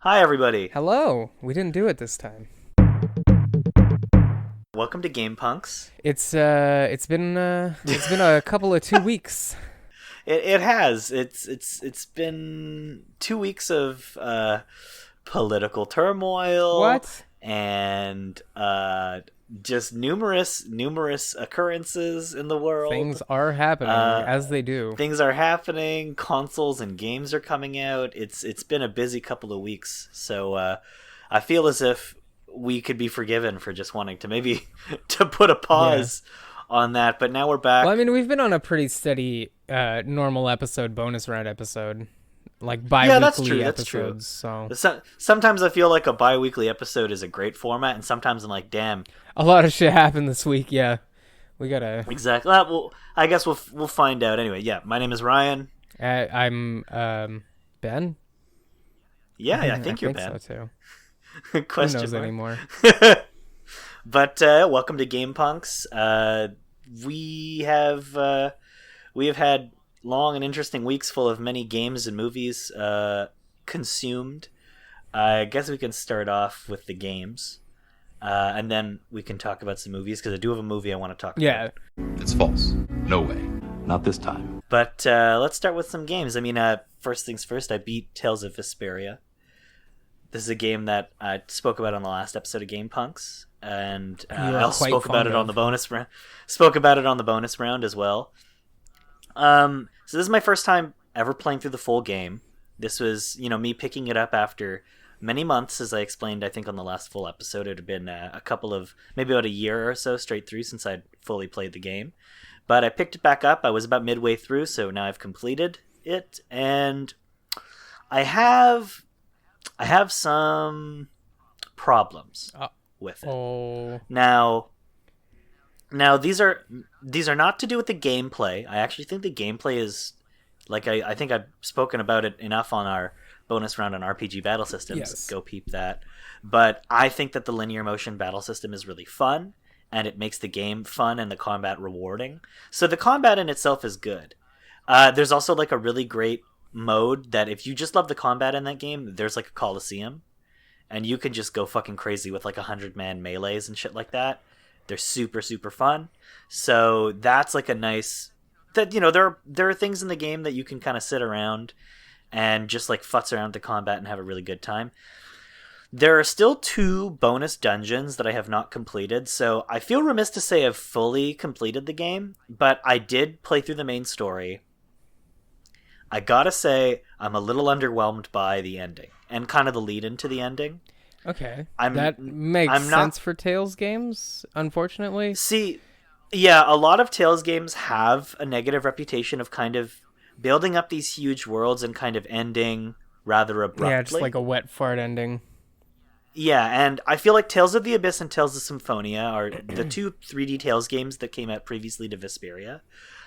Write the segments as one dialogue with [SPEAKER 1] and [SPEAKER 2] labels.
[SPEAKER 1] Hi, everybody.
[SPEAKER 2] Hello. We didn't do it this time.
[SPEAKER 1] Welcome to GamePunx.
[SPEAKER 2] It's been a couple of 2 weeks.
[SPEAKER 1] It has. It's been 2 weeks of political turmoil
[SPEAKER 2] What?
[SPEAKER 1] and just numerous occurrences in the world.
[SPEAKER 2] Things are happening as they do.
[SPEAKER 1] Things are happening. Consoles and games are coming out. It's been a busy couple of weeks. So I feel as if we could be forgiven for just wanting to maybe to put a pause on that, but now we're back.
[SPEAKER 2] Well, I mean, we've been on a pretty steady normal episode, bonus round episode, like bi-weekly
[SPEAKER 1] That's true.
[SPEAKER 2] episodes. So
[SPEAKER 1] Sometimes I feel like a bi-weekly episode is a great format, and sometimes I'm like, damn.
[SPEAKER 2] a lot of shit happened this week. Yeah, we gotta.
[SPEAKER 1] Exactly. Well, I guess we'll find out anyway. Yeah, my name is Ryan.
[SPEAKER 2] I'm Ben.
[SPEAKER 1] Yeah, I think you're
[SPEAKER 2] so
[SPEAKER 1] Ben.
[SPEAKER 2] too.
[SPEAKER 1] Question
[SPEAKER 2] Who knows
[SPEAKER 1] mark.
[SPEAKER 2] anymore?
[SPEAKER 1] But welcome to GamePunx. We have had long and interesting weeks full of many games and movies consumed. I guess we can start off with the games, and then we can talk about some movies because I do have a movie I want to talk about.
[SPEAKER 2] Yeah.
[SPEAKER 3] It's false. No way. Not this time.
[SPEAKER 1] But let's start with some games. I mean, first things first, I beat Tales of Vesperia. This is a game that I spoke about on the last episode of GamePunx, and I also spoke about it on the bonus round. Spoke about it on the bonus round as well. So this is my first time ever playing through the full game. This was, me picking it up after many months, as I explained, I think, on the last full episode. It had been a couple of, maybe about a year or so straight through since I'd fully played the game. But I picked it back up. I was about midway through, so now I've completed it, and I have some problems with it.
[SPEAKER 2] Oh.
[SPEAKER 1] Now these are not to do with the gameplay. I actually think the gameplay is, like, I think I've spoken about it enough on our bonus round on RPG battle systems.
[SPEAKER 2] Yes.
[SPEAKER 1] Go peep that. But I think that the linear motion battle system is really fun, and it makes the game fun and the combat rewarding. So the combat in itself is good. There's also like a really great mode that if you just love the combat in that game, there's like a Coliseum, and you can just go fucking crazy with like 100-man melees and shit like that. They're super fun. So that's like a nice that there are things in the game that you can kind of sit around and just like futz around the combat and have a really good time. There are still 2 bonus dungeons that I have not completed, so I feel remiss to say I've fully completed the game, but I did play through the main story. I gotta say, I'm a little underwhelmed by the ending, and kind of the lead into the ending.
[SPEAKER 2] Okay. That makes sense for Tales games, unfortunately.
[SPEAKER 1] See, yeah, a lot of Tales games have a negative reputation of kind of building up these huge worlds and kind of ending rather abruptly.
[SPEAKER 2] Yeah, just like a wet fart ending.
[SPEAKER 1] Yeah, and I feel like Tales of the Abyss and Tales of Symphonia are the 2 3D Tales games that came out previously to Vesperia.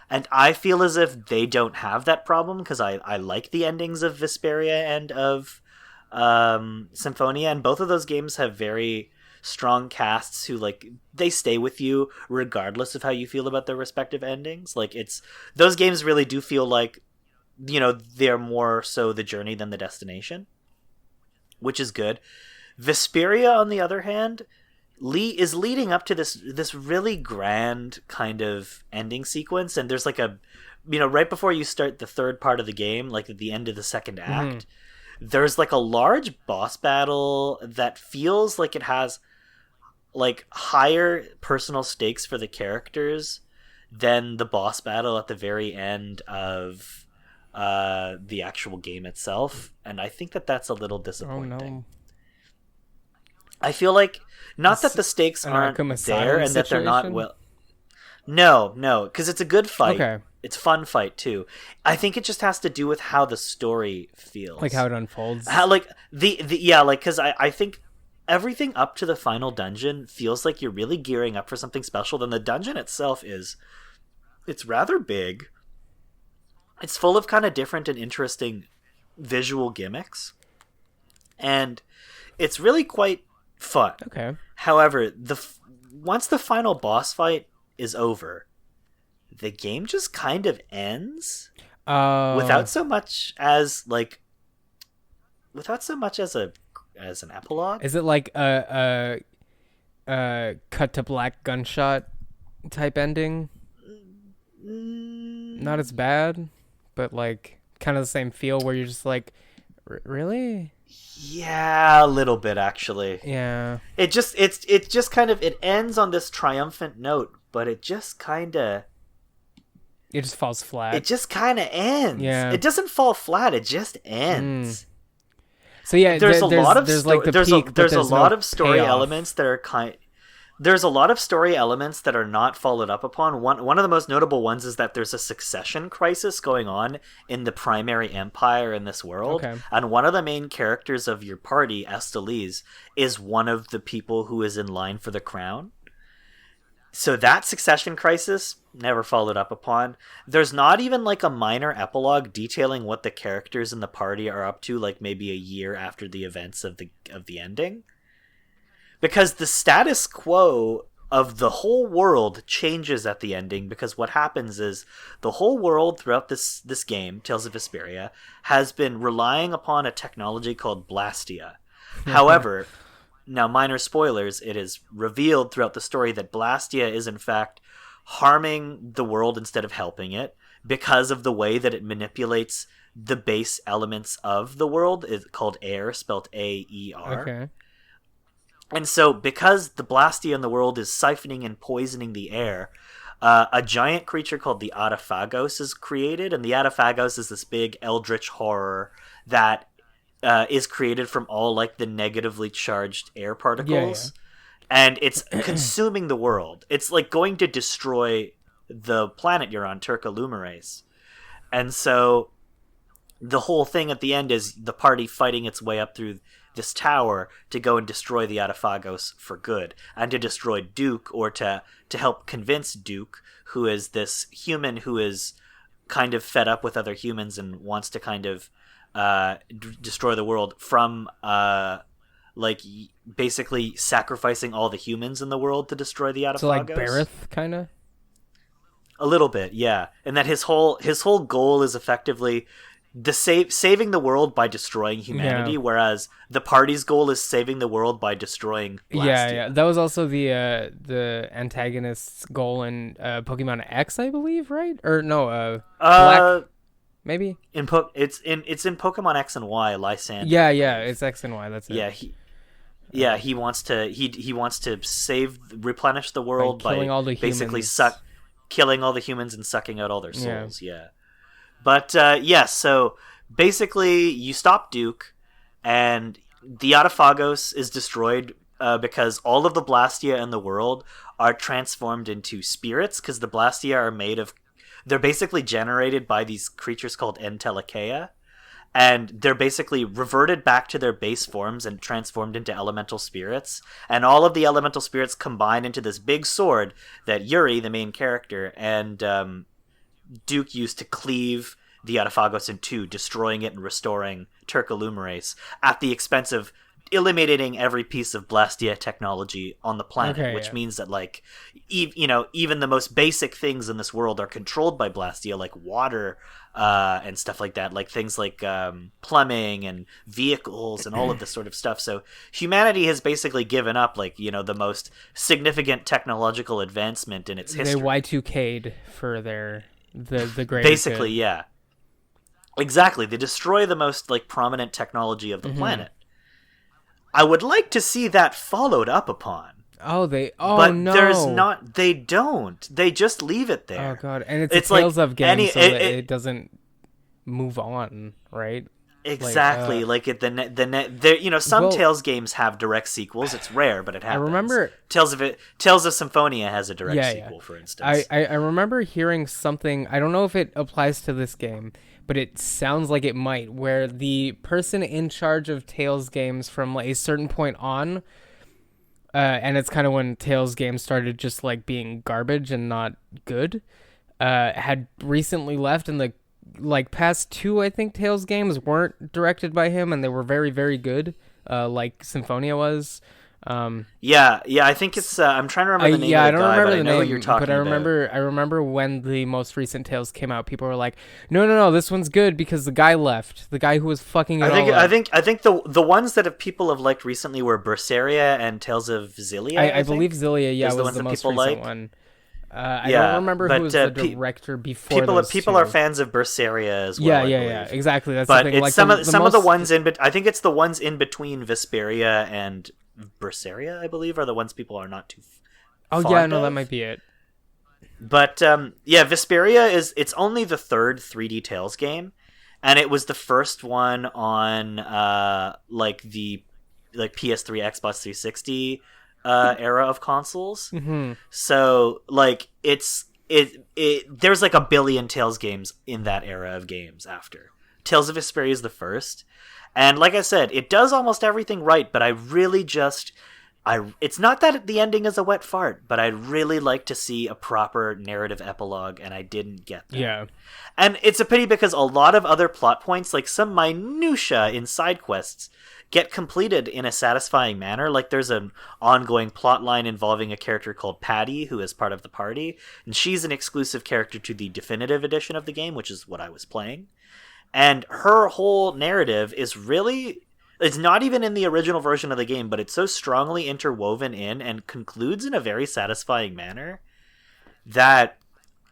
[SPEAKER 1] And I feel as if they don't have that problem because I like the endings of Vesperia and of Symphonia, and both of those games have very strong casts who, like, they stay with you regardless of how you feel about their respective endings. Like, those games really do feel like, they're more so the journey than the destination, which is good. Vesperia, on the other hand, is leading up to this really grand kind of ending sequence, and there's like a, right before you start the third part of the game, like at the end of the second act, there's like a large boss battle that feels like it has like higher personal stakes for the characters than the boss battle at the very end of the actual game itself, and I think that that's a little disappointing.
[SPEAKER 2] Oh no.
[SPEAKER 1] I feel like not that the stakes aren't there and that they're not well. No, because it's a good fight.
[SPEAKER 2] Okay.
[SPEAKER 1] It's fun fight too. I think it just has to do with how the story feels,
[SPEAKER 2] Like how it unfolds.
[SPEAKER 1] how like because I think everything up to the final dungeon feels like you're really gearing up for something special. Then the dungeon itself it's rather big. It's full of kind of different and interesting visual gimmicks, and it's really quite fun.
[SPEAKER 2] Okay.
[SPEAKER 1] However, once the final boss fight is over, the game just kind of ends without so much as like without so much as an epilogue.
[SPEAKER 2] Is it like a cut to black gunshot type ending? Not as bad, but like kind of the same feel where you're just like, really?
[SPEAKER 1] Yeah, a little bit actually.
[SPEAKER 2] Yeah.
[SPEAKER 1] It just kind of it ends on this triumphant note, but it just kind of
[SPEAKER 2] falls flat.
[SPEAKER 1] It just kind of ends.
[SPEAKER 2] Yeah.
[SPEAKER 1] It doesn't fall flat. It just ends.
[SPEAKER 2] So yeah,
[SPEAKER 1] there's a lot of
[SPEAKER 2] there's like the
[SPEAKER 1] there's
[SPEAKER 2] peak,
[SPEAKER 1] a, there's
[SPEAKER 2] but
[SPEAKER 1] a lot
[SPEAKER 2] no
[SPEAKER 1] of story
[SPEAKER 2] payoff.
[SPEAKER 1] elements that are there's a lot of story elements that are not followed up upon. One of the most notable ones is that there's a succession crisis going on in the primary empire in this world.
[SPEAKER 2] Okay.
[SPEAKER 1] And one of the main characters of your party, Estelise, is one of the people who is in line for the crown. So that succession crisis never followed up upon. There's not even like a minor epilogue detailing what the characters in the party are up to, like maybe a year after the events of the ending. Because the status quo of the whole world changes at the ending, because what happens is the whole world throughout this game, Tales of Vesperia, has been relying upon a technology called Blastia. However, now minor spoilers, it is revealed throughout the story that Blastia is in fact harming the world instead of helping it, because of the way that it manipulates the base elements of the world. It's called air, spelled A-E-R.
[SPEAKER 2] Okay.
[SPEAKER 1] And so, because the Blastia in the world is siphoning and poisoning the air, a giant creature called the Otaphagos is created, and the Otaphagos is this big eldritch horror that is created from all like the negatively charged air particles, and it's consuming the world. It's like going to destroy the planet you're on, Turca Lumireis. And so, the whole thing at the end is the party fighting its way up through this tower to go and destroy the Otaphagos for good, and to destroy Duke, or to help convince Duke, who is this human who is kind of fed up with other humans and wants to kind of destroy the world from like basically sacrificing all the humans in the world to destroy the Otaphagos.
[SPEAKER 2] So like Bareth, kind of?
[SPEAKER 1] A little bit, yeah. And that his whole goal is effectively saving the world by destroying humanity, whereas the party's goal is saving the world by destroying Blastia.
[SPEAKER 2] Yeah. That was also the antagonist's goal in Pokemon X, I believe, right? Or no, Black, maybe.
[SPEAKER 1] It's in Pokemon X and Y, Lysandre.
[SPEAKER 2] Yeah, it's X and Y. That's it.
[SPEAKER 1] He wants to replenish the world by
[SPEAKER 2] killing all the
[SPEAKER 1] basically
[SPEAKER 2] humans.
[SPEAKER 1] killing all the humans and sucking out all their souls. Yeah. But so basically you stop Duke, and the Otaphagos is destroyed because all of the Blastia in the world are transformed into spirits, because the Blastia are they're basically generated by these creatures called Entelecheia, and they're basically reverted back to their base forms and transformed into elemental spirits, and all of the elemental spirits combine into this big sword that Yuri, the main character, and Duke used to cleave the Otaphagos in two, destroying it and restoring Turca Lumireis at the expense of eliminating every piece of Blastia technology on the planet, which means that like even the most basic things in this world are controlled by Blastia, like water and stuff like that, like things like plumbing and vehicles and all of this sort of stuff. So humanity has basically given up like the most significant technological advancement in its history.
[SPEAKER 2] They Y2K'd for the greater
[SPEAKER 1] basically
[SPEAKER 2] good.
[SPEAKER 1] Yeah, exactly. They destroy the most like prominent technology of the planet. I would like to see that followed up upon.
[SPEAKER 2] But
[SPEAKER 1] no, there's not. They don't. They just leave it there.
[SPEAKER 2] Oh god, and it's a Tales of game, so that it doesn't move on, right?
[SPEAKER 1] Exactly. Some Tales games have direct sequels. It's rare, but it happens.
[SPEAKER 2] I remember
[SPEAKER 1] Tales of Symphonia has a direct sequel, for instance.
[SPEAKER 2] I remember hearing something. I don't know if it applies to this game, but it sounds like it might, where the person in charge of Tales games from like a certain point on, and it's kind of when Tales games started just like being garbage and not good, had recently left, and the like past two, I think, Tales games weren't directed by him, and they were very, very good, like Symphonia was.
[SPEAKER 1] Yeah, I think it's. I'm trying to remember the name of the guy, but I know what you're talking about.
[SPEAKER 2] I remember when the most recent Tales came out, people were like, "No, this one's good because the guy left, the guy who was fucking it all up."
[SPEAKER 1] I think the ones that people have liked recently were Berseria and Tales of Xillia.
[SPEAKER 2] I believe Xillia, was the most recent one. I don't remember who was the director before.
[SPEAKER 1] People are fans of Berseria as well.
[SPEAKER 2] Yeah, exactly. That's
[SPEAKER 1] but
[SPEAKER 2] the thing.
[SPEAKER 1] It's some of the ones I think it's the ones in between Vesperia and Berseria, I believe, are the ones people are not too.
[SPEAKER 2] That might be it.
[SPEAKER 1] But Vesperia it's only the third 3D Tales game, and it was the first one on the PS3, Xbox 360 era of consoles.
[SPEAKER 2] Mm-hmm.
[SPEAKER 1] So there's like a billion Tales games in that era of games after. Tales of Vesperia is the first. And like I said, it does almost everything right, but I really it's not that the ending is a wet fart, but I'd really like to see a proper narrative epilogue, and I didn't get that.
[SPEAKER 2] Yeah.
[SPEAKER 1] And it's a pity because a lot of other plot points, like some minutia in side quests, get completed in a satisfying manner. Like there's an ongoing plot line involving a character called Patty, who is part of the party, and she's an exclusive character to the definitive edition of the game, which is what I was playing. And her whole narrative is really... It's not even in the original version of the game, but it's so strongly interwoven in and concludes in a very satisfying manner that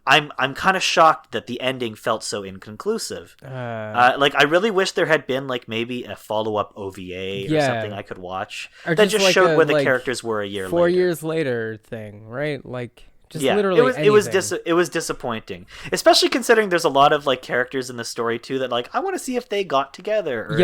[SPEAKER 1] I'm kind of shocked that the ending felt so inconclusive. I really wish there had been maybe a follow-up OVA or something I could watch that just showed where the characters were a year later.
[SPEAKER 2] 4 years later thing, right? Literally
[SPEAKER 1] it was disappointing, especially considering there's a lot of characters in the story too that I want to see if they got together. Or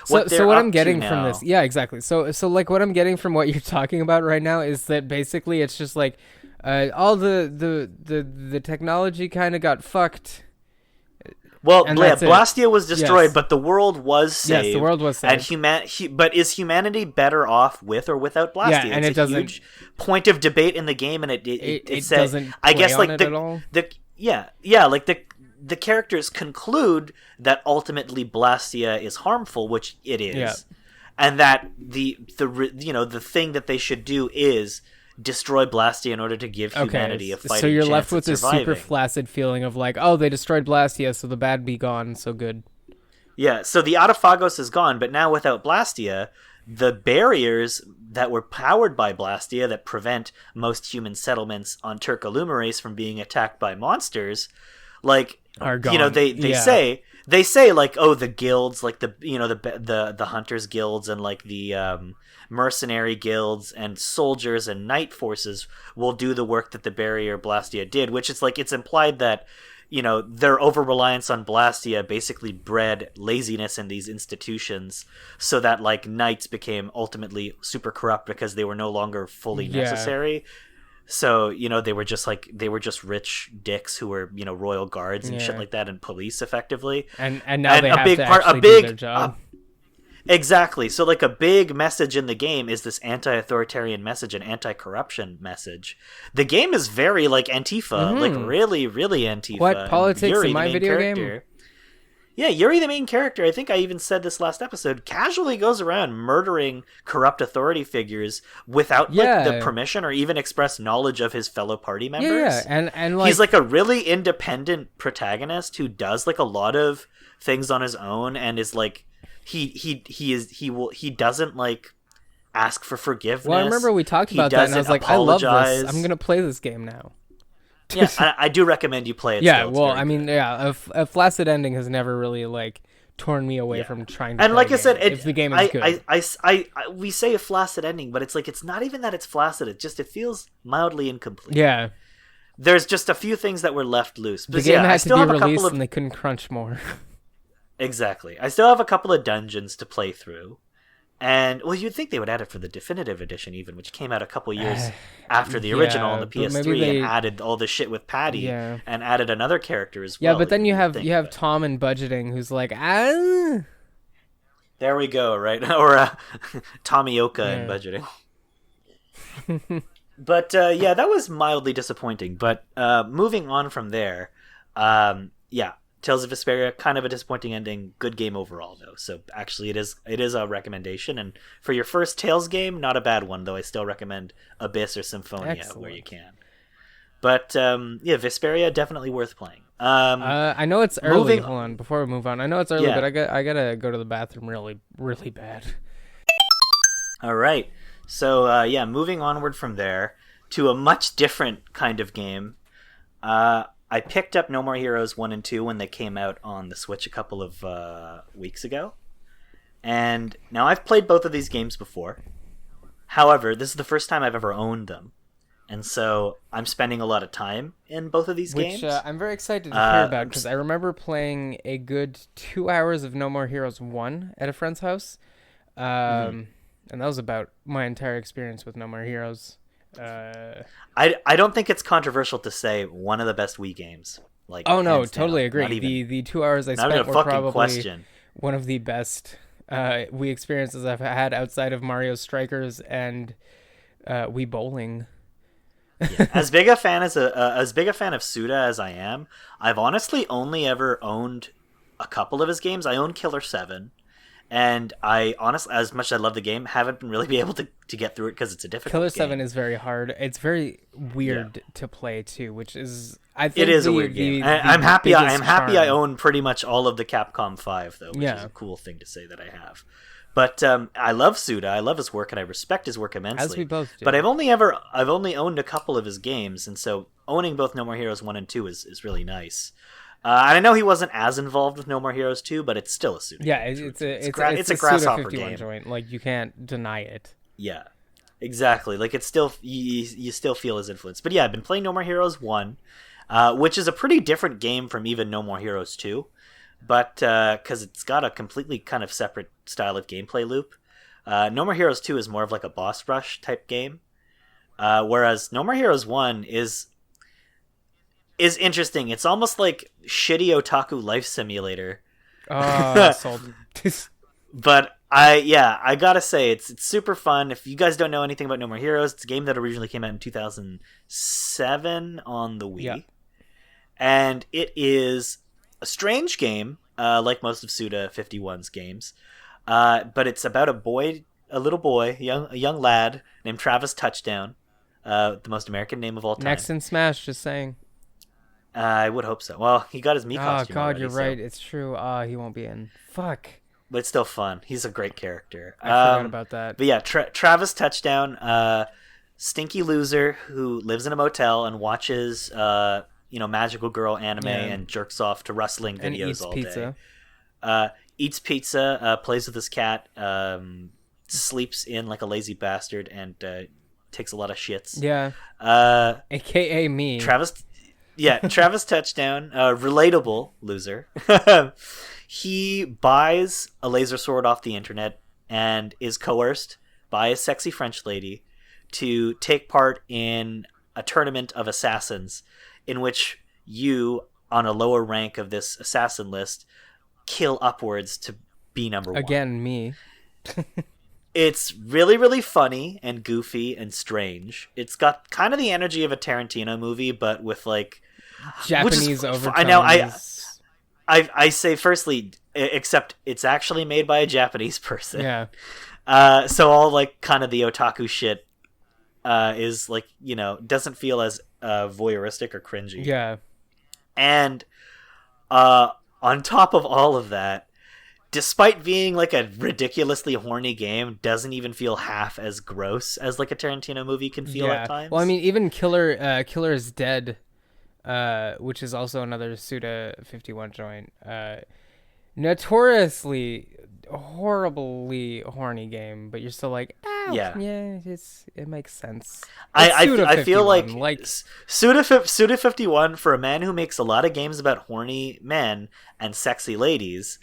[SPEAKER 2] So what I'm getting from this, exactly. So what I'm getting from what you're talking about right now is that basically it's just all the technology kind of got fucked.
[SPEAKER 1] Well, Blastia was destroyed, but the world was saved.
[SPEAKER 2] Yes, the world was saved.
[SPEAKER 1] And but is humanity better off with or without Blastia?
[SPEAKER 2] Yeah, and
[SPEAKER 1] it's a huge point of debate in the game, and it
[SPEAKER 2] doesn't. I guess at all.
[SPEAKER 1] The characters conclude that ultimately Blastia is harmful, which it is, and that the thing that they should do is destroy Blastia in order to give humanity a fighting chance.
[SPEAKER 2] So you're left with this
[SPEAKER 1] surviving.
[SPEAKER 2] super flaccid feeling of they destroyed Blastia, so the bad be gone, so good.
[SPEAKER 1] Yeah, so the Autophagos is gone, but now without Blastia, the barriers that were powered by Blastia that prevent most human settlements on Turca Luminaries from being attacked by monsters,
[SPEAKER 2] are gone.
[SPEAKER 1] They say the guilds, the hunters guilds and the mercenary guilds and soldiers and knight forces will do the work that the barrier Blastia did, which is it's implied that their over-reliance on Blastia basically bred laziness in these institutions, so that knights became ultimately super corrupt because they were no longer fully necessary. So they were just rich dicks who were royal guards and shit like that, and police effectively.
[SPEAKER 2] And now they have to actually do their job.
[SPEAKER 1] Exactly. So a big message in the game is this anti-authoritarian message and anti-corruption message. The game is very Antifa, really, really Antifa.
[SPEAKER 2] What politics in my video game?
[SPEAKER 1] Yeah, Yuri, the main character, I think I even said this last episode, casually goes around murdering corrupt authority figures without the permission or even express knowledge of his fellow party members.
[SPEAKER 2] Yeah, and
[SPEAKER 1] he's a really independent protagonist who does a lot of things on his own and is he doesn't ask for forgiveness.
[SPEAKER 2] Well, I remember we talked about that, and I was like,
[SPEAKER 1] apologize.
[SPEAKER 2] I love this. I'm gonna play this game now.
[SPEAKER 1] Yeah, I do recommend you play it.
[SPEAKER 2] Yeah, well, I mean, a flaccid ending has never really torn me away from trying to.
[SPEAKER 1] And
[SPEAKER 2] play
[SPEAKER 1] I said,
[SPEAKER 2] if the game is good,
[SPEAKER 1] we say a flaccid ending, but it's not even that it's flaccid. It feels mildly incomplete.
[SPEAKER 2] Yeah,
[SPEAKER 1] there's just a few things that were left loose.
[SPEAKER 2] But the game had to be released, and they couldn't crunch more.
[SPEAKER 1] Exactly. I still have a couple of dungeons to play through. And, you'd think they would add it for the definitive edition even, which came out a couple years after the original on the PS3 and added all the shit with Patty and added another character as well.
[SPEAKER 2] Yeah, but then you have Tom in budgeting who's
[SPEAKER 1] There we go, right? Or Tomioka in budgeting. But, that was mildly disappointing. But moving on from there, Tales of Vesperia, kind of a disappointing ending. Good game overall, though. So actually, it is a recommendation. And for your first Tales game, not a bad one, though. I still recommend Abyss or Symphonia where you can. But yeah, Vesperia definitely worth playing.
[SPEAKER 2] I know it's early. Hold on, before we move on, I know it's early, but I gotta go to the bathroom really, really bad.
[SPEAKER 1] All right. So yeah, moving onward from there to a much different kind of game. I picked up No More Heroes 1 and 2 when they came out on the Switch a couple of weeks ago. And now I've played both of these games before. However, this is the first time I've ever owned them. And so I'm spending a lot of time in both of these games.
[SPEAKER 2] Which I'm very excited to hear about, because I remember playing a good 2 hours of No More Heroes 1 at a friend's house. And that was about my entire experience with No More Heroes.
[SPEAKER 1] I don't think it's controversial to say one of the best Wii games. Like,
[SPEAKER 2] oh no, totally agree. The 2 hours I spent were probably one of the best Wii experiences I've had outside of Mario Strikers and Wii Bowling.
[SPEAKER 1] Yeah. As big a fan of Suda as I am, I've honestly only ever owned a couple of his games. I own Killer 7. And I honestly, as much as I love the game, haven't been really able to get through it because it's a difficult
[SPEAKER 2] Killer
[SPEAKER 1] game.
[SPEAKER 2] 7 is very hard. It's very weird to play too, which is I think
[SPEAKER 1] it is a weird game. I'm happy I own pretty much all of the Capcom 5 though, which is a cool thing to say that I have. But I love Suda. I love his work and I respect his work immensely.
[SPEAKER 2] As we both do.
[SPEAKER 1] But I've only owned a couple of his games, and so owning both No More Heroes 1 and 2 is really nice. And I know he wasn't as involved with No More Heroes 2, but it's still a Suda game.
[SPEAKER 2] It's a
[SPEAKER 1] grasshopper
[SPEAKER 2] Suda 51
[SPEAKER 1] game.
[SPEAKER 2] Joint. Like, you can't deny it.
[SPEAKER 1] Yeah, exactly. Like, it's still you still feel his influence. But yeah, I've been playing No More Heroes 1, which is a pretty different game from even No More Heroes 2, but because it's got a completely kind of separate style of gameplay loop. No More Heroes 2 is more of like a boss rush type game, whereas No More Heroes 1 is interesting. It's almost like shitty otaku life simulator.
[SPEAKER 2] Sold.
[SPEAKER 1] But I gotta say it's super fun. If you guys don't know anything about No More Heroes, it's a game that originally came out in 2007 on the Wii.
[SPEAKER 2] Yeah.
[SPEAKER 1] And it is a strange game, like most of Suda 51's games. But it's about a little boy, a young lad named Travis Touchdown, the most American name of all time.
[SPEAKER 2] Next in Smash, just saying.
[SPEAKER 1] I would hope so. Well, he got his Mii costume.
[SPEAKER 2] Oh God,
[SPEAKER 1] already,
[SPEAKER 2] you're right. It's true. He won't be in. Fuck.
[SPEAKER 1] But it's still fun. He's a great character.
[SPEAKER 2] I forgot about that.
[SPEAKER 1] But yeah, Travis Touchdown, stinky loser who lives in a motel and watches, magical girl anime and jerks off to wrestling videos
[SPEAKER 2] and eats
[SPEAKER 1] all
[SPEAKER 2] pizza.
[SPEAKER 1] day. Eats pizza, plays with his cat, sleeps in like a lazy bastard, and takes a lot of shits.
[SPEAKER 2] Yeah. AKA me.
[SPEAKER 1] Travis Touchdown, relatable loser. He buys a laser sword off the internet and is coerced by a sexy French lady to take part in a tournament of assassins in which you, on a lower rank of this assassin list, kill upwards to be number one.
[SPEAKER 2] Again, me.
[SPEAKER 1] It's really, really funny and goofy and strange. It's got kind of the energy of a Tarantino movie, but with like
[SPEAKER 2] Japanese overtones.
[SPEAKER 1] I know. I say firstly, except it's actually made by a Japanese person.
[SPEAKER 2] Yeah.
[SPEAKER 1] So all like kind of the otaku shit is like, doesn't feel as voyeuristic or cringy.
[SPEAKER 2] Yeah.
[SPEAKER 1] And on top of all of that, despite being like a ridiculously horny game, doesn't even feel half as gross as like a Tarantino movie can feel at times.
[SPEAKER 2] Well, I mean, even Killer is Dead, which is also another Suda 51 joint, notoriously horribly horny game, but you're still like, it makes sense.
[SPEAKER 1] I feel like Suda 51, for a man who makes a lot of games about horny men and sexy ladies,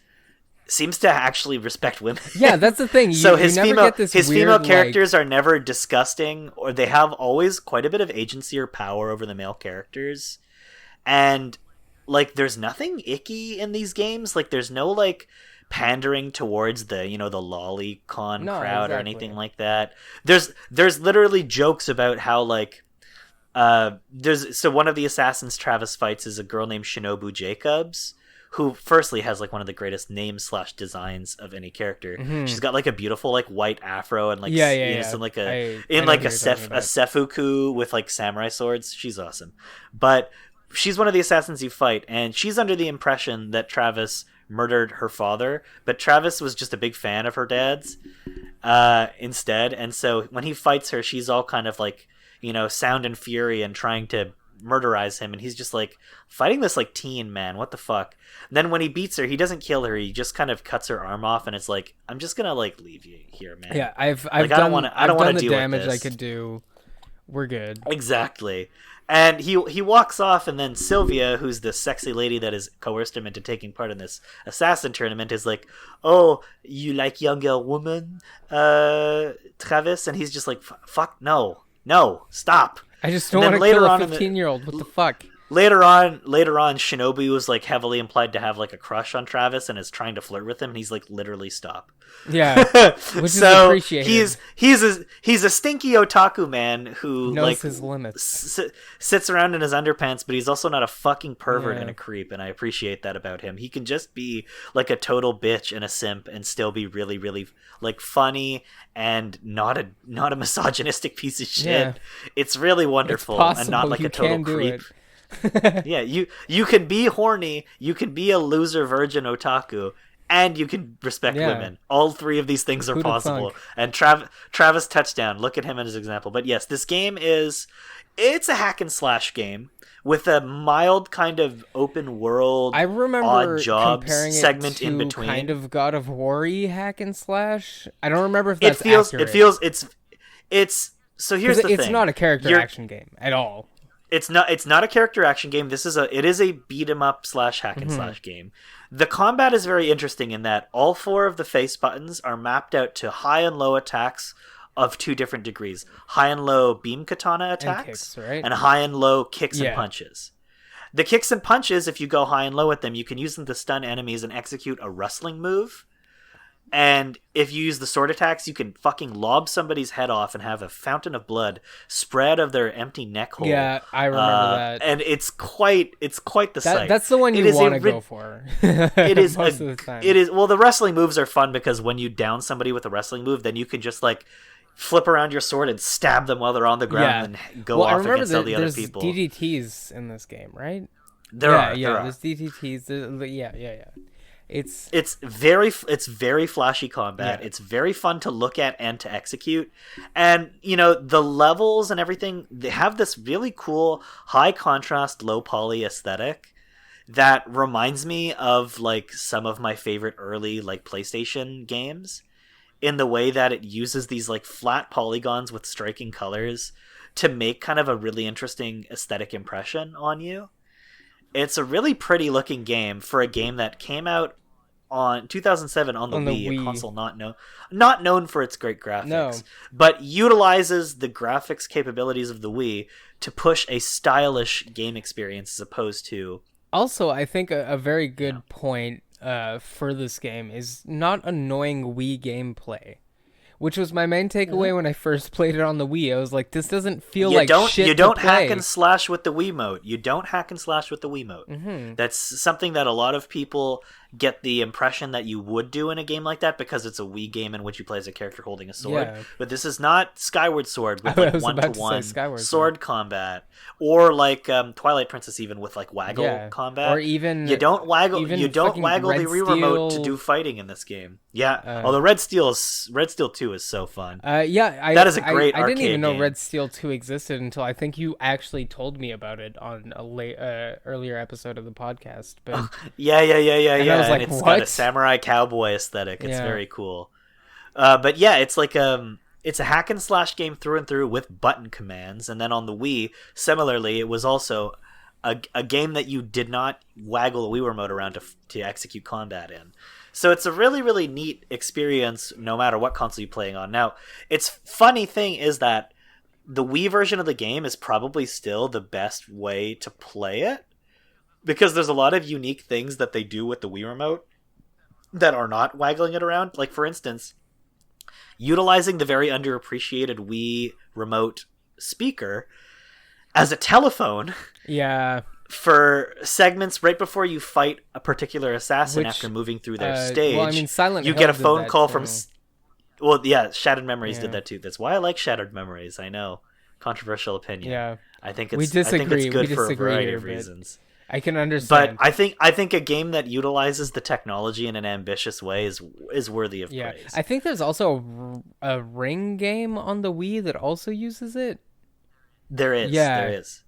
[SPEAKER 1] seems to actually respect women.
[SPEAKER 2] Yeah, that's the thing.
[SPEAKER 1] His female characters are never disgusting, or they have always quite a bit of agency or power over the male characters. And like, there's nothing icky in these games. Like, there's no like pandering towards the the lolicon crowd or anything like that. There's literally jokes about how like one of the assassins Travis fights is a girl named Shinobu Jacobs, who firstly has like one of the greatest names / designs of any character. She's got like a beautiful like white afro and like in like a seppuku with like samurai swords. She's awesome. But she's one of the assassins you fight, and she's under the impression that Travis murdered her father, but Travis was just a big fan of her dad's instead, and so when he fights her, she's all kind of like, you know, sound and fury and trying to murderize him, and he's just like fighting this like teen man, what the fuck. And then when he beats her, he doesn't kill her, he just kind of cuts her arm off, and it's like, I'm just gonna like leave you here, man.
[SPEAKER 2] Yeah, I've
[SPEAKER 1] like,
[SPEAKER 2] done,
[SPEAKER 1] I don't want to
[SPEAKER 2] the
[SPEAKER 1] deal
[SPEAKER 2] damage
[SPEAKER 1] with this.
[SPEAKER 2] I could do. We're good.
[SPEAKER 1] Exactly. And he walks off, and then Sylvia, who's the sexy lady that has coerced him into taking part in this assassin tournament, is like, "Oh, you like younger woman, Travis?" And he's just like, "Fuck, no, stop."
[SPEAKER 2] I just don't want to kill a 15-year-old. What the fuck?
[SPEAKER 1] Later on, Shinobi was like heavily implied to have like a crush on Travis and is trying to flirt with him, and he's like, literally stop.
[SPEAKER 2] Yeah, which is appreciated.
[SPEAKER 1] He's a stinky otaku man who
[SPEAKER 2] knows
[SPEAKER 1] like
[SPEAKER 2] his limits.
[SPEAKER 1] Sits around in his underpants, but he's also not a fucking pervert and a creep, and I appreciate that about him. He can just be like a total bitch and a simp and still be really, really like funny and not a misogynistic piece of shit. Yeah. It's really wonderful and not like a total creep. Yeah, you can be horny, you can be a loser virgin otaku, and you can respect women. All three of these things are possible. And Travis Touchdown, look at him as an example. But yes, this game it's a hack and slash game with a mild kind of open world.
[SPEAKER 2] I remember
[SPEAKER 1] odd jobs
[SPEAKER 2] comparing
[SPEAKER 1] segment
[SPEAKER 2] it to
[SPEAKER 1] in between.
[SPEAKER 2] Kind of God of War-y hack and slash. I don't remember if that's
[SPEAKER 1] accurate. So here's the thing.
[SPEAKER 2] It's not a character action game at all.
[SPEAKER 1] It's not a character action game. It is a beat 'em up / hack and slash game. The combat is very interesting in that all 4 of the face buttons are mapped out to high and low attacks of 2 different degrees. High and low beam katana attacks,
[SPEAKER 2] and kicks, right?
[SPEAKER 1] And high and low kicks and punches. The kicks and punches, if you go high and low at them, you can use them to stun enemies and execute a wrestling move. And if you use the sword attacks, you can fucking lob somebody's head off and have a fountain of blood spread of their empty neck hole.
[SPEAKER 2] Yeah, I remember that.
[SPEAKER 1] And it's quite the sight.
[SPEAKER 2] That's the one you want to go for.
[SPEAKER 1] It is
[SPEAKER 2] most of the time.
[SPEAKER 1] It is. Well, the wrestling moves are fun because when you down somebody with a wrestling move, then you can just like flip around your sword and stab them while they're on the ground and go off against all the other people.
[SPEAKER 2] There's DDTs in this game, right?
[SPEAKER 1] There are.
[SPEAKER 2] There's DDTs. Yeah. It's
[SPEAKER 1] very flashy combat. It's very fun to look at and to execute. And you know, the levels and everything, they have this really cool high contrast, low poly aesthetic that reminds me of like some of my favorite early like PlayStation games, in the way that it uses these like flat polygons with striking colors to make kind of a really interesting aesthetic impression on you. It's a really pretty looking game for a game that came out on 2007 on the Wii, a console not known for its great graphics, but utilizes the graphics capabilities of the Wii to push a stylish game experience as opposed to...
[SPEAKER 2] Also, I think a very good point for this game is not annoying Wii gameplay, which was my main takeaway when I first played it on the Wii. I was like, this doesn't feel like shit.
[SPEAKER 1] You don't
[SPEAKER 2] to play.
[SPEAKER 1] hack and slash with the Wiimote. Mm-hmm. That's something that a lot of people get the impression that you would do in a game like that because it's a Wii game in which you play as a character holding a sword. Yeah. But this is not Skyward Sword with like one-to-one sword combat, or like Twilight Princess even with like waggle combat.
[SPEAKER 2] Or even
[SPEAKER 1] you don't waggle the Wii remote to do fighting in this game. Yeah. Although Red Steel 2 is so fun.
[SPEAKER 2] That
[SPEAKER 1] is a great arcade
[SPEAKER 2] I didn't even know
[SPEAKER 1] game.
[SPEAKER 2] Red Steel 2 existed until I think you actually told me about it on a earlier episode of the podcast. But
[SPEAKER 1] yeah.
[SPEAKER 2] I was like,
[SPEAKER 1] and it's
[SPEAKER 2] what?
[SPEAKER 1] got a samurai cowboy aesthetic. It's very cool. But yeah, it's like it's a hack and slash game through and through with button commands. And then on the Wii, similarly, it was also a game that you did not waggle the Wii remote around to execute combat in. So it's a really, really neat experience no matter what console you're playing on. Now, its funny thing is that the Wii version of the game is probably still the best way to play it, because there's a lot of unique things that they do with the Wii remote that are not waggling it around. Like, for instance, utilizing the very underappreciated Wii remote speaker as a telephone for segments right before you fight a particular assassin,
[SPEAKER 2] Which,
[SPEAKER 1] after moving through their stage,
[SPEAKER 2] well, I mean, Silent
[SPEAKER 1] you
[SPEAKER 2] Hill
[SPEAKER 1] get a
[SPEAKER 2] did
[SPEAKER 1] phone
[SPEAKER 2] that
[SPEAKER 1] call
[SPEAKER 2] too.
[SPEAKER 1] from. Well, yeah, Shattered Memories
[SPEAKER 2] Yeah.
[SPEAKER 1] did that too. That's why I like Shattered Memories. I know, controversial opinion.
[SPEAKER 2] Yeah.
[SPEAKER 1] I think
[SPEAKER 2] We
[SPEAKER 1] it's. I think
[SPEAKER 2] disagree.
[SPEAKER 1] it's good
[SPEAKER 2] We
[SPEAKER 1] for a
[SPEAKER 2] disagree
[SPEAKER 1] variety
[SPEAKER 2] here,
[SPEAKER 1] of
[SPEAKER 2] but
[SPEAKER 1] reasons.
[SPEAKER 2] I can
[SPEAKER 1] But
[SPEAKER 2] understand.
[SPEAKER 1] I think a game that utilizes the technology in an ambitious way is worthy of
[SPEAKER 2] Yeah,
[SPEAKER 1] praise.
[SPEAKER 2] I think there's also a Ring game on the Wii that also uses it.
[SPEAKER 1] There is.
[SPEAKER 2] Yeah.
[SPEAKER 1] There is.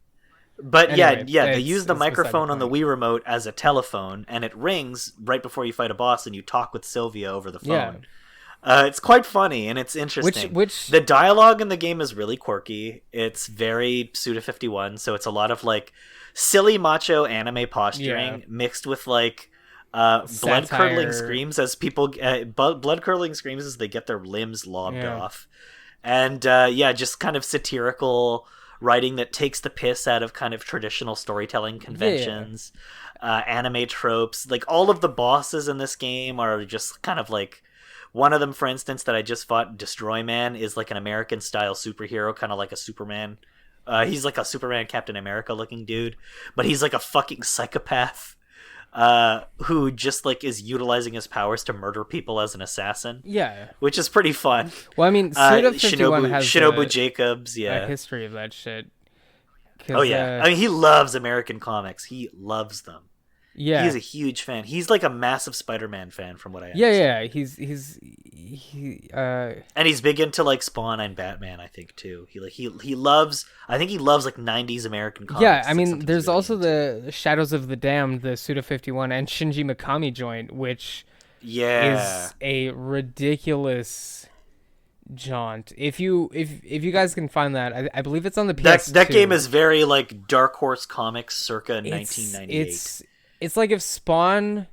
[SPEAKER 1] But
[SPEAKER 2] Anyway,
[SPEAKER 1] they
[SPEAKER 2] it's
[SPEAKER 1] use the
[SPEAKER 2] beside the
[SPEAKER 1] microphone on the
[SPEAKER 2] point.
[SPEAKER 1] Wii remote as a telephone, and it rings right before you fight a boss, and you talk with Sylvia over the phone. It's quite funny, and it's interesting.
[SPEAKER 2] Which
[SPEAKER 1] The dialogue in the game is really quirky. It's very Suda51, so it's a lot of like silly macho anime posturing mixed with like blood curdling
[SPEAKER 2] Satire.
[SPEAKER 1] screams as people blood curdling screams as they get their limbs lobbed off, and just kind of satirical writing that takes the piss out of kind of traditional storytelling conventions, anime tropes. Like all of the bosses in this game are just kind of like, one of them, for instance, that I just fought, Destroy Man, is like an American style superhero, kind of like a Superman. He's like a Superman Captain America looking dude, but he's like a fucking psychopath who just like is utilizing his powers to murder people as an assassin.
[SPEAKER 2] Yeah.
[SPEAKER 1] Which is pretty fun.
[SPEAKER 2] Well, I mean, Suda51 has
[SPEAKER 1] Shinobu Jacobs,
[SPEAKER 2] a history of that shit.
[SPEAKER 1] Oh yeah, I mean, he loves American comics. He loves them.
[SPEAKER 2] Yeah,
[SPEAKER 1] he's a huge fan. He's like a massive Spider-Man fan, from what I understand. And he's big into like Spawn and Batman, I think too. He loves. I think he loves like 90s American comics.
[SPEAKER 2] Yeah, I mean, there's
[SPEAKER 1] really
[SPEAKER 2] also the Shadows of the Damned, the Suda51 and Shinji Mikami joint, which is a ridiculous jaunt. If you guys can find that, I believe it's on the PS2.
[SPEAKER 1] That game is very like Dark Horse Comics circa 1998.
[SPEAKER 2] It's like if Spawn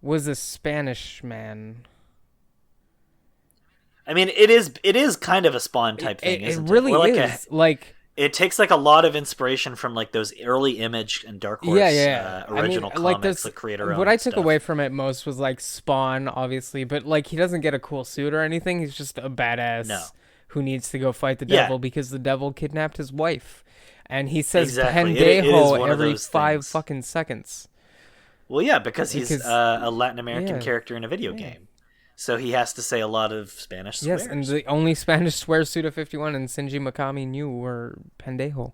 [SPEAKER 2] was a Spanish man.
[SPEAKER 1] I mean, it is kind of a Spawn type thing, isn't it?
[SPEAKER 2] It really is.
[SPEAKER 1] It takes like a lot of inspiration from like those early Image and Dark Horse original comics, like creator.
[SPEAKER 2] What I took away from it most was like Spawn, obviously, but like he doesn't get a cool suit or anything. He's just a badass who needs to go fight the devil because the devil kidnapped his wife, and he says pendejo every 5 fucking seconds.
[SPEAKER 1] Well, yeah, because he's a Latin American character in a video game. So he has to say a lot of Spanish swears.
[SPEAKER 2] Yes, and the only Spanish swears Suda51 and Shinji Mikami knew were pendejo.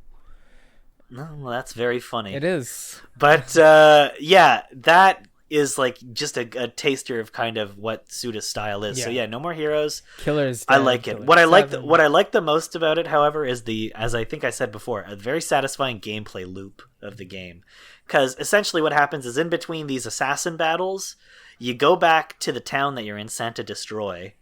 [SPEAKER 1] No, well, that's very funny.
[SPEAKER 2] It is.
[SPEAKER 1] But, that is like just a taster of kind of what Suda's style is. So No More Heroes.
[SPEAKER 2] Killers.
[SPEAKER 1] I like it. What I like the most about it, however, is as I think I said before, a very satisfying gameplay loop of the game. Because essentially what happens is in between these assassin battles, you go back to the town that you're in, Santa Destroy,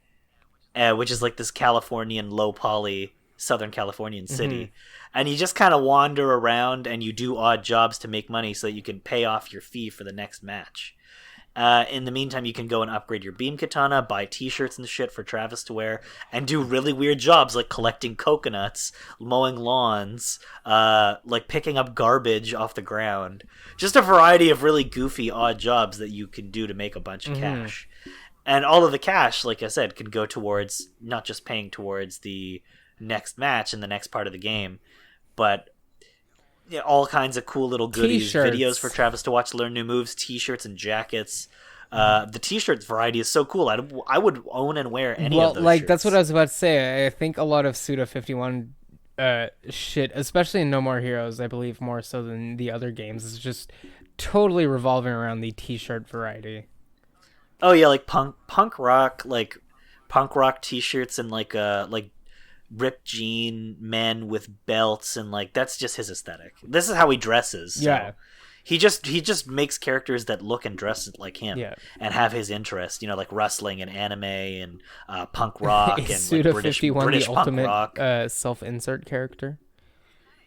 [SPEAKER 1] which is like this Californian low-poly Southern Californian city. And you just kind of wander around and you do odd jobs to make money so that you can pay off your fee for the next match. In the meantime, you can go and upgrade your beam katana, buy t-shirts and shit for Travis to wear, and do really weird jobs like collecting coconuts, mowing lawns, like picking up garbage off the ground. Just a variety of really goofy, odd jobs that you can do to make a bunch of cash. And all of the cash, like I said, can go towards not just paying towards the next match in the next part of the game, but all kinds of cool little goodies,
[SPEAKER 2] T-shirts.
[SPEAKER 1] Videos for Travis to watch, learn new moves, t-shirts and jackets. The t-shirt variety is so cool. I would own and wear any of those shirts.
[SPEAKER 2] That's what I was about to say. I think a lot of Suda51 shit, especially in No More Heroes, I believe more so than the other games, is just totally revolving around the t-shirt variety.
[SPEAKER 1] Oh yeah, like punk rock t-shirts and like ripped jean men with belts, and like that's just his aesthetic. This is how he dresses. So he just makes characters that look and dress like him, and have his interest. Like wrestling and anime and punk rock and like British
[SPEAKER 2] the
[SPEAKER 1] punk
[SPEAKER 2] ultimate
[SPEAKER 1] rock.
[SPEAKER 2] Self-insert character.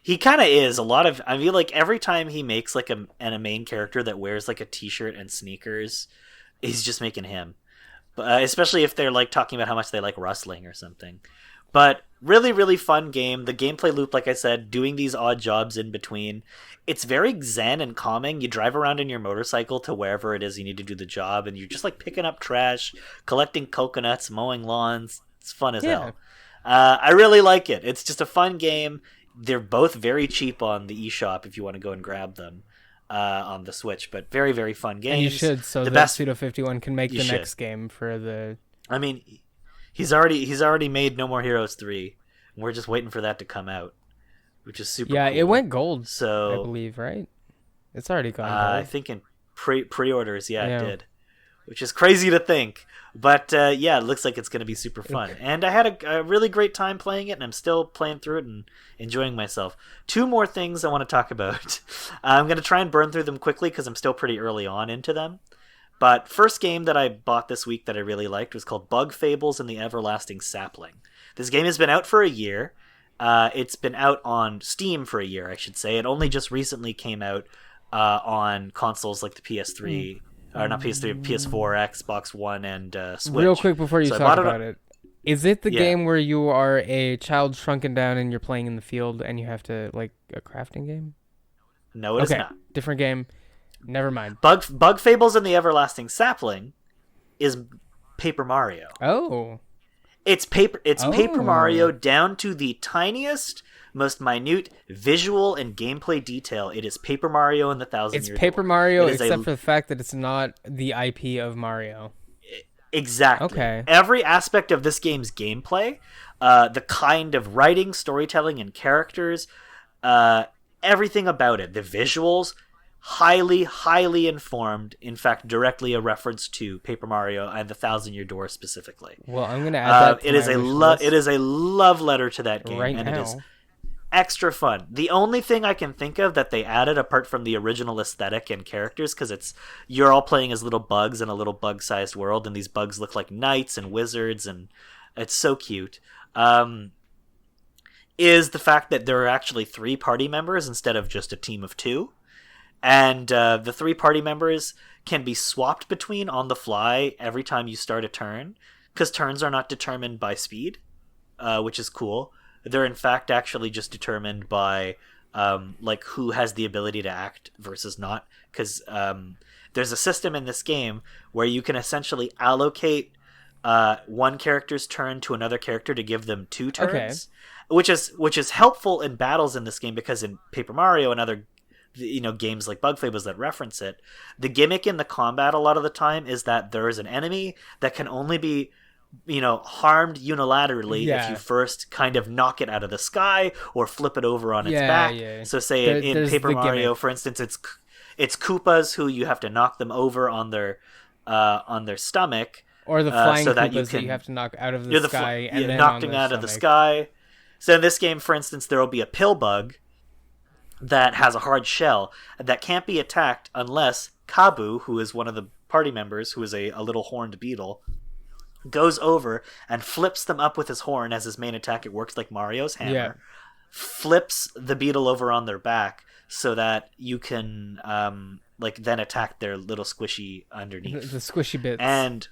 [SPEAKER 1] He kind of is. I feel like every time he makes like a main character that wears like a t-shirt and sneakers, he's just making him. Especially if they're like talking about how much they like wrestling or something. But really, really fun game. The gameplay loop, like I said, doing these odd jobs in between. It's very zen and calming. You drive around in your motorcycle to wherever it is you need to do the job, and you're just like picking up trash, collecting coconuts, mowing lawns. It's fun as hell. I really like it. It's just a fun game. They're both very cheap on the eShop if you want to go and grab them. on the Switch. But very, very fun games.
[SPEAKER 2] And you should, so
[SPEAKER 1] the
[SPEAKER 2] that
[SPEAKER 1] best
[SPEAKER 2] Pseudo51 can make the
[SPEAKER 1] should.
[SPEAKER 2] next game for the...
[SPEAKER 1] I mean, he's already made No More Heroes 3. And we're just waiting for that to come out, which is super cool.
[SPEAKER 2] it went gold,
[SPEAKER 1] so,
[SPEAKER 2] I believe, right? It's already gone gold.
[SPEAKER 1] I think in pre-orders, it did. Which is crazy to think. But it looks like it's going to be super fun. And I had a really great time playing it, and I'm still playing through it and enjoying myself. 2 more things I want to talk about. I'm going to try and burn through them quickly because I'm still pretty early on into them. But first game that I bought this week that I really liked was called Bug Fables and the Everlasting Sapling. This game has been out for a year. It's been out on Steam for a year, I should say. It only just recently came out on consoles like the PS3, or not PS3, PS4, Xbox One, and Switch.
[SPEAKER 2] Real quick before you talk about it, is it the game where you are a child shrunken down and you're playing in the field and you have to, like, a crafting game?
[SPEAKER 1] No, it is not.
[SPEAKER 2] Different game. Never mind.
[SPEAKER 1] Bug Fables and the Everlasting Sapling is Paper Mario.
[SPEAKER 2] Oh.
[SPEAKER 1] It's Paper Mario down to the tiniest, most minute visual and gameplay detail. It is Paper Mario and the Thousand Year Door.
[SPEAKER 2] It's Paper Mario except for the fact that it's not the IP of Mario.
[SPEAKER 1] Exactly.
[SPEAKER 2] Okay.
[SPEAKER 1] Every aspect of this game's gameplay, the kind of writing, storytelling, and characters, everything about it, the visuals, highly, highly informed. In fact, directly a reference to Paper Mario and the Thousand Year Door specifically.
[SPEAKER 2] Well, I'm going to add that to
[SPEAKER 1] it is a love letter to that game,
[SPEAKER 2] right
[SPEAKER 1] and
[SPEAKER 2] now.
[SPEAKER 1] it is extra fun. The only thing I can think of that they added apart from the original aesthetic and characters, because you're all playing as little bugs in a little bug-sized world, and these bugs look like knights and wizards, and it's so cute. Is the fact that there are actually 3 party members instead of just a team of 2. And the 3 party members can be swapped between on the fly every time you start a turn, because turns are not determined by speed, which is cool. They're in fact actually just determined by like who has the ability to act versus not, because there's a system in this game where you can essentially allocate one character's turn to another character to give them 2 turns, which is helpful in battles in this game, because in Paper Mario and other games like Bug Fables that reference it, the gimmick in the combat a lot of the time is that there is an enemy that can only be harmed unilaterally if you first kind of knock it out of the sky or flip it over on its back. So say in Paper Mario, for instance, it's Koopas who you have to knock them over on their stomach,
[SPEAKER 2] or the flying
[SPEAKER 1] so that
[SPEAKER 2] Koopas that you have to knock out of the sky and then
[SPEAKER 1] knocked out of the sky. So in this game, for instance, there will be a pill bug that has a hard shell that can't be attacked unless Kabu, who is one of the party members, who is a little horned beetle, goes over and flips them up with his horn as his main attack. It works like Mario's hammer. Flips the beetle over on their back so that you can then attack their little squishy underneath.
[SPEAKER 2] The squishy bits.
[SPEAKER 1] And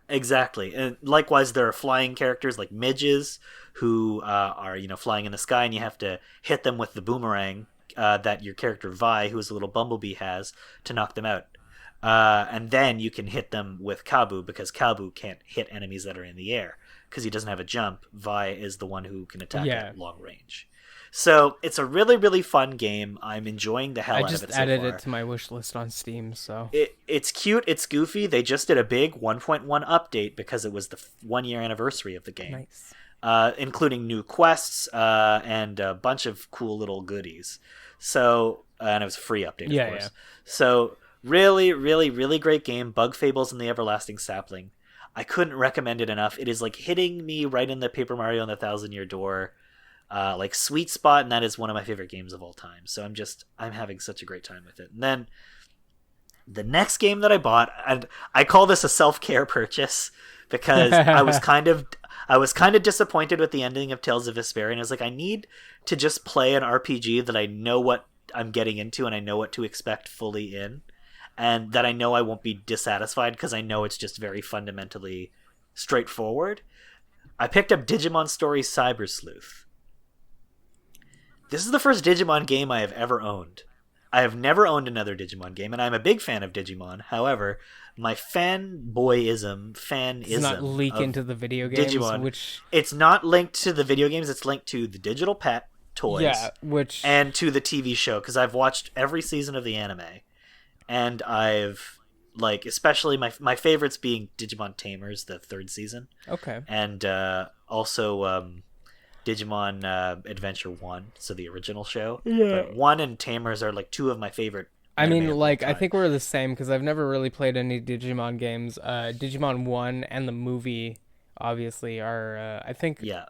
[SPEAKER 1] exactly. And likewise, there are flying characters like midges who are flying in the sky, and you have to hit them with the boomerang that your character Vi, who is a little bumblebee, has to knock them out. And then you can hit them with Kabu, because Kabu can't hit enemies that are in the air because he doesn't have a jump. Vi is the one who can attack at long range. So it's a really, really fun game. I'm enjoying the hell out of it so far.
[SPEAKER 2] I just added it to my wish list on Steam. So
[SPEAKER 1] it's cute. It's goofy. They just did a big 1.1 update because it was the 1-year anniversary of the game.
[SPEAKER 2] Nice.
[SPEAKER 1] Including new quests and a bunch of cool little goodies. So and it was a free update, of course. So really, really, really great game. Bug Fables and the Everlasting Sapling. I couldn't recommend it enough. It is like hitting me right in the Paper Mario and the Thousand Year Door sweet spot, and that is one of my favorite games of all time. So I'm having such a great time with it. And then the next game that I bought, and I call this a self-care purchase because I was kind of disappointed with the ending of Tales of Vesperia, and I was like, I need to just play an RPG that I know what I'm getting into and I know what to expect fully in, and that I know I won't be dissatisfied because I know it's just very fundamentally straightforward. I picked up Digimon Story Cyber Sleuth. This is the first Digimon game I have ever owned. I have never owned another Digimon game, and I'm a big fan of Digimon. However, my fanism
[SPEAKER 2] does not leak into the video games.
[SPEAKER 1] Digimon, it's not linked to the video games. It's linked to the digital pet, toys.
[SPEAKER 2] Yeah, which
[SPEAKER 1] and to the TV show, because I've watched every season of the anime, and I've like especially my favorites being Digimon Tamers, the 3rd season,
[SPEAKER 2] okay.
[SPEAKER 1] and also Digimon Adventure 1, so the original show.
[SPEAKER 2] Yeah.
[SPEAKER 1] But 1 and Tamers are like 2 of my favorite.
[SPEAKER 2] I
[SPEAKER 1] anime
[SPEAKER 2] mean,
[SPEAKER 1] of all
[SPEAKER 2] like, I
[SPEAKER 1] time.
[SPEAKER 2] think we're the same because I've never really played any Digimon games. Digimon 1 and the movie, obviously, are, I think,
[SPEAKER 1] Yeah.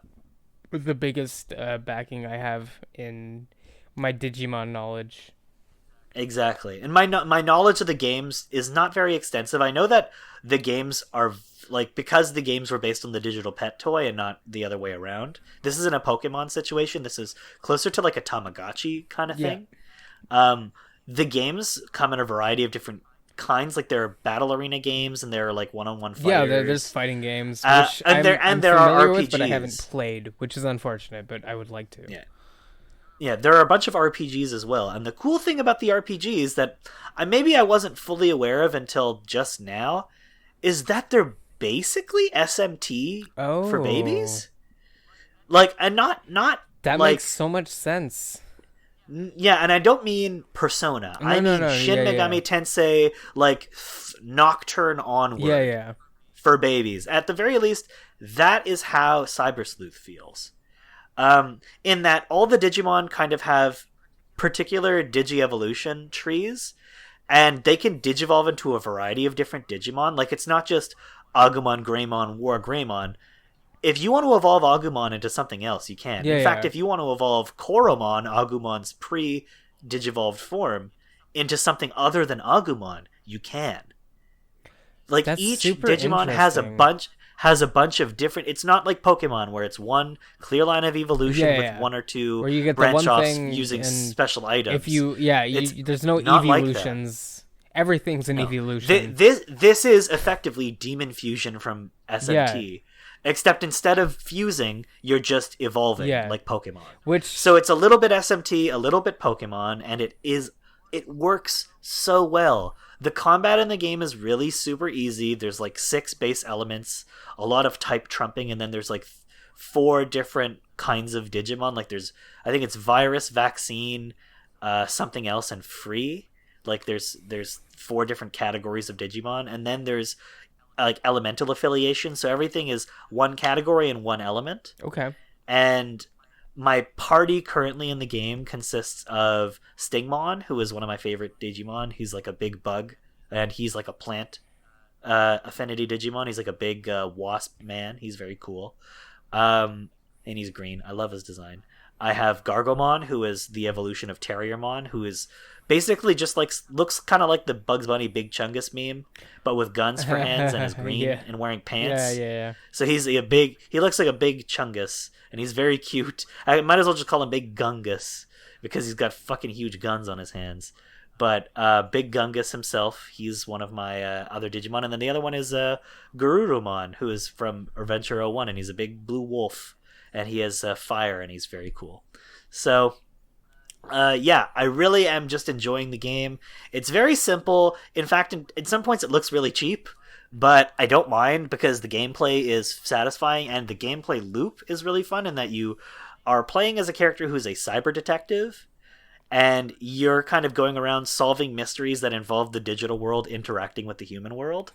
[SPEAKER 2] the biggest backing I have in my Digimon knowledge.
[SPEAKER 1] Exactly. And my knowledge of the games is not very extensive. I know that the games are like, because the games were based on the digital pet toy and not the other way around. This isn't a Pokemon situation. This is closer to like a Tamagotchi kind of thing. The games come in a variety of different kinds. Like there are battle arena games and there are like one-on-one fighters.
[SPEAKER 2] Yeah, there's fighting games,
[SPEAKER 1] And
[SPEAKER 2] which
[SPEAKER 1] there
[SPEAKER 2] I'm
[SPEAKER 1] are
[SPEAKER 2] familiar
[SPEAKER 1] RPGs.
[SPEAKER 2] with, but I haven't played, which is unfortunate, but I would like to.
[SPEAKER 1] Yeah, there are a bunch of RPGs as well. And the cool thing about the RPGs that maybe I wasn't fully aware of until just now is that they're basically SMT for babies. Like, and not
[SPEAKER 2] that
[SPEAKER 1] like,
[SPEAKER 2] makes so much sense.
[SPEAKER 1] Yeah, and I don't mean Persona. I mean Shin Megami Tensei, like Nocturne onward.
[SPEAKER 2] Yeah.
[SPEAKER 1] For babies. At the very least, that is how Cyber Sleuth feels. In that all the Digimon kind of have particular Digi-evolution trees, and they can Digivolve into a variety of different Digimon. Like, it's not just Agumon, Greymon, War Greymon. If you want to evolve Agumon into something else, you can. In fact, if you want to evolve Koromon, Agumon's pre-Digivolved form, into something other than Agumon, you can. Like,
[SPEAKER 2] that's
[SPEAKER 1] each Digimon has a bunch of different. It's not like Pokemon where it's one clear line of evolution with one or two
[SPEAKER 2] where you get
[SPEAKER 1] branch
[SPEAKER 2] the one
[SPEAKER 1] offs
[SPEAKER 2] thing
[SPEAKER 1] using special items.
[SPEAKER 2] If you, there's no evolutions. Like everything's an evolution.
[SPEAKER 1] This is effectively Demon Fusion from SMT. Except instead of fusing, you're just evolving like Pokemon. So it's a little bit SMT, a little bit Pokemon, and it works so well. The combat in the game is really super easy. There's like 6 base elements, a lot of type trumping, and then there's like 4 different kinds of Digimon. Like I think it's virus, vaccine, something else, and free. Like there's 4 different categories of Digimon, and then there's like elemental affiliation, so everything is one category and one element.
[SPEAKER 2] Okay.
[SPEAKER 1] And my party currently in the game consists of Stingmon, who is one of my favorite Digimon. He's like a big bug, and he's like a plant affinity Digimon. He's like a big wasp man. He's very cool. And he's green. I love his design. I have Gargomon, who is the evolution of Terriermon, who is basically just like looks kind of like the Bugs Bunny Big Chungus meme, but with guns for hands and is green and wearing pants.
[SPEAKER 2] Yeah.
[SPEAKER 1] So he looks like a big Chungus, and he's very cute. I might as well just call him Big Gungus because he's got fucking huge guns on his hands. But Big Gungus himself, he's one of my other Digimon, and then the other one is Garurumon, who is from Adventure 01, and he's a big blue wolf, and he has fire, and he's very cool. So I really am just enjoying the game. It's very simple. In fact, at some points it looks really cheap, but I don't mind because the gameplay is satisfying, and the gameplay loop is really fun in that you are playing as a character who's a cyber detective, and you're kind of going around solving mysteries that involve the digital world interacting with the human world,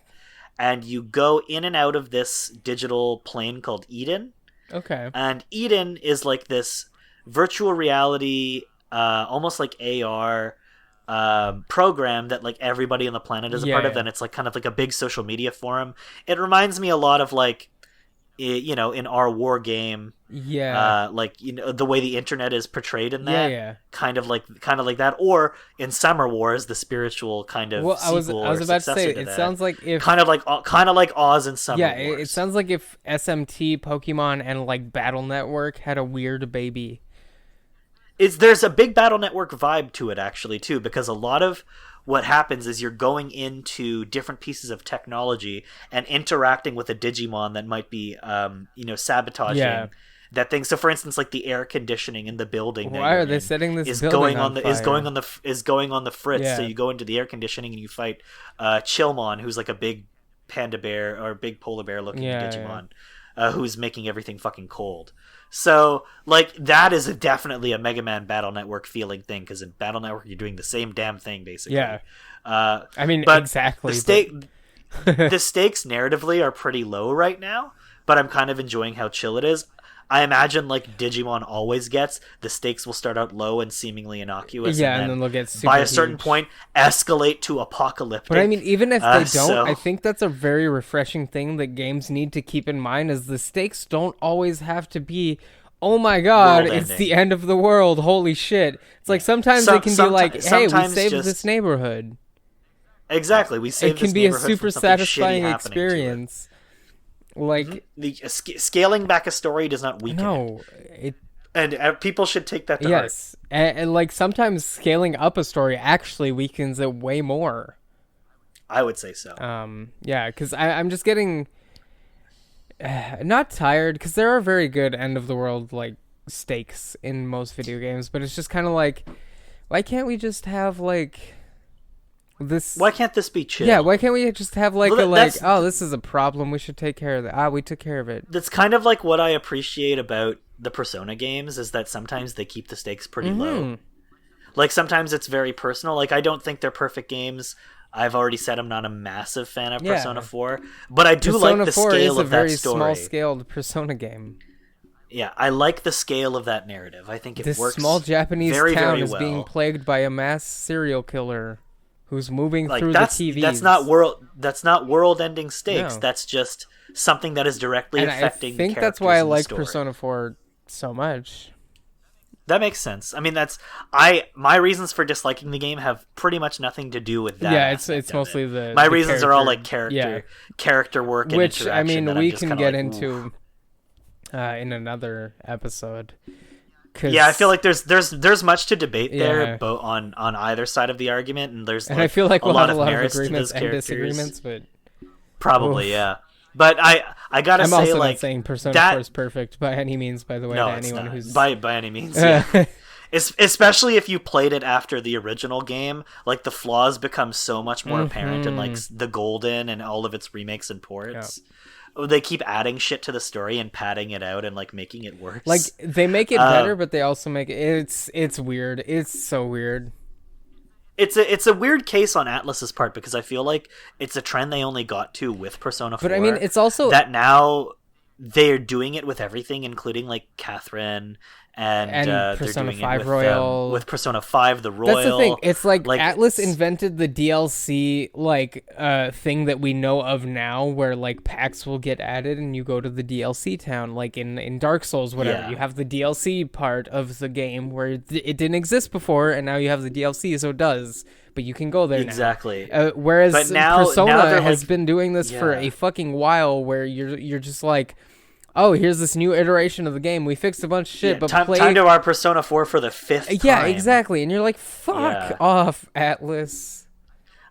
[SPEAKER 1] and you go in and out of this digital plane called Eden.
[SPEAKER 2] Okay.
[SPEAKER 1] And Eden is like this virtual reality, almost like AR program that like everybody on the planet is a part of. And it's like kind of like a big social media forum. It reminds me a lot of like, in our war game, like the way the internet is portrayed in that, kind of like that, or in Summer Wars, the spiritual kind of sequel. I was about to say,
[SPEAKER 2] it sounds like if
[SPEAKER 1] kind of like Oz and Summer Wars.
[SPEAKER 2] It sounds like if SMT, Pokemon, and like Battle Network had a weird baby.
[SPEAKER 1] There's a big Battle Network vibe to it actually too, because a lot of what happens is you're going into different pieces of technology and interacting with a Digimon that might be, sabotaging that thing. So, for instance, like the air conditioning in the building.
[SPEAKER 2] Why are they setting this building on fire?
[SPEAKER 1] Is going on the fritz.
[SPEAKER 2] Yeah.
[SPEAKER 1] So you go into the air conditioning and you fight Chillmon, who's like a big panda bear or big polar bear looking Digimon. who's making everything fucking cold. So, like, that is definitely a Mega Man Battle Network feeling thing, because in Battle Network, you're doing the same damn thing, basically.
[SPEAKER 2] Yeah. I mean,
[SPEAKER 1] but
[SPEAKER 2] exactly.
[SPEAKER 1] The stakes narratively are pretty low right now, but I'm kind of enjoying how chill it is. I imagine, like Digimon always gets, the stakes will start out low and seemingly innocuous.
[SPEAKER 2] Yeah, and then they'll get super
[SPEAKER 1] by a certain
[SPEAKER 2] huge.
[SPEAKER 1] point, escalate to apocalyptic.
[SPEAKER 2] But I mean, even if they don't,
[SPEAKER 1] so...
[SPEAKER 2] I think that's a very refreshing thing that games need to keep in mind, is the stakes don't always have to be, oh my god,
[SPEAKER 1] world
[SPEAKER 2] it's
[SPEAKER 1] ending.
[SPEAKER 2] the end of the world, holy shit. It's like sometimes they can be like, hey, we saved this neighborhood.
[SPEAKER 1] Exactly, we saved
[SPEAKER 2] it can
[SPEAKER 1] this
[SPEAKER 2] be a
[SPEAKER 1] neighborhood
[SPEAKER 2] super
[SPEAKER 1] from something
[SPEAKER 2] satisfying
[SPEAKER 1] shitty happening to it.
[SPEAKER 2] experience. Like
[SPEAKER 1] the scaling back a story does not weaken
[SPEAKER 2] it.
[SPEAKER 1] And people should take that to
[SPEAKER 2] Yes, and like sometimes scaling up a story actually weakens it way more.
[SPEAKER 1] I would say so.
[SPEAKER 2] Yeah, because I'm just getting not tired, because there are very good end of the world like stakes in most video games, but it's just kind of like, why can't we just have like this?
[SPEAKER 1] Why can't this be chill?
[SPEAKER 2] Yeah, why can't we just have like
[SPEAKER 1] Well,
[SPEAKER 2] oh, this is a problem, we should take care of that. We took care of it.
[SPEAKER 1] That's kind of like what I appreciate about the Persona games, is that sometimes they keep the stakes pretty low. Like sometimes it's very personal. Like I don't think they're perfect games. I've already said I'm not a massive fan of Persona 4, but I do
[SPEAKER 2] Persona
[SPEAKER 1] like the
[SPEAKER 2] 4
[SPEAKER 1] scale
[SPEAKER 2] is a
[SPEAKER 1] of that
[SPEAKER 2] very
[SPEAKER 1] story.
[SPEAKER 2] small-scaled Persona game.
[SPEAKER 1] Yeah, I like the scale of that narrative. I think it
[SPEAKER 2] This
[SPEAKER 1] works
[SPEAKER 2] small Japanese
[SPEAKER 1] very,
[SPEAKER 2] town
[SPEAKER 1] very
[SPEAKER 2] is
[SPEAKER 1] well.
[SPEAKER 2] being plagued by a mass serial killer who's moving
[SPEAKER 1] Like
[SPEAKER 2] through
[SPEAKER 1] that's
[SPEAKER 2] the TVs.
[SPEAKER 1] that's not world-ending stakes.
[SPEAKER 2] No.
[SPEAKER 1] That's just something that is directly
[SPEAKER 2] and
[SPEAKER 1] affecting.
[SPEAKER 2] I think
[SPEAKER 1] characters
[SPEAKER 2] that's why I
[SPEAKER 1] in the
[SPEAKER 2] like
[SPEAKER 1] story.
[SPEAKER 2] Persona 4 so much.
[SPEAKER 1] That makes sense. I mean, my reasons for disliking the game have pretty much nothing to do with that.
[SPEAKER 2] Yeah,
[SPEAKER 1] aspect
[SPEAKER 2] it's
[SPEAKER 1] of
[SPEAKER 2] mostly
[SPEAKER 1] it.
[SPEAKER 2] the
[SPEAKER 1] My
[SPEAKER 2] the
[SPEAKER 1] reasons are all like
[SPEAKER 2] character
[SPEAKER 1] character work, and
[SPEAKER 2] which I
[SPEAKER 1] interaction
[SPEAKER 2] mean
[SPEAKER 1] that I'm
[SPEAKER 2] we
[SPEAKER 1] just
[SPEAKER 2] can
[SPEAKER 1] kinda
[SPEAKER 2] get
[SPEAKER 1] like,
[SPEAKER 2] into in another episode.
[SPEAKER 1] Yeah, I feel like there's much to debate there,
[SPEAKER 2] Yeah.
[SPEAKER 1] both on either side of the argument, and there's
[SPEAKER 2] And I feel like
[SPEAKER 1] a
[SPEAKER 2] we'll
[SPEAKER 1] lot
[SPEAKER 2] have
[SPEAKER 1] of
[SPEAKER 2] a lot of
[SPEAKER 1] merits to
[SPEAKER 2] agreements
[SPEAKER 1] those
[SPEAKER 2] and
[SPEAKER 1] characters.
[SPEAKER 2] disagreements, but
[SPEAKER 1] Probably,
[SPEAKER 2] Oof.
[SPEAKER 1] yeah. But I gotta
[SPEAKER 2] I'm
[SPEAKER 1] say,
[SPEAKER 2] also
[SPEAKER 1] like
[SPEAKER 2] not saying Persona
[SPEAKER 1] that
[SPEAKER 2] 4 is perfect by any means, by the way,
[SPEAKER 1] no,
[SPEAKER 2] to
[SPEAKER 1] it's
[SPEAKER 2] anyone
[SPEAKER 1] not.
[SPEAKER 2] who's
[SPEAKER 1] by any means. Yeah. Especially if you played it after the original game, like the flaws become so much more apparent in like the Golden and all of its remakes and ports. They keep adding shit to the story and padding it out and like making it worse.
[SPEAKER 2] like they make it better, but they also make it's weird. It's so weird.
[SPEAKER 1] It's a weird case on Atlus's part, because I feel like it's a trend they only got to with Persona 4.
[SPEAKER 2] But I mean, it's also
[SPEAKER 1] that now they're doing it with everything, including like Catherine and
[SPEAKER 2] Persona
[SPEAKER 1] they're doing
[SPEAKER 2] 5
[SPEAKER 1] it
[SPEAKER 2] Royal.
[SPEAKER 1] with Persona 5 the Royal.
[SPEAKER 2] That's the thing. It's like Atlus
[SPEAKER 1] it's-
[SPEAKER 2] invented the DLC like thing that we know of now, where like packs will get added and you go to the DLC town, like in Dark Souls, whatever.
[SPEAKER 1] Yeah.
[SPEAKER 2] You have the DLC part of the game where it didn't exist before, and now you have the DLC, so it does. But you can go there
[SPEAKER 1] exactly.
[SPEAKER 2] now. Whereas
[SPEAKER 1] But now
[SPEAKER 2] Persona
[SPEAKER 1] they're,
[SPEAKER 2] has
[SPEAKER 1] like-
[SPEAKER 2] been doing this for
[SPEAKER 1] Yeah.
[SPEAKER 2] a fucking while, where you're just like, oh, here's this new iteration of the game. We fixed a bunch of shit, but
[SPEAKER 1] time
[SPEAKER 2] play
[SPEAKER 1] to our Persona 4 for the 5th
[SPEAKER 2] yeah,
[SPEAKER 1] time.
[SPEAKER 2] exactly. And you're like, fuck
[SPEAKER 1] Yeah.
[SPEAKER 2] off, Atlus.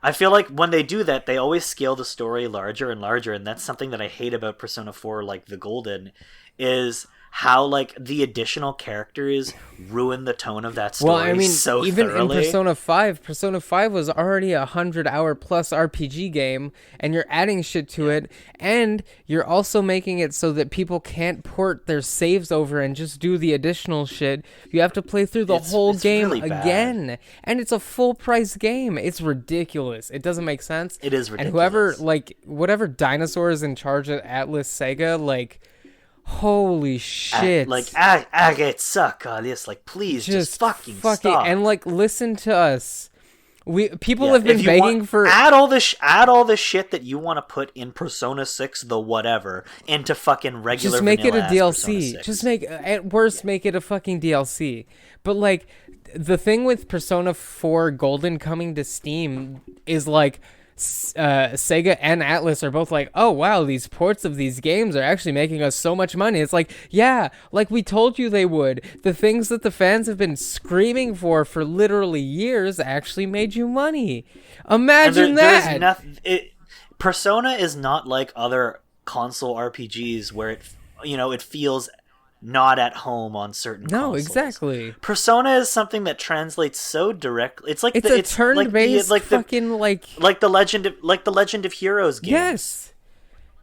[SPEAKER 1] I feel like when they do that, they always scale the story larger and larger, and that's something that I hate about Persona 4, like the Golden, is how like the additional characters ruin the tone of that story.
[SPEAKER 2] Well, I mean,
[SPEAKER 1] so
[SPEAKER 2] even
[SPEAKER 1] thoroughly.
[SPEAKER 2] in Persona 5 was already a 100-hour plus RPG game, and you're adding shit to it, and you're also making it so that people can't port their saves over and just do the additional shit. You have to play through the whole
[SPEAKER 1] it's
[SPEAKER 2] game
[SPEAKER 1] really bad.
[SPEAKER 2] again, and it's a full price game. It's ridiculous. It doesn't make sense.
[SPEAKER 1] It is ridiculous.
[SPEAKER 2] And whoever, like, whatever dinosaur is in charge at Atlas Sega, like, holy shit.
[SPEAKER 1] Agate suck on this, like, please just fucking stop.
[SPEAKER 2] And like, listen to us. People have been begging for
[SPEAKER 1] add all the shit that you want to put in Persona 6 the whatever into fucking regular
[SPEAKER 2] just make it a
[SPEAKER 1] vanilla-ass Persona
[SPEAKER 2] DLC.
[SPEAKER 1] 6.
[SPEAKER 2] Just make, at worst, make it a fucking DLC. But like, the thing with Persona 4 Golden coming to Steam is like, Sega and Atlus are both like, oh wow, these ports of these games are actually making us so much money. It's like, yeah, like we told you they would. The things that the fans have been screaming for literally years actually made you money. Imagine that.
[SPEAKER 1] Persona is not like other console RPGs where it feels not at home on certain consoles.
[SPEAKER 2] Exactly.
[SPEAKER 1] Persona is something that translates so directly. It's like
[SPEAKER 2] it's turn-based,
[SPEAKER 1] like
[SPEAKER 2] fucking like
[SPEAKER 1] the Legend of Heroes games.
[SPEAKER 2] Yes.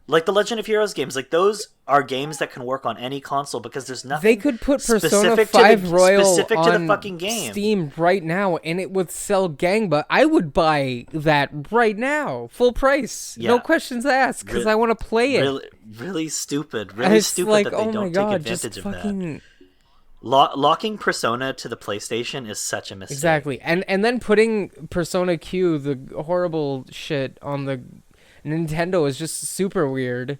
[SPEAKER 1] Like the Legend of Heroes games, like those are games that can work on any console because there's nothing.
[SPEAKER 2] They could put Persona
[SPEAKER 1] specific
[SPEAKER 2] 5
[SPEAKER 1] to the,
[SPEAKER 2] Royal
[SPEAKER 1] specific
[SPEAKER 2] on
[SPEAKER 1] to the fucking game.
[SPEAKER 2] Steam right now, and it would sell gangbusters. I would buy that right now, full price, no questions asked, because I want to play it.
[SPEAKER 1] Really stupid. Really stupid
[SPEAKER 2] like,
[SPEAKER 1] that they don't take advantage of that. Locking Persona to the PlayStation is such a mistake.
[SPEAKER 2] Exactly, and then putting Persona Q, the horrible shit, on the Nintendo is just super weird.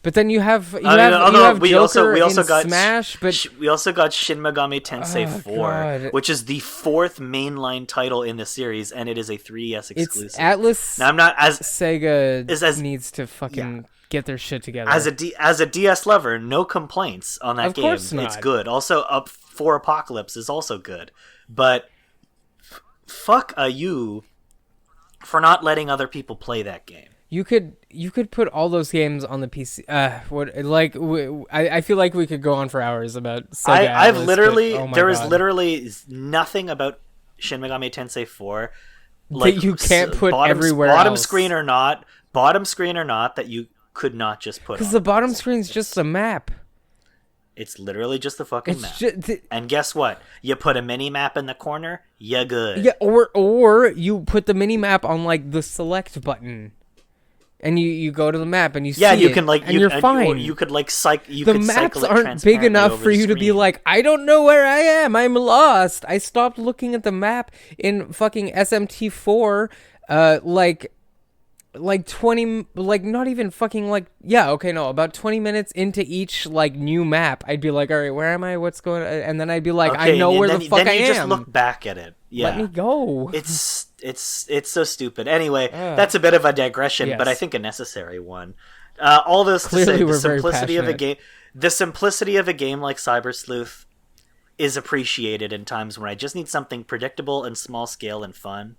[SPEAKER 2] But then you have Joker in Smash, but
[SPEAKER 1] we also got Shin Megami Tensei 4, which is the fourth mainline title in the series, and it is a 3DS exclusive.
[SPEAKER 2] It's Atlas.
[SPEAKER 1] Now, I'm not as
[SPEAKER 2] Sega needs to fucking get their shit together.
[SPEAKER 1] As a DS lover, no complaints on that game.
[SPEAKER 2] Of course not.
[SPEAKER 1] It's good. Also, Up for Apocalypse is also good, but fuck you for not letting other people play that game.
[SPEAKER 2] You could put all those games on the PC. I feel like we could go on for hours about Sega.
[SPEAKER 1] I've literally there is literally nothing about Shin Megami Tensei 4 like
[SPEAKER 2] that you can't put everywhere
[SPEAKER 1] bottom
[SPEAKER 2] else.
[SPEAKER 1] screen or not that you could not just put.
[SPEAKER 2] Because the bottom screen's just a map.
[SPEAKER 1] It's literally just the fucking map.
[SPEAKER 2] Just,
[SPEAKER 1] and guess what? You put a mini map in the corner, you're good.
[SPEAKER 2] Yeah, or you put the mini map on like the select button. And you go to the map and you see
[SPEAKER 1] you
[SPEAKER 2] it,
[SPEAKER 1] can like
[SPEAKER 2] and you're fine.
[SPEAKER 1] You could like cycle.
[SPEAKER 2] The maps aren't big enough for you to be like, I don't know where I am. I'm lost. I stopped looking at the map in fucking SMT4, like 20, like not even fucking like about 20 minutes into each like new map. I'd be like, all right, where am I? What's going on? And then I'd be like, I know where the fuck I am.
[SPEAKER 1] Then you just look back at it. Yeah.
[SPEAKER 2] Let me go.
[SPEAKER 1] It's so stupid. Anyway, that's a bit of a digression, but I think a necessary one. All this
[SPEAKER 2] Clearly
[SPEAKER 1] to say, the simplicity of a game like Cyber Sleuth is appreciated in times when I just need something predictable and small scale and fun.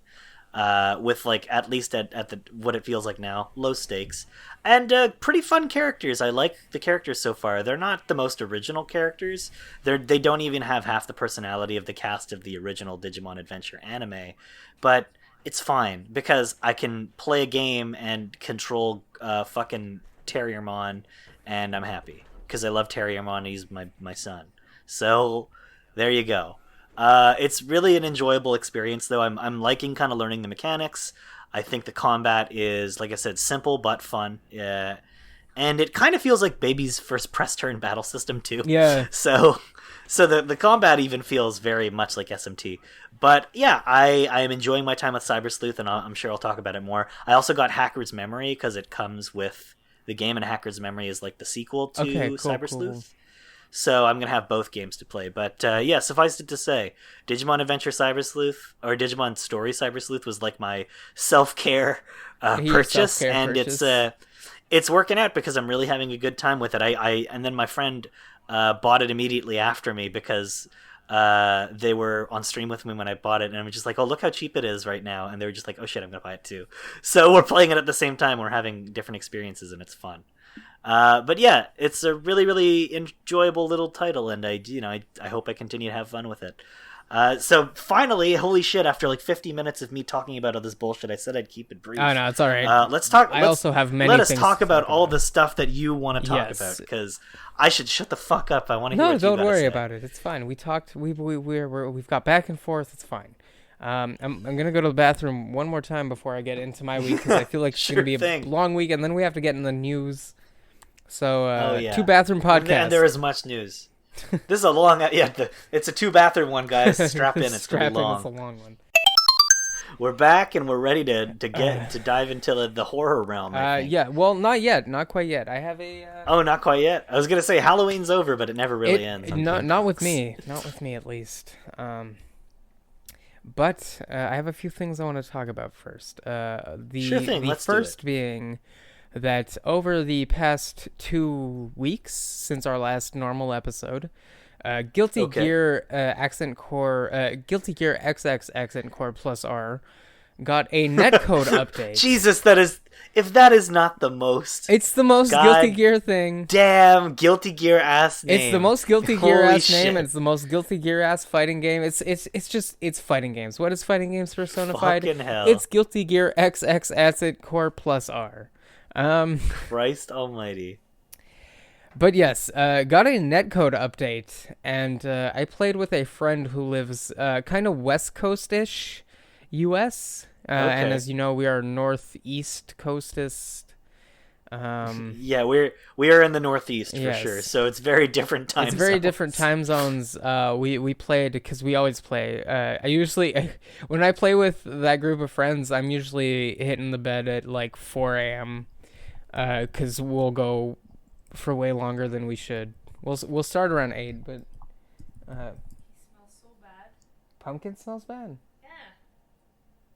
[SPEAKER 1] With like at least at the what it feels like now, low stakes and pretty fun characters. I like the characters so far. They're not the most original characters. They don't even have half the personality of the cast of the original Digimon Adventure anime, but it's fine because I can play a game and control fucking Terriermon, and I'm happy because I love Terriermon. He's my son. So there you go. It's really an enjoyable experience, though. I'm liking kind of learning the mechanics. I think the combat is, like I said, simple but fun. And it kind of feels like Baby's first press turn battle system too.
[SPEAKER 2] Yeah.
[SPEAKER 1] So the combat even feels very much like SMT. But yeah, I am enjoying my time with Cyber Sleuth, and I'm sure I'll talk about it more. I also got Hacker's Memory because it comes with the game, and Hacker's Memory is like the sequel to Cyber Sleuth. So I'm going to have both games to play. But yeah, suffice it to say, Digimon Adventure Cyber Sleuth, or Digimon Story Cyber Sleuth was like my self-care purchase. And it's working out because I'm really having a good time with it. And then my friend bought it immediately after me because they were on stream with me when I bought it. And I'm just like, oh, look how cheap it is right now. And they were just like, oh shit, I'm going to buy it too. So we're playing it at the same time. We're having different experiences and it's fun. But yeah, it's a really, really enjoyable little title, and I hope I continue to have fun with it. So finally, holy shit! After like 50 minutes of me talking about all this bullshit, I said I'd keep it brief.
[SPEAKER 2] Oh no, it's all right.
[SPEAKER 1] Let's talk.
[SPEAKER 2] I also have many.
[SPEAKER 1] Let us talk about all the stuff that you want to talk about, because I should shut the fuck up. I want to hear.
[SPEAKER 2] No,
[SPEAKER 1] what you
[SPEAKER 2] don't worry
[SPEAKER 1] say.
[SPEAKER 2] about it. It's fine. We talked. We've got back and forth. It's fine. I'm gonna go to the bathroom one more time before I get into my week because I feel like it's gonna be a long week, and then we have to get in the news. So, 2 bathroom podcast.
[SPEAKER 1] And there is much news. This is a long... it's a 2-bathroom one, guys. Strap in. It's going to be long.
[SPEAKER 2] It's a long one.
[SPEAKER 1] We're back, and we're ready to dive into the horror realm, I think.
[SPEAKER 2] Yeah, well, not yet. Not quite yet. I have a...
[SPEAKER 1] Oh, not quite yet? I was going to say Halloween's over, but it never really ends.
[SPEAKER 2] Not with me. Not with me, at least. But I have a few things I want to talk about first.
[SPEAKER 1] Sure thing.
[SPEAKER 2] The first being... that over the past 2 weeks since our last normal episode, Guilty Gear Accent Core, Guilty Gear XX Accent Core Plus R got a netcode update.
[SPEAKER 1] Jesus, if that is not the most...
[SPEAKER 2] It's the most Guilty Gear thing.
[SPEAKER 1] Damn, Guilty Gear ass name.
[SPEAKER 2] It's the most Guilty Gear ass name, and it's the most Guilty Gear ass fighting game. It's fighting games. What is fighting games personified?
[SPEAKER 1] Fucking hell.
[SPEAKER 2] It's Guilty Gear XX Accent Core Plus R.
[SPEAKER 1] Christ almighty.
[SPEAKER 2] But yes, got a netcode update, and I played with a friend who lives kind of West Coast-ish U.S., and
[SPEAKER 1] Okay.
[SPEAKER 2] as you know, we are Northeast Coastist.
[SPEAKER 1] Yeah, we are in the Northeast for
[SPEAKER 2] Yes.
[SPEAKER 1] sure, so it's very different time
[SPEAKER 2] It's very
[SPEAKER 1] zones.
[SPEAKER 2] different time zones. We played because we always play. I usually when I play with that group of friends, I'm usually hitting the bed at like 4 a.m. Because we'll go for way longer than we should. We'll start around 8, but
[SPEAKER 4] Smells so bad.
[SPEAKER 2] pumpkin smells bad.
[SPEAKER 4] Yeah.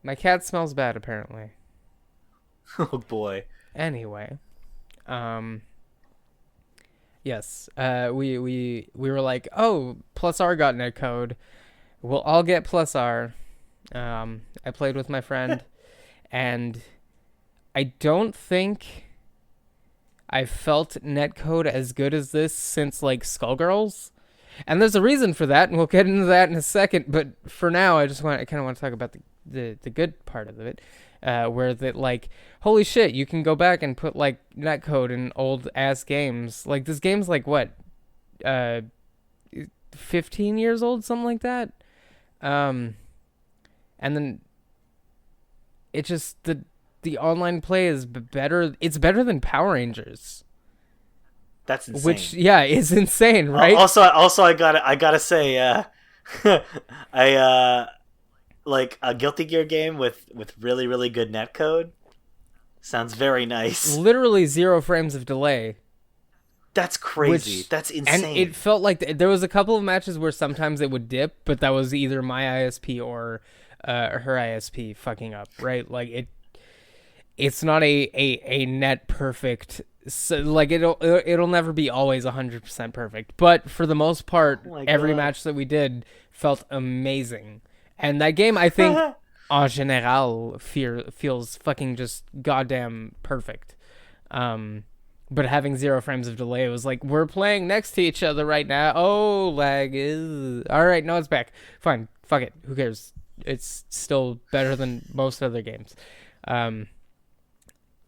[SPEAKER 2] My cat smells bad apparently.
[SPEAKER 1] Oh boy.
[SPEAKER 2] Anyway, yes, we were like, oh, plus R got netcode. We'll all get plus R. I played with my friend, and I don't think I felt netcode as good as this since like Skullgirls. And there's a reason for that, and we'll get into that in a second. But for now, I kind of want to talk about the good part of it, where that like, holy shit, you can go back and put like netcode in old ass games. Like this game's like what, 15 years old, something like that. And then it just the online play is better. It's better than Power Rangers.
[SPEAKER 1] That's insane.
[SPEAKER 2] Which, yeah, is insane, right?
[SPEAKER 1] Also, I gotta say, I like a Guilty Gear game with really really good netcode. Sounds very nice.
[SPEAKER 2] Literally 0 frames of delay.
[SPEAKER 1] That's crazy. That's insane.
[SPEAKER 2] And it felt like there was a couple of matches where sometimes it would dip, but that was either my ISP or her ISP fucking up, right? Like it's not a net perfect. So, like it'll never be always 100% perfect, but for the most part, every
[SPEAKER 1] God.
[SPEAKER 2] match that we did felt amazing. And that game, I think, en general, feels fucking just goddamn perfect. But having 0 frames of delay, it was like, we're playing next to each other right now. Oh, lag is... All right, no, it's back. Fine, fuck it. Who cares? It's still better than most other games.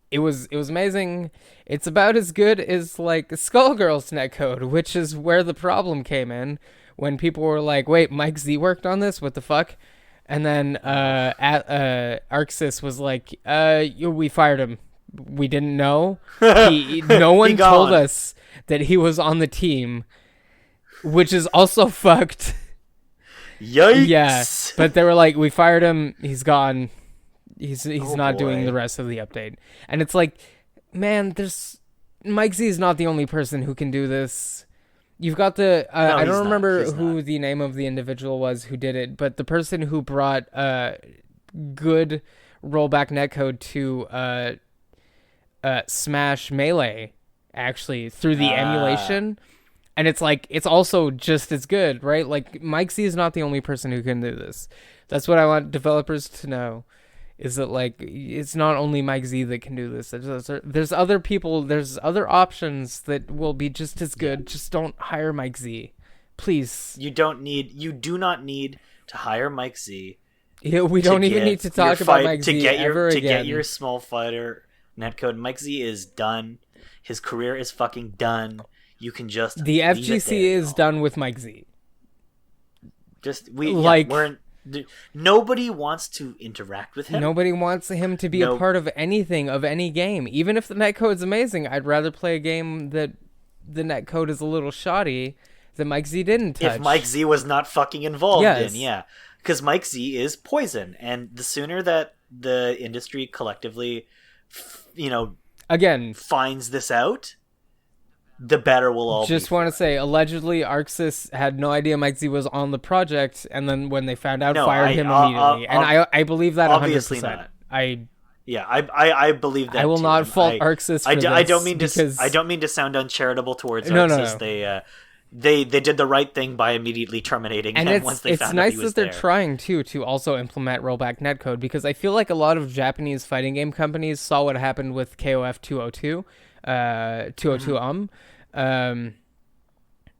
[SPEAKER 2] It was amazing. It's about as good as like Skullgirls netcode, which is where the problem came in when people were like, "Wait, Mike Z worked on this? What the fuck?" And then Arxis was like, "We fired him. We didn't know. No one told us that he was on the team," which is also fucked.
[SPEAKER 1] Yikes!
[SPEAKER 2] Yeah, but they were like, "We fired him. He's gone. He's not doing
[SPEAKER 1] boy.
[SPEAKER 2] the rest of the update." And it's like, man, Mike Z is not the only person who can do this. You've got the I don't remember who the name of the individual was who did it, but the person who brought good rollback netcode to Smash Melee actually through the emulation. And it's like, it's also just as good, right? Like, Mike Z is not the only person who can do this. That's what I want developers to know, is that, like, it's not only Mike Z that can do this. There's other people, there's other options that will be just as good. Just don't hire Mike Z. Please.
[SPEAKER 1] You do not need to hire Mike Z.
[SPEAKER 2] Yeah, we don't even need to talk about Mike Z ever again.
[SPEAKER 1] To get your small fighter netcode, Mike Z is done. His career is fucking done. You can just
[SPEAKER 2] the FGC is done with Mike Z.
[SPEAKER 1] Nobody wants to interact with him.
[SPEAKER 2] Nobody wants him to be a part of anything, of any game. Even if the netcode's amazing, I'd rather play a game that the netcode is a little shoddy that Mike Z didn't touch.
[SPEAKER 1] If Mike Z was not fucking involved
[SPEAKER 2] Yes.
[SPEAKER 1] in, yeah. Because Mike Z is poison, and the sooner that the industry collectively,
[SPEAKER 2] again,
[SPEAKER 1] finds this out, the better we'll all
[SPEAKER 2] just
[SPEAKER 1] be.
[SPEAKER 2] want to say, allegedly, Arxis had no idea Mike Z was on the project, and then when they found out, fired him immediately. And I believe that 100%.
[SPEAKER 1] Obviously not. I believe that.
[SPEAKER 2] I will
[SPEAKER 1] too.
[SPEAKER 2] not fault Arxis for this.
[SPEAKER 1] I don't mean to sound uncharitable towards Arxis.
[SPEAKER 2] No.
[SPEAKER 1] They did the right thing by immediately terminating him once they found out he was there.
[SPEAKER 2] It's nice that they're trying to also implement rollback netcode, because I feel like a lot of Japanese fighting game companies saw what happened with KOF 202,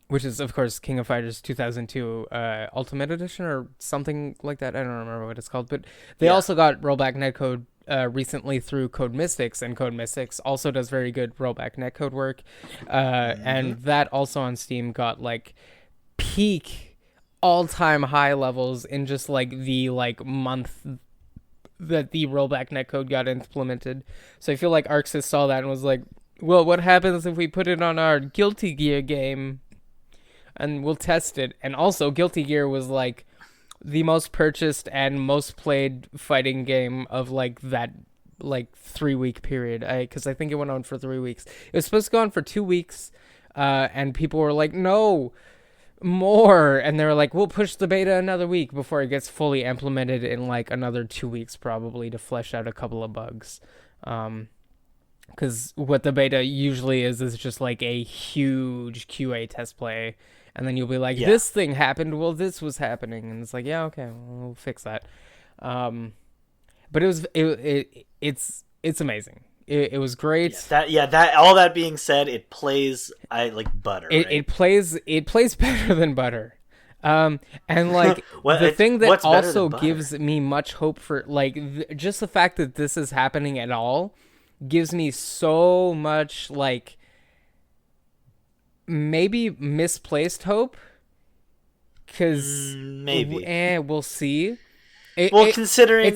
[SPEAKER 2] which is of course King of Fighters 2002 Ultimate Edition or something like that. I don't remember what it's called, but they also got rollback netcode recently through Code Mystics, and Code Mystics also does very good rollback netcode work. And that also on Steam got like peak all-time high levels in just like the like month that the rollback netcode got implemented. So I feel like ArcSys saw that and was like, well, what happens if we put it on our Guilty Gear game and we'll test it? And also Guilty Gear was like the most purchased and most played fighting game of like that like 3-week period. Because I think it went on for 3 weeks. It was supposed to go on for 2 weeks, and people were like, no, more. And they were like, we'll push the beta another week before it gets fully implemented in like another 2 weeks probably to flesh out a couple of bugs. Because what the beta usually is just like a huge QA test play. And then you'll be like, this thing happened. Well, this was happening. And it's like, yeah, okay, we'll fix that. But it's amazing. It was great.
[SPEAKER 1] That all that being said, it plays like butter. Right?
[SPEAKER 2] It plays better than butter. And like the thing that also gives me much hope for like just the fact that this is happening at all gives me so much like maybe misplaced hope, because
[SPEAKER 1] maybe
[SPEAKER 2] we'll see.
[SPEAKER 1] Considering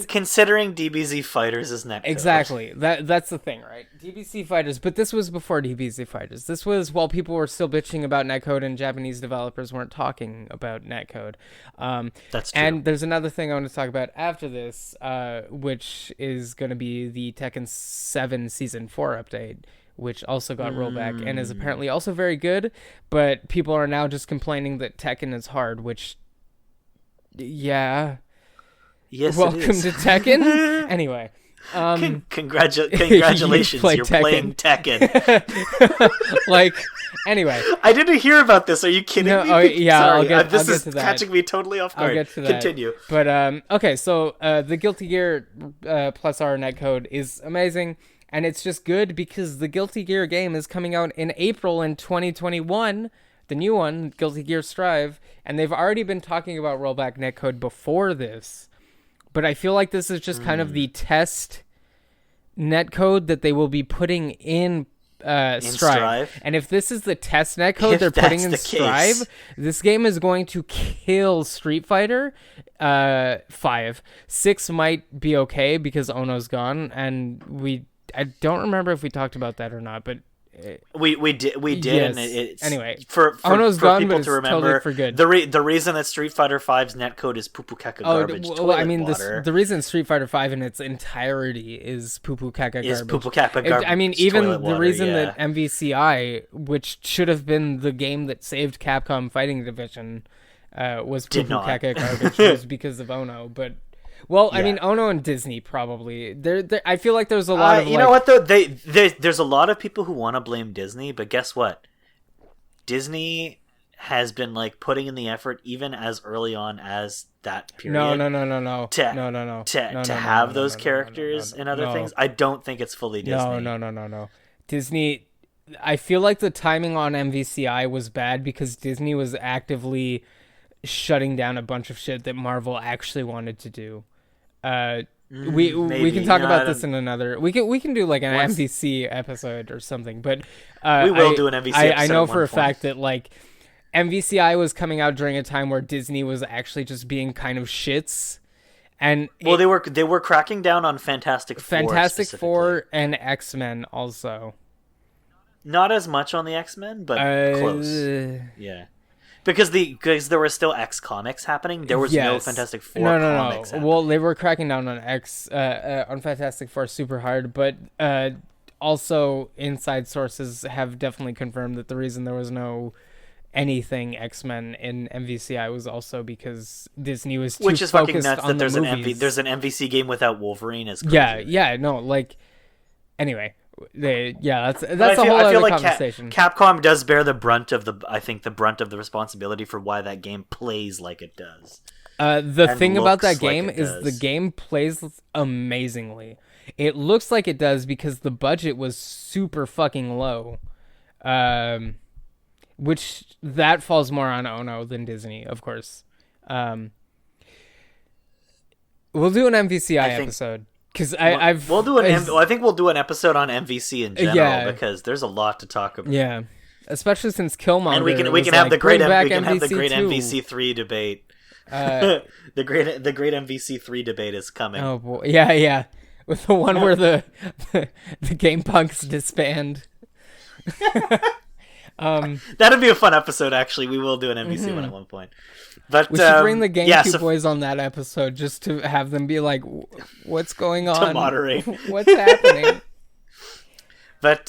[SPEAKER 1] DBZ Fighters is netcode.
[SPEAKER 2] Exactly. That's the thing, right? DBZ Fighters, but this was before DBZ Fighters. This was while people were still bitching about netcode and Japanese developers weren't talking about netcode.
[SPEAKER 1] That's true.
[SPEAKER 2] And there's another thing I want to talk about after this, which is going to be the Tekken 7 Season 4 update, which also got rollback and is apparently also very good, but people are now just complaining that Tekken is hard, which, yeah...
[SPEAKER 1] Yes,
[SPEAKER 2] welcome to Tekken. Anyway,
[SPEAKER 1] congratulations, you're playing Tekken.
[SPEAKER 2] Like, anyway,
[SPEAKER 1] I didn't hear about this. Are you kidding me?
[SPEAKER 2] Oh, yeah,
[SPEAKER 1] Sorry,
[SPEAKER 2] I'll get
[SPEAKER 1] this is
[SPEAKER 2] to that.
[SPEAKER 1] catching me totally off guard.
[SPEAKER 2] I'll get to that.
[SPEAKER 1] Continue.
[SPEAKER 2] But okay, so the Guilty Gear plus R netcode is amazing, and it's just good because the Guilty Gear game is coming out in April in 2021. The new one, Guilty Gear Strive, and they've already been talking about rollback netcode before this. But I feel like this is just kind of the test netcode that they will be putting in Strive. And if this is the test netcode they're putting in Strive, this game is going to kill Street Fighter 5. 6 might be okay because Ono's gone, and I don't remember if we talked about that or not, but
[SPEAKER 1] we did,
[SPEAKER 2] yes.
[SPEAKER 1] And it's
[SPEAKER 2] anyway
[SPEAKER 1] for
[SPEAKER 2] Ono's gone,
[SPEAKER 1] people
[SPEAKER 2] but
[SPEAKER 1] to remember
[SPEAKER 2] totally for good.
[SPEAKER 1] The reason that Street Fighter 5's netcode is poo poo caca garbage.
[SPEAKER 2] I mean, the reason Street Fighter 5 in its entirety is poo poo caca garbage.
[SPEAKER 1] Is poo poo caca garbage.
[SPEAKER 2] I mean, even the reason that MVCI, which should have been the game that saved Capcom Fighting Division, was poo poo caca garbage, was because of Ono. But I mean, Ono and Disney probably. I feel like there's a lot of
[SPEAKER 1] you know what though? There's a lot of people who want to blame Disney, but guess what? Disney has been like putting in the effort even as early on as that period.
[SPEAKER 2] No.
[SPEAKER 1] To have those characters and other things. I don't think it's fully Disney.
[SPEAKER 2] No. Disney. I feel like the timing on MVCI was bad because Disney was actively shutting down a bunch of shit that Marvel actually wanted to do. We can talk about this in another. We can do like an MVC episode or something, but
[SPEAKER 1] we will do an MVC episode.
[SPEAKER 2] I know for a fact that like MVCI was coming out during a time where Disney was actually just being kind of shits, and
[SPEAKER 1] they were cracking down on Fantastic
[SPEAKER 2] Four and X-Men also.
[SPEAKER 1] Not as much on the X-Men, but close. Yeah. Because there were still X comics happening, there was no Fantastic Four comics.
[SPEAKER 2] No. Well, they were cracking down on on Fantastic Four super hard, but also inside sources have definitely confirmed that the reason there was no anything X-Men in MVCI was also because Disney was too
[SPEAKER 1] which is
[SPEAKER 2] focused
[SPEAKER 1] fucking nuts
[SPEAKER 2] on
[SPEAKER 1] that there's an MVC game without Wolverine is crazy.
[SPEAKER 2] Yeah, no, like anyway. That's a whole other conversation.
[SPEAKER 1] Capcom does bear the brunt of the responsibility for why that game plays like it does.
[SPEAKER 2] The thing about that game is the game plays amazingly. It looks like it does because the budget was super fucking low. Which that falls more on Ono than Disney, of course. We'll do an MVCI episode. Because I've
[SPEAKER 1] we'll do I think we'll do an episode on MVC in general because there's a lot to talk about.
[SPEAKER 2] Yeah, especially since Killmonger.
[SPEAKER 1] And we can have the great
[SPEAKER 2] MVC3
[SPEAKER 1] debate. The great MVC3 debate is coming.
[SPEAKER 2] Oh boy, yeah, with the one where the GamePunx disband.
[SPEAKER 1] That'd be a fun episode. Actually, we will do an MVC one at one point. But
[SPEAKER 2] we should bring the GameCube boys on that episode just to have them be like, "What's going on?"
[SPEAKER 1] To moderate.
[SPEAKER 2] What's happening?
[SPEAKER 1] But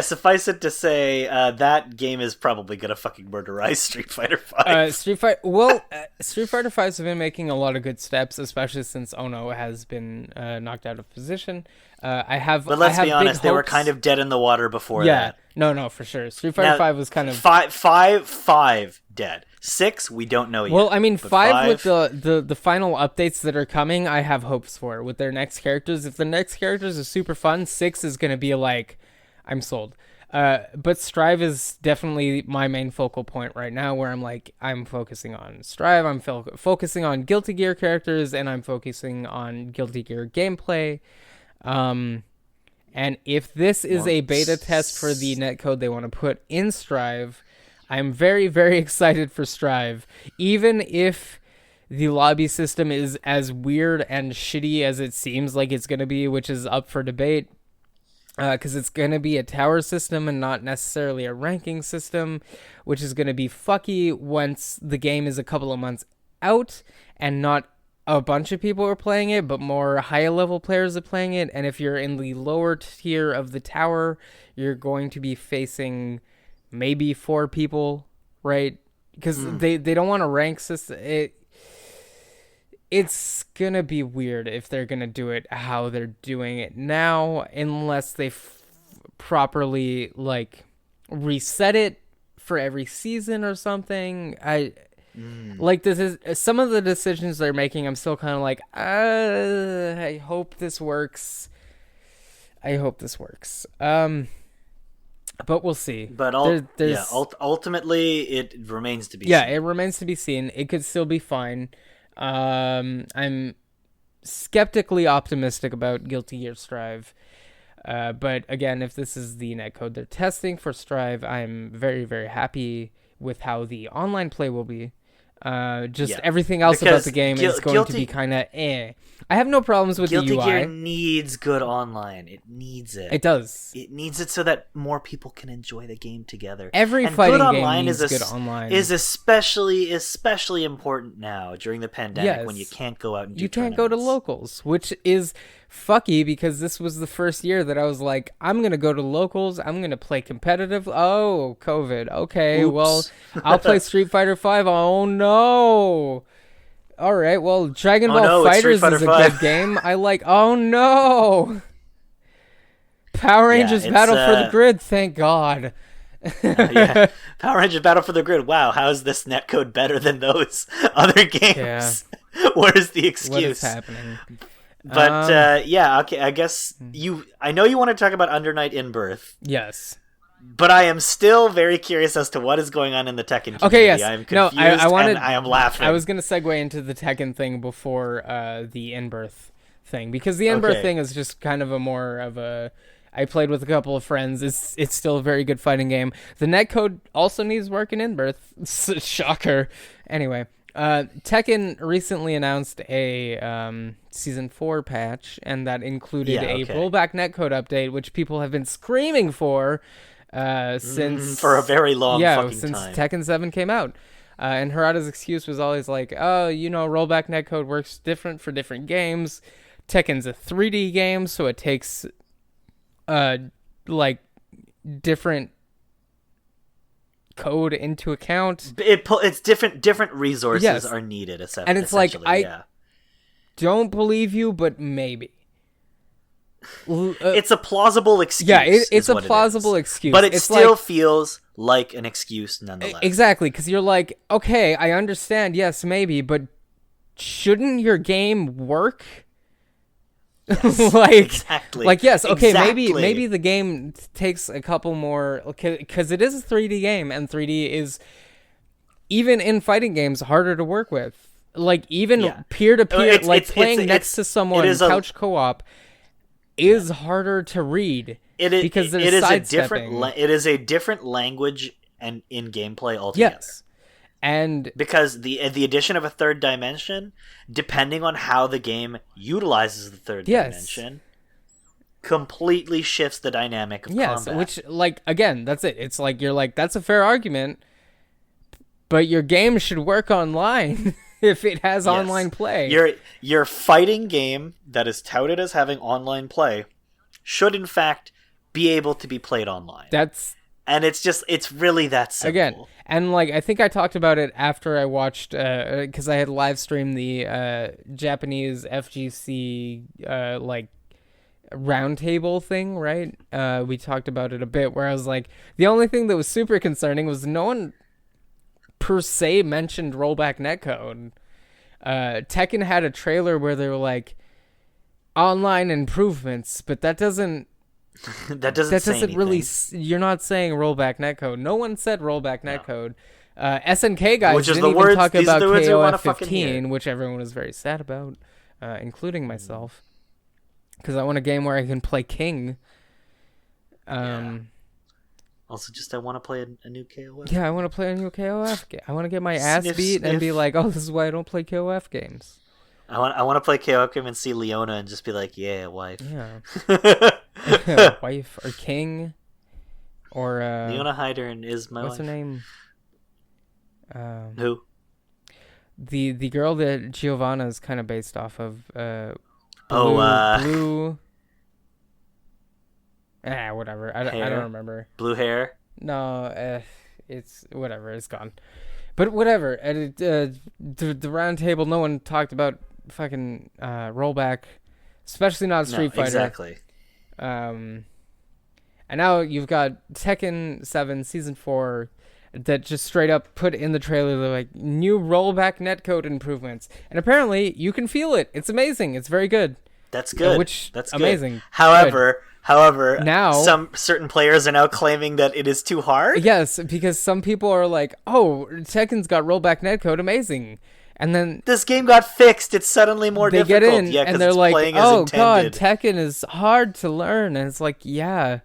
[SPEAKER 1] suffice it to say, that game is probably gonna fucking murderize Street Fighter V.
[SPEAKER 2] Street Fighter V has been making a lot of good steps, especially since Ono has been knocked out of position. But
[SPEAKER 1] let's be honest, they were kind of dead in the water before that.
[SPEAKER 2] No, for sure. Street Fighter V was kind of
[SPEAKER 1] five dead. 6, we don't know yet.
[SPEAKER 2] Well, I mean, 5 with the final updates that are coming, I have hopes for with their next characters. If the next characters are super fun, 6 is gonna be like, I'm sold. But Strive is definitely my main focal point right now, where I'm focusing on Strive, I'm focusing on Guilty Gear characters, and I'm focusing on Guilty Gear gameplay. And if this is a beta test for the netcode they want to put in Strive, I'm very, very excited for Strive. Even if the lobby system is as weird and shitty as it seems like it's going to be, which is up for debate, because it's going to be a tower system and not necessarily a ranking system, which is going to be fucky once the game is a couple of months out and not a bunch of people are playing it, but more higher level players are playing it. And if you're in the lower tier of the tower, you're going to be facing maybe 4 people, right? Because they don't want a rank system. It's gonna be weird if they're gonna do it how they're doing it now, unless they properly reset it for every season or something. This is some of the decisions they're making. I'm still kind of like, I hope this works. But we'll see. But
[SPEAKER 1] ultimately, it remains to be seen.
[SPEAKER 2] Yeah, it remains to be seen. It could still be fine. I'm skeptically optimistic about Guilty Gear Strive. But again, if this is the netcode they're testing for Strive, I'm very, very happy with how the online play will be. Everything else about the game is going to be kind of eh. I have no problems with the UI.
[SPEAKER 1] Guilty Gear needs good online. It needs it.
[SPEAKER 2] It does.
[SPEAKER 1] It needs it so that more people can enjoy the game together.
[SPEAKER 2] Every fighting game needs good online.
[SPEAKER 1] Is especially important now during the pandemic when you can't go out and do
[SPEAKER 2] You can't go to locals, which is fucky because this was the first year that I was like, I'm going to go to locals. I'm going to play competitive. Oh, COVID. Okay,
[SPEAKER 1] Oops.
[SPEAKER 2] Well, I'll play Street Fighter V. Oh, no. All right, well, Dragon Ball FighterZ is a good game. Oh no! Power Rangers Battle for the Grid, thank God.
[SPEAKER 1] Power Rangers Battle for the Grid. Wow, how is this netcode better than those other games? Yeah. Where's the excuse?
[SPEAKER 2] What is happening?
[SPEAKER 1] But okay. I guess I know you want to talk about Under Night in Birth.
[SPEAKER 2] Yes.
[SPEAKER 1] But I am still very curious as to what is going on in the Tekken community.
[SPEAKER 2] Okay, yes.
[SPEAKER 1] I am confused and I am laughing.
[SPEAKER 2] I was going to segue into the Tekken thing before the in-birth thing, because the in-birth thing is just kind of I played with a couple of friends. It's still a very good fighting game. The netcode also needs work in in-birth. Shocker. Anyway, Tekken recently announced a Season 4 patch, and that included a rollback netcode update, which people have been screaming for since
[SPEAKER 1] for a very long
[SPEAKER 2] since
[SPEAKER 1] time.
[SPEAKER 2] Tekken 7 came out. And Harada's excuse was always like, rollback netcode works different for different games. Tekken's a 3D game, so it takes different code into account.
[SPEAKER 1] It's different resources are needed,
[SPEAKER 2] and it's like I don't believe you, but maybe.
[SPEAKER 1] It's a plausible excuse.
[SPEAKER 2] Yeah, it's a plausible excuse.
[SPEAKER 1] But it still feels like an excuse nonetheless.
[SPEAKER 2] Exactly, because you're like, okay, I understand, yes, maybe, but shouldn't your game work?
[SPEAKER 1] Yes, exactly.
[SPEAKER 2] Yes, okay, exactly. Maybe the game takes a couple more, because it is a 3D game, and 3D is, even in fighting games, harder to work with. Even peer-to-peer, playing next to someone, couch co-op, is harder to read. Because there's sidestepping.
[SPEAKER 1] It is a different language and in gameplay altogether.
[SPEAKER 2] Yes. And
[SPEAKER 1] because the addition of a third dimension, depending on how the game utilizes the third dimension, completely shifts the dynamic of combat.
[SPEAKER 2] Which, like, again, that's it. It's like, you're like, that's a fair argument, but your game should work online if it has online play.
[SPEAKER 1] Your fighting game that is touted as having online play should, in fact, be able to be played online. And it's really that simple.
[SPEAKER 2] Again, and like, I think I talked about it after I watched, because I had live streamed the Japanese FGC like roundtable thing, right? We talked about it a bit, where I was like, the only thing that was super concerning was no one per se mentioned rollback netcode. Tekken had a trailer where they were like, online improvements, but that doesn't really. You're not saying rollback netcode. No one said rollback netcode. SNK guys didn't even talk about KOF 15, which everyone was very sad about, including myself, because I want a game where I can play King.
[SPEAKER 1] Also, just I want to play a new KOF.
[SPEAKER 2] Yeah, I want to play a new KOF game. I want to get my ass beat and be like, oh, this is why I don't play KOF games.
[SPEAKER 1] I want to play KOF game and see Leona and just be like, yeah, wife.
[SPEAKER 2] Yeah. Wife or King or
[SPEAKER 1] Leona Heidern is my
[SPEAKER 2] what's
[SPEAKER 1] wife.
[SPEAKER 2] Her name?
[SPEAKER 1] Who?
[SPEAKER 2] The girl that Giovanna is kind of based off of. Blue. Whatever. I don't remember.
[SPEAKER 1] Blue hair?
[SPEAKER 2] No, it's whatever. It's gone. But whatever. The round table, no one talked about fucking rollback, especially not Street Fighter.
[SPEAKER 1] Exactly.
[SPEAKER 2] And now you've got Tekken 7 Season 4 that just straight up put in the trailer, they're like, new rollback netcode improvements. And apparently you can feel it. It's amazing. It's very good.
[SPEAKER 1] That's good.
[SPEAKER 2] That's amazing.
[SPEAKER 1] However,
[SPEAKER 2] now
[SPEAKER 1] some certain players are now claiming that it is too hard.
[SPEAKER 2] Yes, because some people are like, "Oh, Tekken's got rollback netcode, amazing," and then
[SPEAKER 1] this game got fixed. It's suddenly more difficult.
[SPEAKER 2] They get in and they're like, "Oh god,
[SPEAKER 1] intended.
[SPEAKER 2] Tekken is hard to learn," and it's like, "Yeah,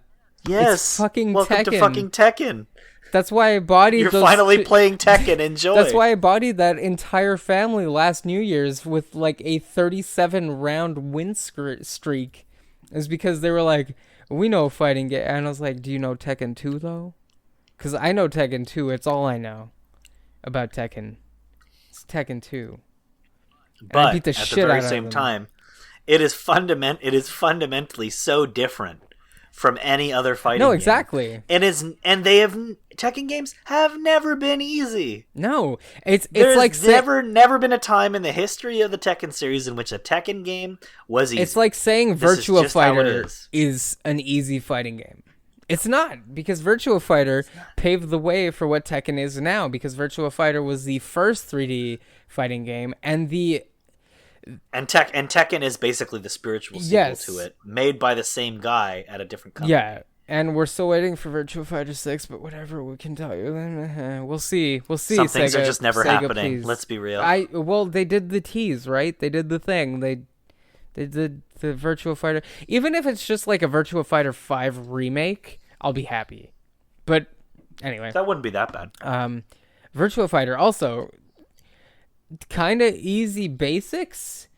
[SPEAKER 1] yes,
[SPEAKER 2] fucking
[SPEAKER 1] welcome
[SPEAKER 2] Tekken.
[SPEAKER 1] to fucking Tekken."
[SPEAKER 2] That's why I bodied.
[SPEAKER 1] You're finally playing Tekken. Enjoy.
[SPEAKER 2] That's why I bodied that entire family last New Year's with like a 37 round win streak. Is because they were like, we know fighting game, and I was like, do you know Tekken 2 though? Because I know Tekken 2. It's all I know about Tekken. It's Tekken 2.
[SPEAKER 1] But
[SPEAKER 2] I beat the
[SPEAKER 1] at
[SPEAKER 2] shit
[SPEAKER 1] the very
[SPEAKER 2] out of
[SPEAKER 1] same
[SPEAKER 2] them.
[SPEAKER 1] time, it is fundamentally so different from any other fighting game.
[SPEAKER 2] No, exactly.
[SPEAKER 1] Tekken games have never been easy.
[SPEAKER 2] No, it's
[SPEAKER 1] There's
[SPEAKER 2] like
[SPEAKER 1] never been a time in the history of the Tekken series in which a Tekken game was easy.
[SPEAKER 2] It's like saying Virtua
[SPEAKER 1] just how it
[SPEAKER 2] Fighter is an easy fighting game. It's not, because Virtua Fighter paved the way for what Tekken is now, because Virtua Fighter was the first 3D fighting game, and
[SPEAKER 1] Tekken is basically the spiritual sequel to it, made by the same guy at a different company.
[SPEAKER 2] Yeah, and we're still waiting for Virtua Fighter 6, but whatever we can tell you, then we'll see. We'll see.
[SPEAKER 1] Some things
[SPEAKER 2] Sega,
[SPEAKER 1] are just never
[SPEAKER 2] Sega,
[SPEAKER 1] happening.
[SPEAKER 2] please.
[SPEAKER 1] Let's be real.
[SPEAKER 2] Well, they did the tease, right? They did the thing. They did the Virtua Fighter. Even if it's just like a Virtua Fighter 5 remake, I'll be happy. But anyway,
[SPEAKER 1] that wouldn't be that bad.
[SPEAKER 2] Virtua Fighter also kind of easy basics,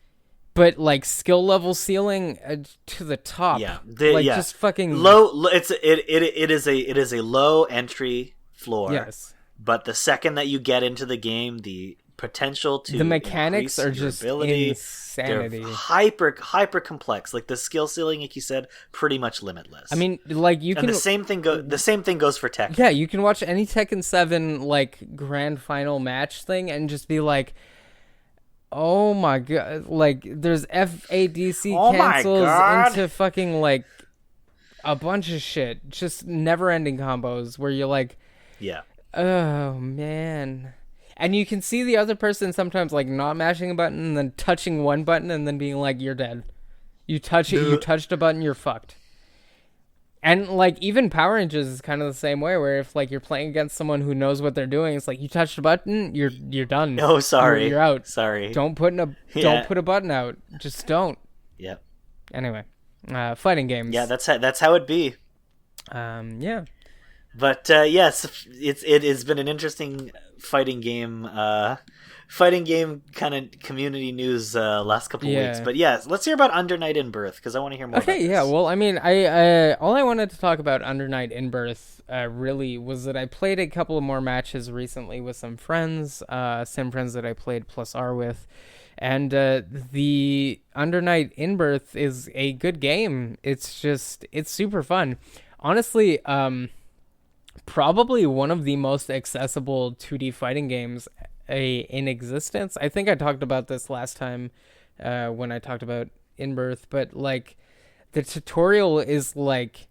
[SPEAKER 2] but like skill level ceiling to the top.
[SPEAKER 1] Yeah,
[SPEAKER 2] just fucking
[SPEAKER 1] low. It is a low entry floor.
[SPEAKER 2] Yes,
[SPEAKER 1] but the second that you get into the game, the potential to
[SPEAKER 2] the mechanics are just insanity.
[SPEAKER 1] They're hyper complex. Like the skill ceiling, like you said, pretty much limitless.
[SPEAKER 2] I mean, like you can.
[SPEAKER 1] And the same thing goes for Tekken.
[SPEAKER 2] Yeah, you can watch any Tekken 7 like grand final match thing and just be like, oh my god, like there's FADC cancels into fucking like a bunch of shit, just never ending combos where you're like,
[SPEAKER 1] yeah,
[SPEAKER 2] oh man. And you can see the other person sometimes like not mashing a button and then touching one button and then being like, you're dead. You touch it, you touched a button, you're fucked. And like even Power Rangers is kind of the same way, where if like you're playing against someone who knows what they're doing, it's like you touched a button, you're done.
[SPEAKER 1] No, sorry.
[SPEAKER 2] You're out.
[SPEAKER 1] Sorry.
[SPEAKER 2] Don't put a button out. Just don't.
[SPEAKER 1] Yep.
[SPEAKER 2] Anyway, fighting games.
[SPEAKER 1] Yeah, that's how it be.
[SPEAKER 2] Yeah.
[SPEAKER 1] But yes, it has been an interesting fighting game kind of community news last couple weeks. But yeah, let's hear about Under Night in Birth because I want to hear more.
[SPEAKER 2] Okay,
[SPEAKER 1] about this.
[SPEAKER 2] yeah. Well, I mean, I all I wanted to talk about Under Night in Birth really was that I played a couple of more matches recently with some friends, same friends that I played Plus R with. And the Under Night in Birth is a good game. It's super fun. Honestly, probably one of the most accessible 2D fighting games in existence. I think I talked about this last time when I talked about In Birth, but like the tutorial is like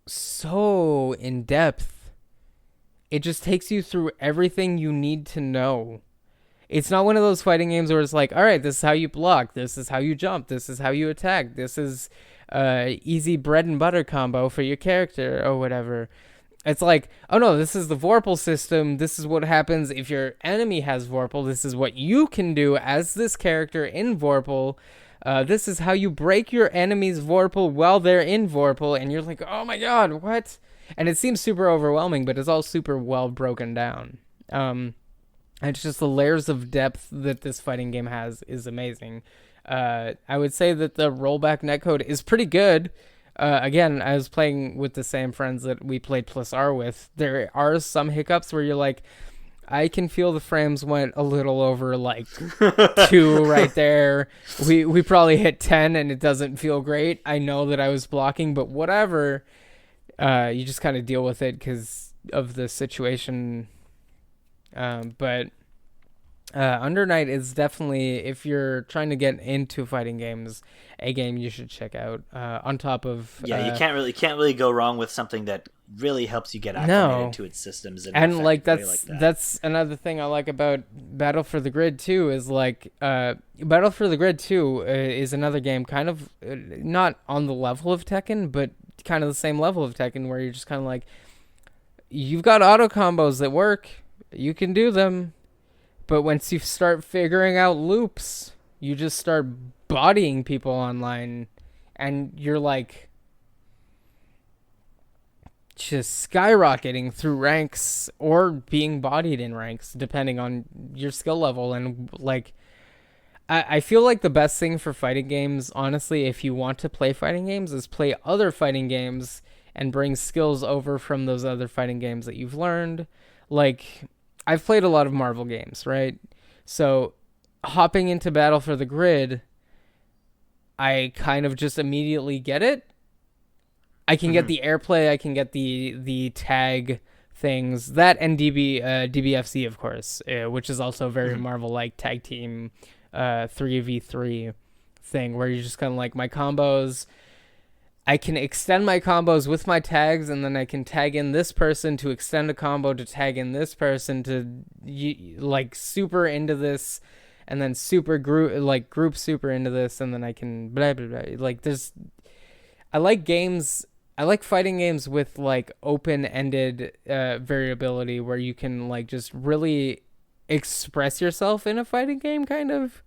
[SPEAKER 2] so in depth. It just takes you through everything you need to know. It's not one of those fighting games where it's like, all right, this is how you block, this is how you jump, this is how you attack, this is easy bread and butter combo for your character or whatever. It's like, oh no, this is the Vorpal system, this is what happens if your enemy has Vorpal, this is what you can do as this character in Vorpal, this is how you break your enemy's Vorpal while they're in Vorpal, and you're like, oh my god, what? And it seems super overwhelming, but it's all super well broken down. It's just the layers of depth that this fighting game has is amazing. I would say that the rollback netcode is pretty good. Again, I was playing with the same friends that we played Plus R with. There are some hiccups where you're like, I can feel the frames went a little over like 2 right there. We probably hit 10 and it doesn't feel great. I know that I was blocking, but whatever. You just kind of deal with it because of the situation. But Under Night is definitely, if you're trying to get into fighting games, a game you should check out. On top of
[SPEAKER 1] you can't really go wrong with something that really helps you get acclimated to its systems
[SPEAKER 2] and like that's another thing I like about Battle for the Grid 2 is like Battle for the Grid 2 is another game kind of not on the level of Tekken, but kind of the same level of Tekken where you're just kind of like, you've got auto combos that work. You can do them, but once you start figuring out loops, you just start bodying people online, and you're like just skyrocketing through ranks or being bodied in ranks, depending on your skill level. And like, I feel like the best thing for fighting games, honestly, if you want to play fighting games, is play other fighting games and bring skills over from those other fighting games that you've learned. Like, I've played a lot of Marvel games, right? So hopping into Battle for the Grid, I kind of just immediately get it. I can get the airplay, I can get the tag things, that and DBFC, of course, which is also very Marvel-like tag team 3v3 thing, where you're just kind of like, my combos, I can extend my combos with my tags, and then I can tag in this person to extend a combo to tag in this person to like super into this, and then super group super into this, and then I can blah blah blah. Like I like fighting games with like open-ended variability where you can like just really express yourself in a fighting game, kind of.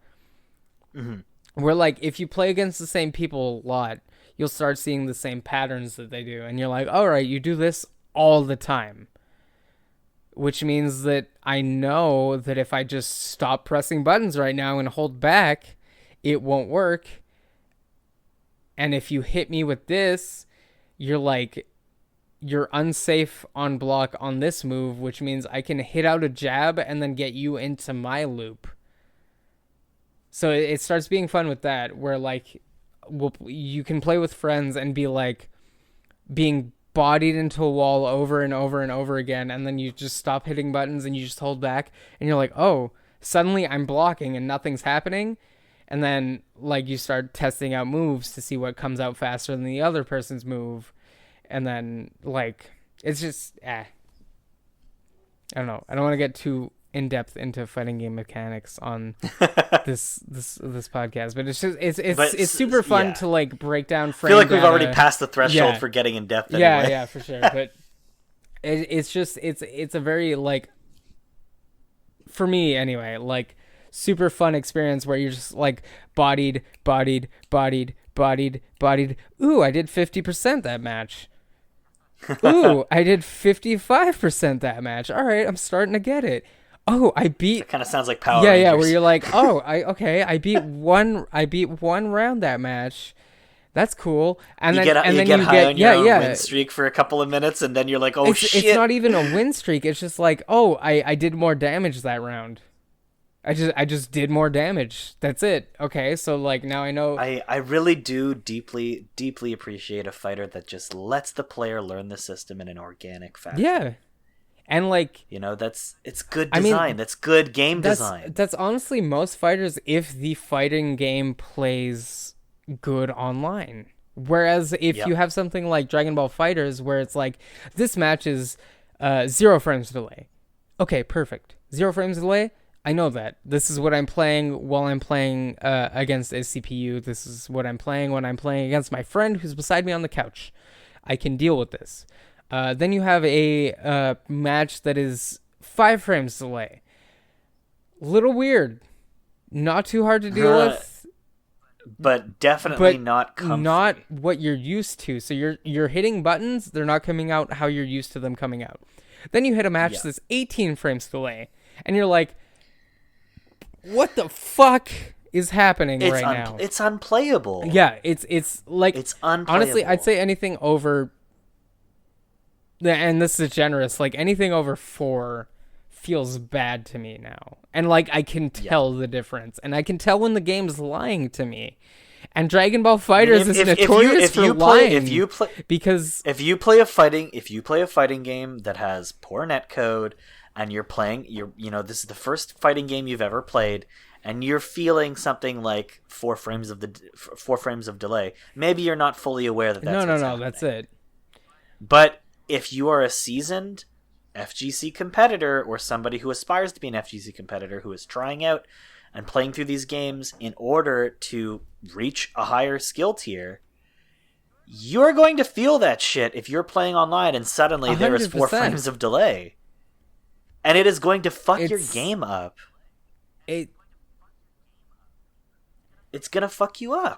[SPEAKER 2] Where like if you play against the same people a lot, you'll start seeing the same patterns that they do. And you're like, all right, you do this all the time. Which means that I know that if I just stop pressing buttons right now and hold back, it won't work. And if you hit me with this, you're unsafe on block on this move, which means I can hit out a jab and then get you into my loop. So it starts being fun with that, where like, you can play with friends and be like being bodied into a wall over and over and over again, and then you just stop hitting buttons and you just hold back, and you're like, oh, suddenly I'm blocking and nothing's happening. And then like you start testing out moves to see what comes out faster than the other person's move, and then like it's just I don't know, I don't want to get too in depth into fighting game mechanics on this podcast, but it's just it's super fun to like break down frame.
[SPEAKER 1] I feel like we've
[SPEAKER 2] data.
[SPEAKER 1] already passed the threshold for getting in depth. Anyway.
[SPEAKER 2] Yeah, for sure. But it's a very like, for me anyway, like super fun experience where you're just like bodied, bodied. Ooh, I did 50% that match. Ooh, I did 55% that match. All right, I'm starting to get it. Oh, I beat.
[SPEAKER 1] It kind of sounds like Power
[SPEAKER 2] Yeah,
[SPEAKER 1] Rangers.
[SPEAKER 2] where you're like, oh, I beat one round that match. That's cool. And
[SPEAKER 1] you
[SPEAKER 2] then
[SPEAKER 1] get high on your own win streak for a couple of minutes, and then you're like, oh shit.
[SPEAKER 2] It's not even a win streak. It's just like, oh, I did more damage that round. I just did more damage. That's it. Okay, so like now I know.
[SPEAKER 1] I really do deeply appreciate a fighter that just lets the player learn the system in an organic fashion.
[SPEAKER 2] Yeah. And like,
[SPEAKER 1] it's good design. That's good game design.
[SPEAKER 2] That's honestly most fighters if the fighting game plays good online. Whereas if you have something like Dragon Ball FighterZ where it's like this match is 0 frames delay. Okay, perfect. 0 frames delay. I know that. This is what I'm playing while I'm playing against a CPU. This is what I'm playing when I'm playing against my friend who's beside me on the couch. I can deal with this. Then you have a match that is 5 frames delay. Little weird. Not too hard to deal with.
[SPEAKER 1] But definitely not comfy.
[SPEAKER 2] Not what you're used to. So you're hitting buttons, they're not coming out how you're used to them coming out. Then you hit a match that's 18 frames delay. And you're like, what the fuck is happening right now?
[SPEAKER 1] It's unplayable.
[SPEAKER 2] Yeah, it's like...
[SPEAKER 1] It's unplayable.
[SPEAKER 2] Honestly, I'd say anything over... And this is generous, like anything over 4 feels bad to me now. And like I can tell the difference. And I can tell when the game's lying to me. And Dragon Ball FighterZ is notorious for lying. Because
[SPEAKER 1] if you play a fighting game that has poor netcode and you're playing this is the first fighting game you've ever played and you're feeling something like 4 frames of delay, maybe you're not fully aware that that's
[SPEAKER 2] No, that's it.
[SPEAKER 1] But if you are a seasoned FGC competitor or somebody who aspires to be an FGC competitor who is trying out and playing through these games in order to reach a higher skill tier, you're going to feel that shit if you're playing online and suddenly 100%. There is 4 frames of delay. And it is going to fuck your game up. It's going to fuck you up.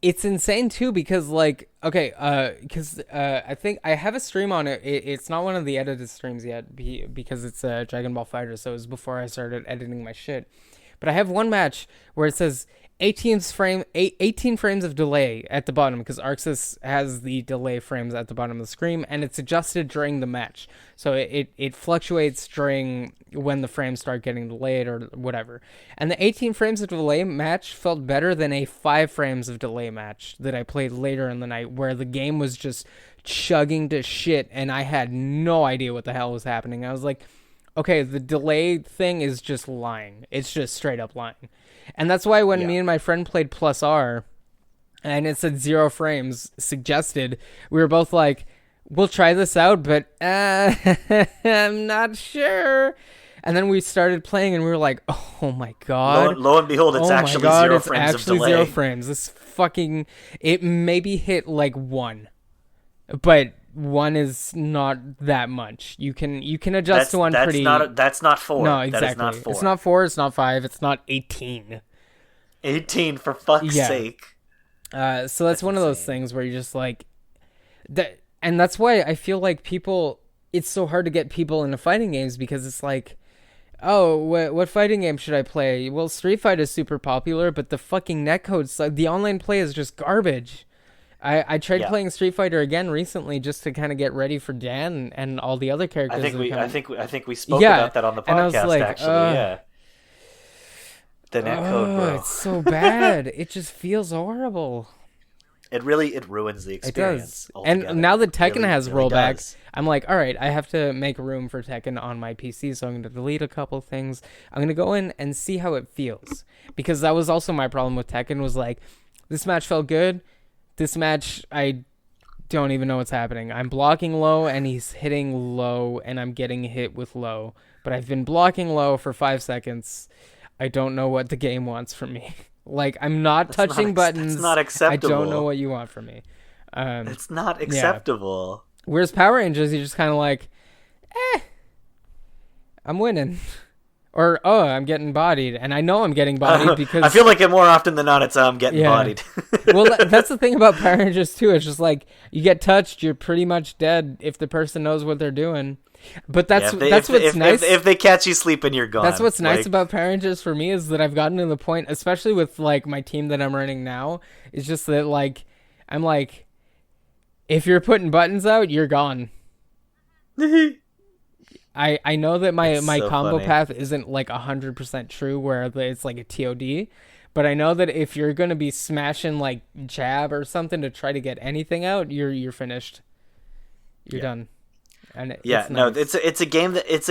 [SPEAKER 2] It's insane too because like because I think I have a stream on it. It's not one of the edited streams yet because it's Dragon Ball FighterZ, so it was before I started editing my shit. But I have one match where it says 18 frames of delay at the bottom because Arxis has the delay frames at the bottom of the screen and it's adjusted during the match. So it fluctuates during when the frames start getting delayed or whatever. And the 18 frames of delay match felt better than a 5 frames of delay match that I played later in the night where the game was just chugging to shit and I had no idea what the hell was happening. I was like, okay, the delay thing is just lying. It's just straight up lying. And that's why when me and my friend played Plus R and it said 0 frames suggested, we were both like, we'll try this out, but I'm not sure. And then we started playing and we were like, oh my God.
[SPEAKER 1] Lo and behold, it's actually 0 frames of delay.
[SPEAKER 2] It's actually 0 frames. This fucking, it maybe hit like 1, but 1 is not that much. You can adjust to 1 pretty.
[SPEAKER 1] That's not 4.
[SPEAKER 2] No, exactly.
[SPEAKER 1] That is not 4.
[SPEAKER 2] It's not 4. It's not 5. It's not 18.
[SPEAKER 1] 18 for fuck's sake.
[SPEAKER 2] So that's one of those things where you're just like that, and that's why I feel like people. It's so hard to get people into fighting games because it's like, oh, what fighting game should I play? Well, Street Fighter is super popular, but the fucking netcode, the online play is just garbage. I tried playing Street Fighter again recently just to kind of get ready for Dan and all the other characters.
[SPEAKER 1] I think we spoke about that on the podcast. And I was like, actually, the netcode, bro.
[SPEAKER 2] It's so bad. It just feels horrible.
[SPEAKER 1] It ruins the experience.
[SPEAKER 2] It does. And now that Tekken has rollbacks, I'm like, all right, I have to make room for Tekken on my PC, so I'm going to delete a couple things. I'm going to go in and see how it feels. Because that was also my problem with Tekken was like, this match felt good. This match, I don't even know what's happening. I'm blocking low, and he's hitting low, and I'm getting hit with low. But I've been blocking low for 5 seconds. I don't know what the game wants from me. Like, I'm not touching buttons.
[SPEAKER 1] That's not acceptable.
[SPEAKER 2] I don't know what you want from me.
[SPEAKER 1] It's not acceptable.
[SPEAKER 2] Yeah. Whereas Power Rangers, you're just kind of like, I'm winning. Or, oh, I'm getting bodied, and I know I'm getting bodied because...
[SPEAKER 1] I feel like it more often than not, it's I'm getting bodied.
[SPEAKER 2] Well, that's the thing about Power Rangers, too. It's just like, you get touched, you're pretty much dead if the person knows what they're doing. But that's what's nice.
[SPEAKER 1] If they catch you sleeping, you're gone.
[SPEAKER 2] That's what's nice about Power Rangers for me, is that I've gotten to the point, especially with, like, my team that I'm running now, is just that, like, I'm like, if you're putting buttons out, you're gone. I know that my
[SPEAKER 1] so
[SPEAKER 2] combo
[SPEAKER 1] funny.
[SPEAKER 2] path isn't like 100% true where it's like a TOD, but I know that if you're going to be smashing like jab or something to try to get anything out, you're finished. You're done. And it's nice.
[SPEAKER 1] it's a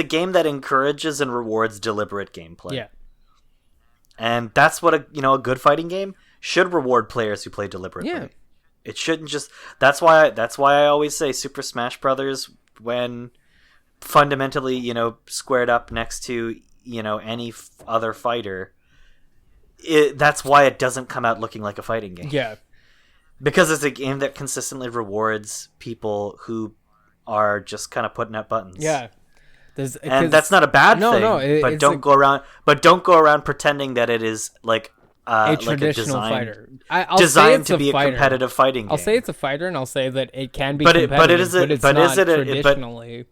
[SPEAKER 1] game that encourages and rewards deliberate gameplay.
[SPEAKER 2] Yeah.
[SPEAKER 1] And that's what a good fighting game should reward players who play deliberately.
[SPEAKER 2] Yeah.
[SPEAKER 1] It shouldn't just that's why I always say Super Smash Brothers, when fundamentally, squared up next to, any other fighter, that's why it doesn't come out looking like a fighting game.
[SPEAKER 2] Yeah.
[SPEAKER 1] Because it's a game that consistently rewards people who are just kind of putting out buttons.
[SPEAKER 2] Yeah.
[SPEAKER 1] And that's not a bad thing. But don't go around pretending that it is like
[SPEAKER 2] a traditional fighter. I'll
[SPEAKER 1] designed
[SPEAKER 2] say
[SPEAKER 1] to be a competitive fighting game.
[SPEAKER 2] I'll say it's a fighter, and I'll say that it can be competitive, but it's not traditionally.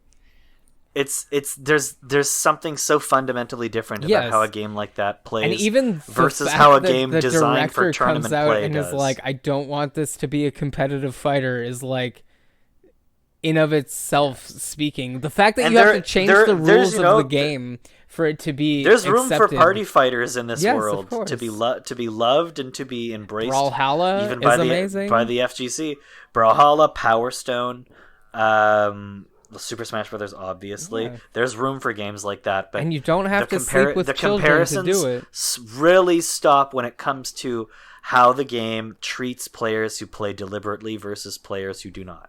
[SPEAKER 1] There's something so fundamentally different about how a game like that plays,
[SPEAKER 2] and even
[SPEAKER 1] versus how a game designed for tournament
[SPEAKER 2] comes out
[SPEAKER 1] play
[SPEAKER 2] and
[SPEAKER 1] does.
[SPEAKER 2] is like, I don't want this to be a competitive fighter, is like, in of itself speaking, the fact that you have to change the rules of the game for it to be
[SPEAKER 1] there's room
[SPEAKER 2] accepted.
[SPEAKER 1] for party fighters in this
[SPEAKER 2] Yes,
[SPEAKER 1] world
[SPEAKER 2] of course.
[SPEAKER 1] to be loved and to be embraced.
[SPEAKER 2] Brawlhalla
[SPEAKER 1] even
[SPEAKER 2] is amazing.
[SPEAKER 1] by the FGC. Brawlhalla, Power Stone, Super Smash Brothers, obviously.
[SPEAKER 2] Yeah.
[SPEAKER 1] There's room for games like that, but
[SPEAKER 2] and you don't have to sleep with children to do it.
[SPEAKER 1] Really stop when it comes to how the game treats players who play deliberately versus players who do not.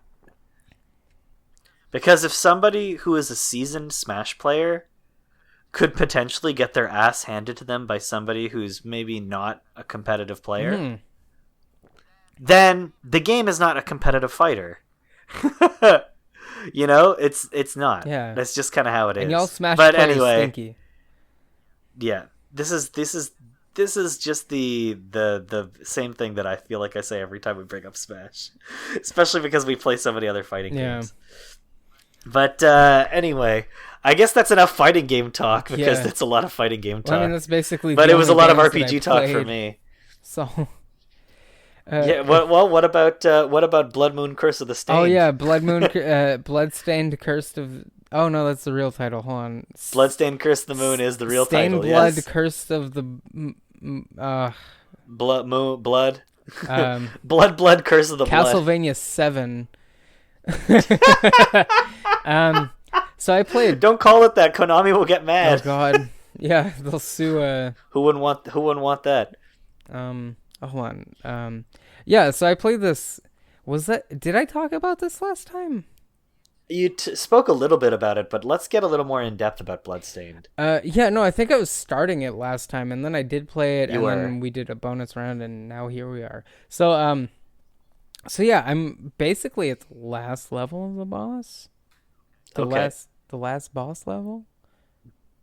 [SPEAKER 1] Because if somebody who is a seasoned Smash player could potentially get their ass handed to them by somebody who's maybe not a competitive player, then the game is not a competitive fighter. It's not.
[SPEAKER 2] Yeah.
[SPEAKER 1] That's just kind of how it is.
[SPEAKER 2] And y'all Smash
[SPEAKER 1] but
[SPEAKER 2] players
[SPEAKER 1] anyway,
[SPEAKER 2] stinky.
[SPEAKER 1] Yeah. This is just the same thing that I feel like I say every time we bring up Smash, especially because we play so many other fighting games. But anyway, I guess that's enough fighting game talk, because that's a lot of fighting game talk.
[SPEAKER 2] Well, I mean, that's basically.
[SPEAKER 1] But it was a lot of
[SPEAKER 2] games
[SPEAKER 1] RPG talk for me.
[SPEAKER 2] So.
[SPEAKER 1] What about Blood Moon Curse of the Stained?
[SPEAKER 2] Oh yeah, Blood Moon, Bloodstained Cursed of. Oh no, that's the real title. Hold on.
[SPEAKER 1] Bloodstained Curse of the Moon is the real title.
[SPEAKER 2] Stained Blood,
[SPEAKER 1] yes.
[SPEAKER 2] Cursed of the.
[SPEAKER 1] Blood. Blood Curse of the
[SPEAKER 2] Castlevania 7. So I played.
[SPEAKER 1] Don't call it that. Konami will get mad.
[SPEAKER 2] Oh god. Yeah, they'll sue.
[SPEAKER 1] Who wouldn't want that?
[SPEAKER 2] Hold on. Yeah, so I played this. Did I talk about this last time?
[SPEAKER 1] You spoke a little bit about it, but let's get a little more in depth about Bloodstained.
[SPEAKER 2] Yeah, no, I think I was starting it last time, and then I did play it, then we did a bonus round, and now here we are. So yeah, I'm basically at the last level of the boss. The last boss level.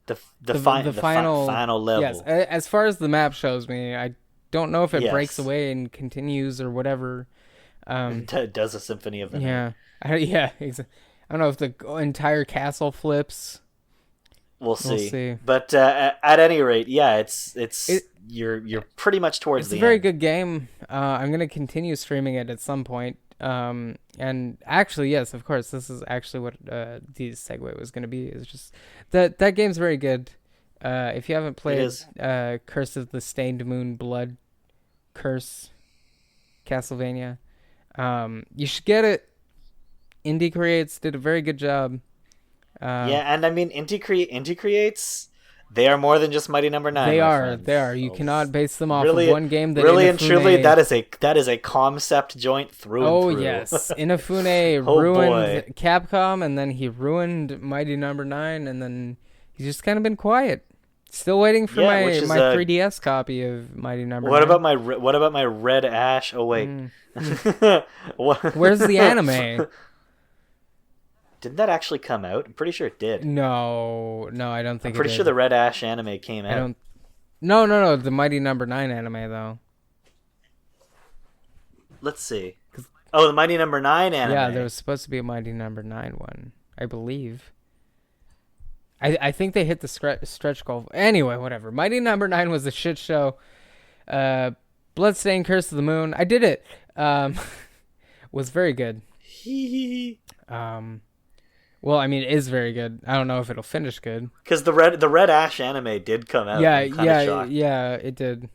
[SPEAKER 2] The final level. Yes, as far as the map shows me, I don't know if it breaks away and continues or whatever.
[SPEAKER 1] Does a symphony of the night.
[SPEAKER 2] I don't know if the entire castle flips.
[SPEAKER 1] We'll see. But at any rate, you're pretty much towards the end.
[SPEAKER 2] It's a very good game. I'm gonna continue streaming it at some point. And actually, yes, of course, this is actually what the segue was gonna be. Is just that game's very good. If you haven't played Curse of the Stained Moon Blood Curse Castlevania, you should get it. Indie Creates did a very good job.
[SPEAKER 1] And I mean, Indie Creates, they are more than just Mighty Number 9. They
[SPEAKER 2] are. You cannot base them off of one game. That
[SPEAKER 1] really and truly, that is a concept joint through and through.
[SPEAKER 2] Oh yes, Inafune ruined Capcom, and then he ruined Mighty Number 9, and then he's just kind of been quiet. Still waiting for my 3DS copy of Mighty Number 9.
[SPEAKER 1] What about my Red Ash? Oh wait,
[SPEAKER 2] Where's the anime?
[SPEAKER 1] Didn't that actually come out? I'm pretty sure it did.
[SPEAKER 2] No, I don't think
[SPEAKER 1] I'm pretty
[SPEAKER 2] it
[SPEAKER 1] sure
[SPEAKER 2] did.
[SPEAKER 1] the Red Ash anime came out.
[SPEAKER 2] I don't. No, the Mighty Number 9 anime though.
[SPEAKER 1] Let's see. Oh, the Mighty Number 9 anime.
[SPEAKER 2] Yeah, there was supposed to be a Mighty Number 9 one, I believe. I think they hit the stretch goal. Anyway, whatever. Mighty Number 9 was a shit show. Bloodstained Curse of the Moon. I did it. Was very good. Well, I mean, it is very good. I don't know if it'll finish good.
[SPEAKER 1] Because the Red Ash anime did come out.
[SPEAKER 2] Yeah, it did.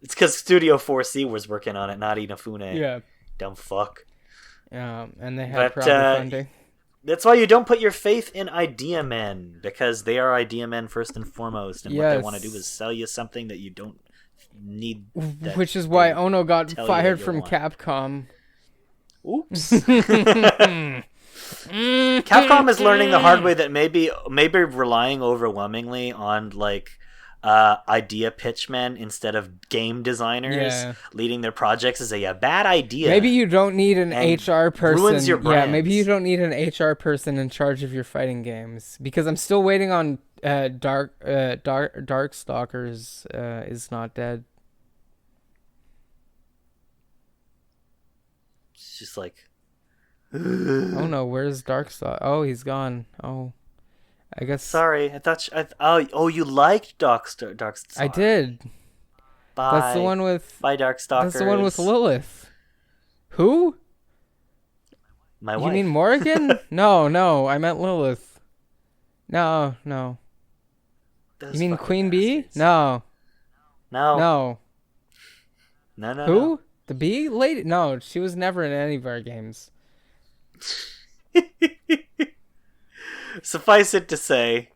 [SPEAKER 1] It's because Studio 4C was working on it, not Inafune.
[SPEAKER 2] Yeah.
[SPEAKER 1] Dumb fuck.
[SPEAKER 2] And they had proper funding.
[SPEAKER 1] That's why you don't put your faith in idea men, because they are idea men first and foremost, and what they want to do is sell you something that you don't need.
[SPEAKER 2] Which is why Ono got fired from Capcom.
[SPEAKER 1] Oops. Capcom is learning the hard way that maybe relying overwhelmingly on like idea pitchmen instead of game designers leading their projects is a bad idea.
[SPEAKER 2] Maybe you don't need an HR person.
[SPEAKER 1] Ruins your brands.
[SPEAKER 2] Yeah, maybe you don't need an HR person in charge of your fighting games, because I'm still waiting on Darkstalkers is not dead.
[SPEAKER 1] It's just like
[SPEAKER 2] oh no, where's Darkstalker? Oh, he's gone. Oh, I guess.
[SPEAKER 1] Sorry, I thought. You liked Darkstalker.
[SPEAKER 2] I did.
[SPEAKER 1] Bye.
[SPEAKER 2] That's the one with.
[SPEAKER 1] Bye, Darkstalkers.
[SPEAKER 2] That's the one with Lilith. Who?
[SPEAKER 1] My
[SPEAKER 2] you
[SPEAKER 1] wife.
[SPEAKER 2] mean Morrigan? No, I meant Lilith. No.
[SPEAKER 1] Those
[SPEAKER 2] you mean
[SPEAKER 1] fucking
[SPEAKER 2] Queen Bee?
[SPEAKER 1] bastards.
[SPEAKER 2] No.
[SPEAKER 1] No.
[SPEAKER 2] Who? The bee lady? No, she was never in any of our games.
[SPEAKER 1] Suffice it to say,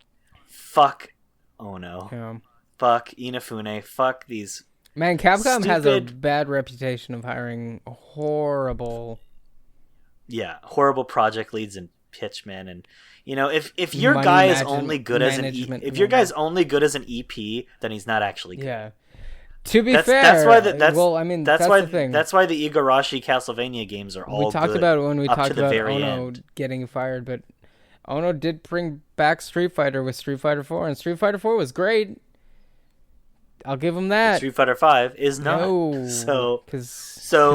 [SPEAKER 1] fuck Ono.
[SPEAKER 2] Yeah.
[SPEAKER 1] Fuck Inafune. Fuck these.
[SPEAKER 2] Man, Capcom has a
[SPEAKER 1] stupid-
[SPEAKER 2] bad reputation of hiring horrible.
[SPEAKER 1] Yeah, horrible project leads and pitchmen, and if your guy is only good as if your guy's only good as an EP, then he's not actually good.
[SPEAKER 2] Yeah. To be fair,
[SPEAKER 1] that's why the
[SPEAKER 2] thing.
[SPEAKER 1] That's why the Igarashi Castlevania games are all.
[SPEAKER 2] We talked
[SPEAKER 1] good
[SPEAKER 2] about it when we
[SPEAKER 1] up
[SPEAKER 2] talked
[SPEAKER 1] to the
[SPEAKER 2] about
[SPEAKER 1] very
[SPEAKER 2] Ono
[SPEAKER 1] end.
[SPEAKER 2] getting fired, but Ono did bring back Street Fighter with Street Fighter 4, and Street Fighter 4 was great. I'll give him that.
[SPEAKER 1] Street Fighter 5 is not.
[SPEAKER 2] No,
[SPEAKER 1] so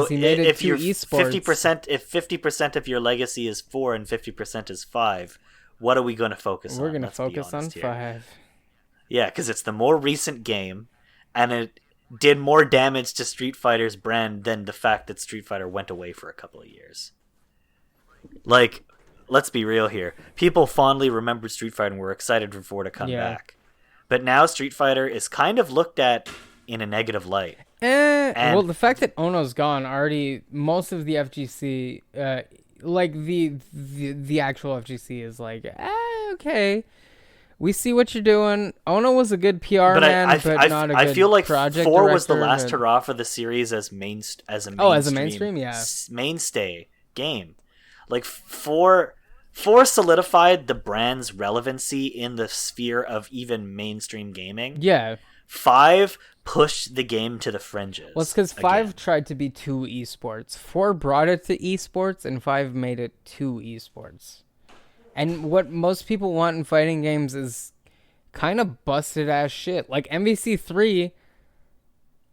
[SPEAKER 2] he made it
[SPEAKER 1] if
[SPEAKER 2] to
[SPEAKER 1] you're
[SPEAKER 2] esports.
[SPEAKER 1] if 50% of your legacy is 4 and 50% is 5, what are we going to focus on?
[SPEAKER 2] We're going to
[SPEAKER 1] Let's be
[SPEAKER 2] focus on
[SPEAKER 1] honest here.
[SPEAKER 2] 5.
[SPEAKER 1] Yeah, because it's the more recent game, and it did more damage to Street Fighter's brand than the fact that Street Fighter went away for a couple of years. Like, let's be real here. People fondly remembered Street Fighter and were excited for 4 to come back. But now Street Fighter is kind of looked at in a negative light.
[SPEAKER 2] Well, the fact that Ono's gone already, most of the FGC, like the actual FGC is like, okay, we see what you're doing. Ono was a good PR man, but not a good
[SPEAKER 1] I feel like
[SPEAKER 2] project
[SPEAKER 1] 4 was the
[SPEAKER 2] director,
[SPEAKER 1] last
[SPEAKER 2] but...
[SPEAKER 1] hurrah for the series as a mainstream mainstay game. Like 4 solidified the brand's relevancy in the sphere of even mainstream gaming.
[SPEAKER 2] Yeah.
[SPEAKER 1] 5 pushed the game to the fringes.
[SPEAKER 2] Well, it's because 5 tried to be 2 esports. 4 brought it to esports, and 5 made it 2 esports. And what most people want in fighting games is kind of busted ass shit. Like MVC 3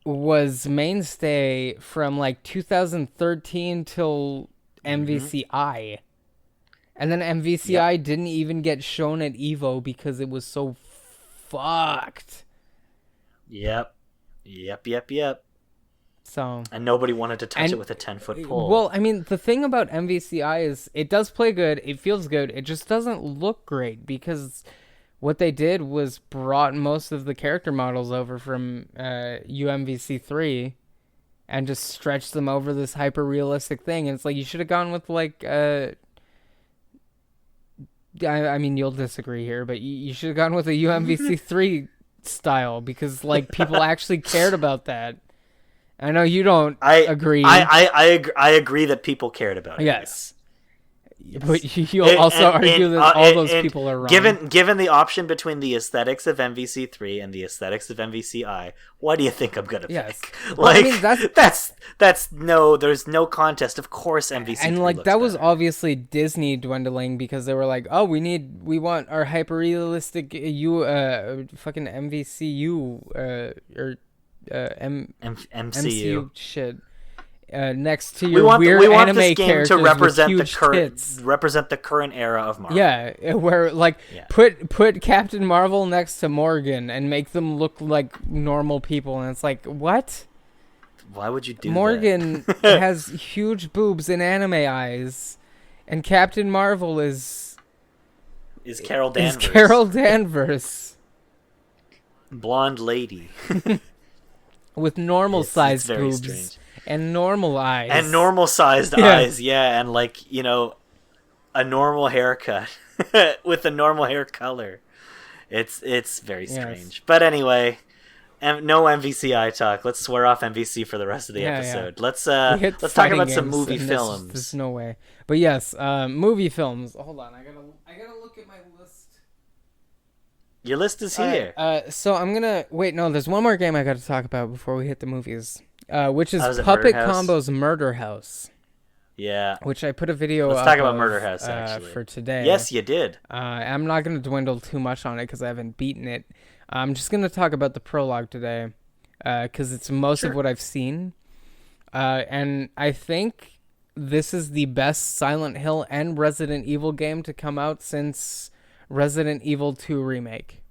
[SPEAKER 2] was mainstay from like 2013 till MVCI. And then MVCI didn't even get shown at EVO because it was so fucked.
[SPEAKER 1] Yep.
[SPEAKER 2] So,
[SPEAKER 1] and nobody wanted to touch it with a 10-foot pole.
[SPEAKER 2] Well, I mean, the thing about MVCI is it does play good, it feels good, it just doesn't look great because what they did was brought most of the character models over from UMVC3 and just stretched them over this hyper-realistic thing. And it's like, you should have gone with, like, I mean, you'll disagree here, but you should have gone with a UMVC3 style because, like, people actually cared about that. I know you don't agree.
[SPEAKER 1] I agree that people cared about it.
[SPEAKER 2] Yes. But you'll also argue that all those people are wrong.
[SPEAKER 1] Given the option between the aesthetics of MVC3 and the aesthetics of MVCI, what do you think I'm gonna pick?
[SPEAKER 2] Well, I mean,
[SPEAKER 1] there's no contest. Of course, MVC3
[SPEAKER 2] and like
[SPEAKER 1] looks
[SPEAKER 2] that was
[SPEAKER 1] better.
[SPEAKER 2] obviously Disney dwindling because they were like, oh, we want our hyper realistic fucking MVCU or MCU shit. Next to your weird anime
[SPEAKER 1] this game
[SPEAKER 2] characters
[SPEAKER 1] to represent
[SPEAKER 2] with
[SPEAKER 1] the
[SPEAKER 2] huge
[SPEAKER 1] current
[SPEAKER 2] tits.
[SPEAKER 1] represent the current era of Marvel.
[SPEAKER 2] Yeah, where like put Captain Marvel next to Morgan and make them look like normal people, and it's like, what?
[SPEAKER 1] Why would you do
[SPEAKER 2] Morgan
[SPEAKER 1] that?
[SPEAKER 2] has huge boobs and anime eyes, and Captain Marvel is
[SPEAKER 1] Carol Danvers.
[SPEAKER 2] Is Carol Danvers.
[SPEAKER 1] Blonde lady.
[SPEAKER 2] With normal sized
[SPEAKER 1] very
[SPEAKER 2] boobs.
[SPEAKER 1] strange.
[SPEAKER 2] And normal eyes.
[SPEAKER 1] And normal sized eyes, yeah, and like, a normal haircut with a normal hair color. It's very strange. But anyway, no MVCI talk. Let's swear off MVC for the rest of the episode.
[SPEAKER 2] Yeah.
[SPEAKER 1] Let's talk about some movie films.
[SPEAKER 2] There's no way. But yes, movie films. Hold on, I gotta look at my list.
[SPEAKER 1] Your list is here.
[SPEAKER 2] So I'm gonna wait. No, there's one more game I got to talk about before we hit the movies. Which is
[SPEAKER 1] it
[SPEAKER 2] Puppet
[SPEAKER 1] Murder House?
[SPEAKER 2] Combo's Murder House.
[SPEAKER 1] Yeah.
[SPEAKER 2] Which I put a video
[SPEAKER 1] Let's
[SPEAKER 2] up
[SPEAKER 1] talk about
[SPEAKER 2] of,
[SPEAKER 1] Murder House, actually.
[SPEAKER 2] for today.
[SPEAKER 1] Yes, you did.
[SPEAKER 2] I'm not going to dwindle too much on it because I haven't beaten it. I'm just going to talk about the prologue today because it's most of what I've seen. And I think this is the best Silent Hill and Resident Evil game to come out since Resident Evil 2 Remake.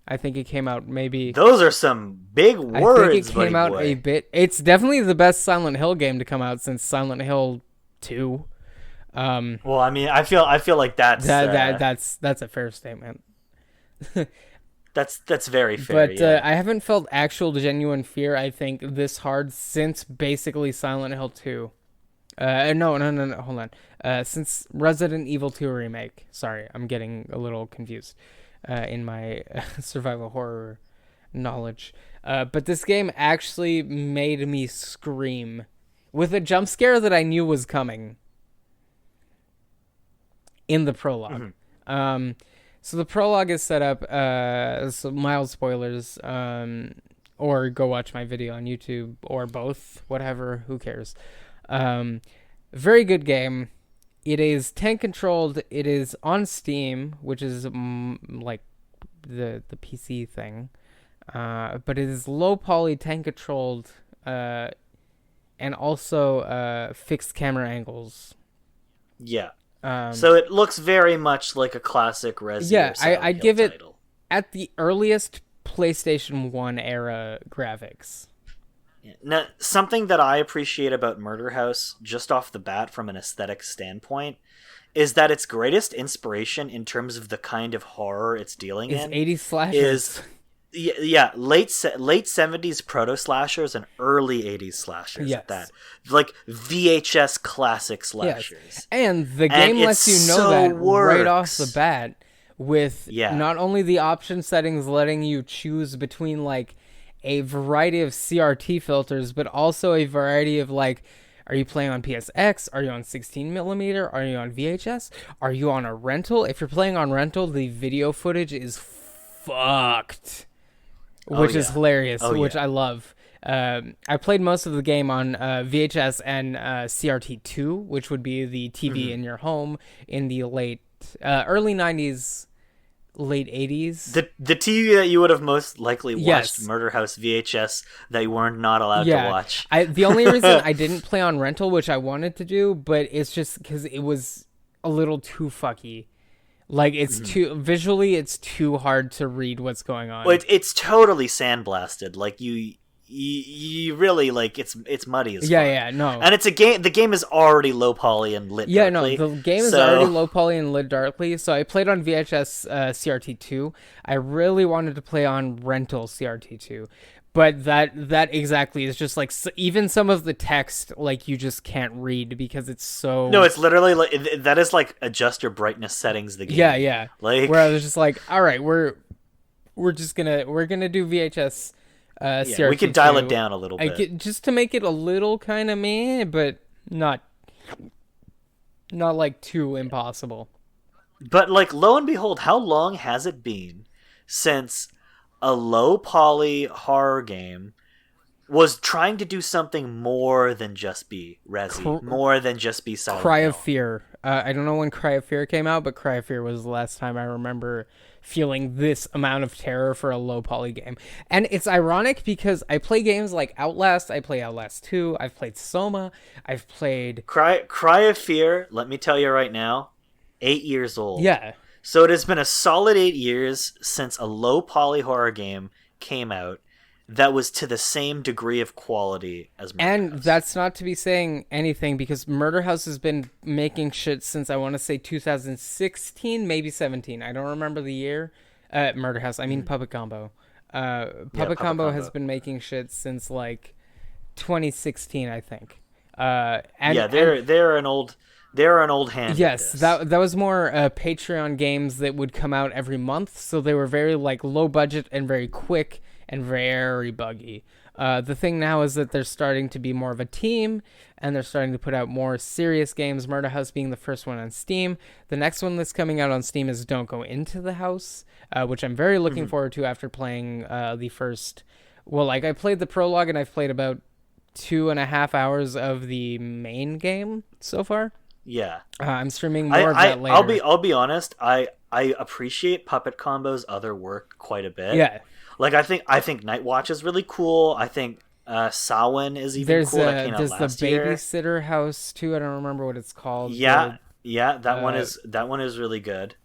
[SPEAKER 2] I think it came out maybe...
[SPEAKER 1] Those are some big words,
[SPEAKER 2] I think it came out a bit... It's definitely the best Silent Hill game to come out since Silent Hill 2.
[SPEAKER 1] Well, I mean, I feel like that's
[SPEAKER 2] a fair statement.
[SPEAKER 1] that's very fair.
[SPEAKER 2] But I haven't felt actual genuine fear, I think, this hard since basically Silent Hill 2. No, hold on. Since Resident Evil 2 Remake. Sorry, I'm getting a little confused. In my survival horror knowledge. But this game actually made me scream with a jump scare that I knew was coming in the prologue. Mm-hmm. So the prologue is set up, so mild spoilers, or go watch my video on YouTube, or both, whatever, who cares. Very good game. It is tank controlled. It is on Steam, which is like the PC thing, but it is low poly, tank controlled, and also fixed camera angles.
[SPEAKER 1] Yeah. So it looks very much like a classic Resident Evil. Yeah,
[SPEAKER 2] I'd give it at the earliest PlayStation 1 era graphics.
[SPEAKER 1] Now, something that I appreciate about Murder House, just off the bat from an aesthetic standpoint, is that its greatest inspiration in terms of the kind of horror it's dealing in
[SPEAKER 2] 80s slashers.
[SPEAKER 1] Late 70s proto slashers and early 80s slashers.
[SPEAKER 2] Yes.
[SPEAKER 1] At that, like VHS classic slashers.
[SPEAKER 2] Yes. And the game lets you know that
[SPEAKER 1] works.
[SPEAKER 2] right off the bat with not only the option settings letting you choose between like a variety of CRT filters, but also a variety of like, are you playing on PSX? Are you on 16mm? Are you on VHS? Are you on a rental? If you're playing on rental, the video footage is fucked, which is hilarious, which I love. I played most of the game on VHS and CRT2, which would be the TV in your home in the early 90s, late 80s.
[SPEAKER 1] The TV that you would have most likely watched Murder House VHS that you were not allowed to watch.
[SPEAKER 2] The only reason I didn't play on rental, which I wanted to do, but it's just because it was a little too fucky. Like, it's too visually, it's too hard to read what's going on.
[SPEAKER 1] Well, it's totally sandblasted. Like you really like it's muddy as fuck.
[SPEAKER 2] No.
[SPEAKER 1] And it's a game. The game is already low poly and lit darkly.
[SPEAKER 2] The game is already low poly and lit darkly. So I played on VHS CRT2. I really wanted to play on rental CRT2, but that exactly is just like even some of the text like you just can't read because it's so.
[SPEAKER 1] No, it's literally like that is like adjust your brightness settings. The game.
[SPEAKER 2] Yeah.
[SPEAKER 1] Like
[SPEAKER 2] where I was just like, all right, we're gonna do VHS. CRT2.
[SPEAKER 1] We can dial it down a little bit.
[SPEAKER 2] Just to make it a little kind of meh, but not Not like too impossible.
[SPEAKER 1] But like, lo and behold, how long has it been since a low poly horror game was trying to do something more than just be Resi, more than just be Silent
[SPEAKER 2] Cry
[SPEAKER 1] Hill?
[SPEAKER 2] of Fear. I don't know when Cry of Fear came out, but Cry of Fear was the last time I remember feeling this amount of terror for a low poly game. And it's ironic because I play games like Outlast, I play Outlast 2, I've played Soma, I've played...
[SPEAKER 1] Cry of Fear, let me tell you right now, 8 years old.
[SPEAKER 2] Yeah.
[SPEAKER 1] So it has been a solid 8 years since a low poly horror game came out that was to the same degree of quality as Murder
[SPEAKER 2] And
[SPEAKER 1] House.
[SPEAKER 2] that's not to be saying anything because Murder House has been making shit since I want to say 2016, maybe 17. I don't remember the year. Murder House. I mean Puppet Combo. Puppet Combo has been making shit since like 2016, I think.
[SPEAKER 1] They're an old hand.
[SPEAKER 2] Yes,
[SPEAKER 1] at this.
[SPEAKER 2] that was more Patreon games that would come out every month, so they were very like low budget and very quick and very buggy. The thing now is that they're starting to be more of a team, and they're starting to put out more serious games. Murder House being the first one on Steam. The next one that's coming out on Steam is Don't Go Into the House, which I'm very looking forward to after playing the first... Well, like, I played the prologue, and I've played about 2.5 hours of the main game so far.
[SPEAKER 1] Yeah.
[SPEAKER 2] I'm streaming more of that later.
[SPEAKER 1] I'll be honest, I appreciate Puppet Combo's other work quite a bit.
[SPEAKER 2] Yeah.
[SPEAKER 1] Like, I think Night Watch is really cool. I think Samhain is even cool. That came out last
[SPEAKER 2] the
[SPEAKER 1] year.
[SPEAKER 2] Babysitter House too. I don't remember what it's called.
[SPEAKER 1] Yeah, that one is really good.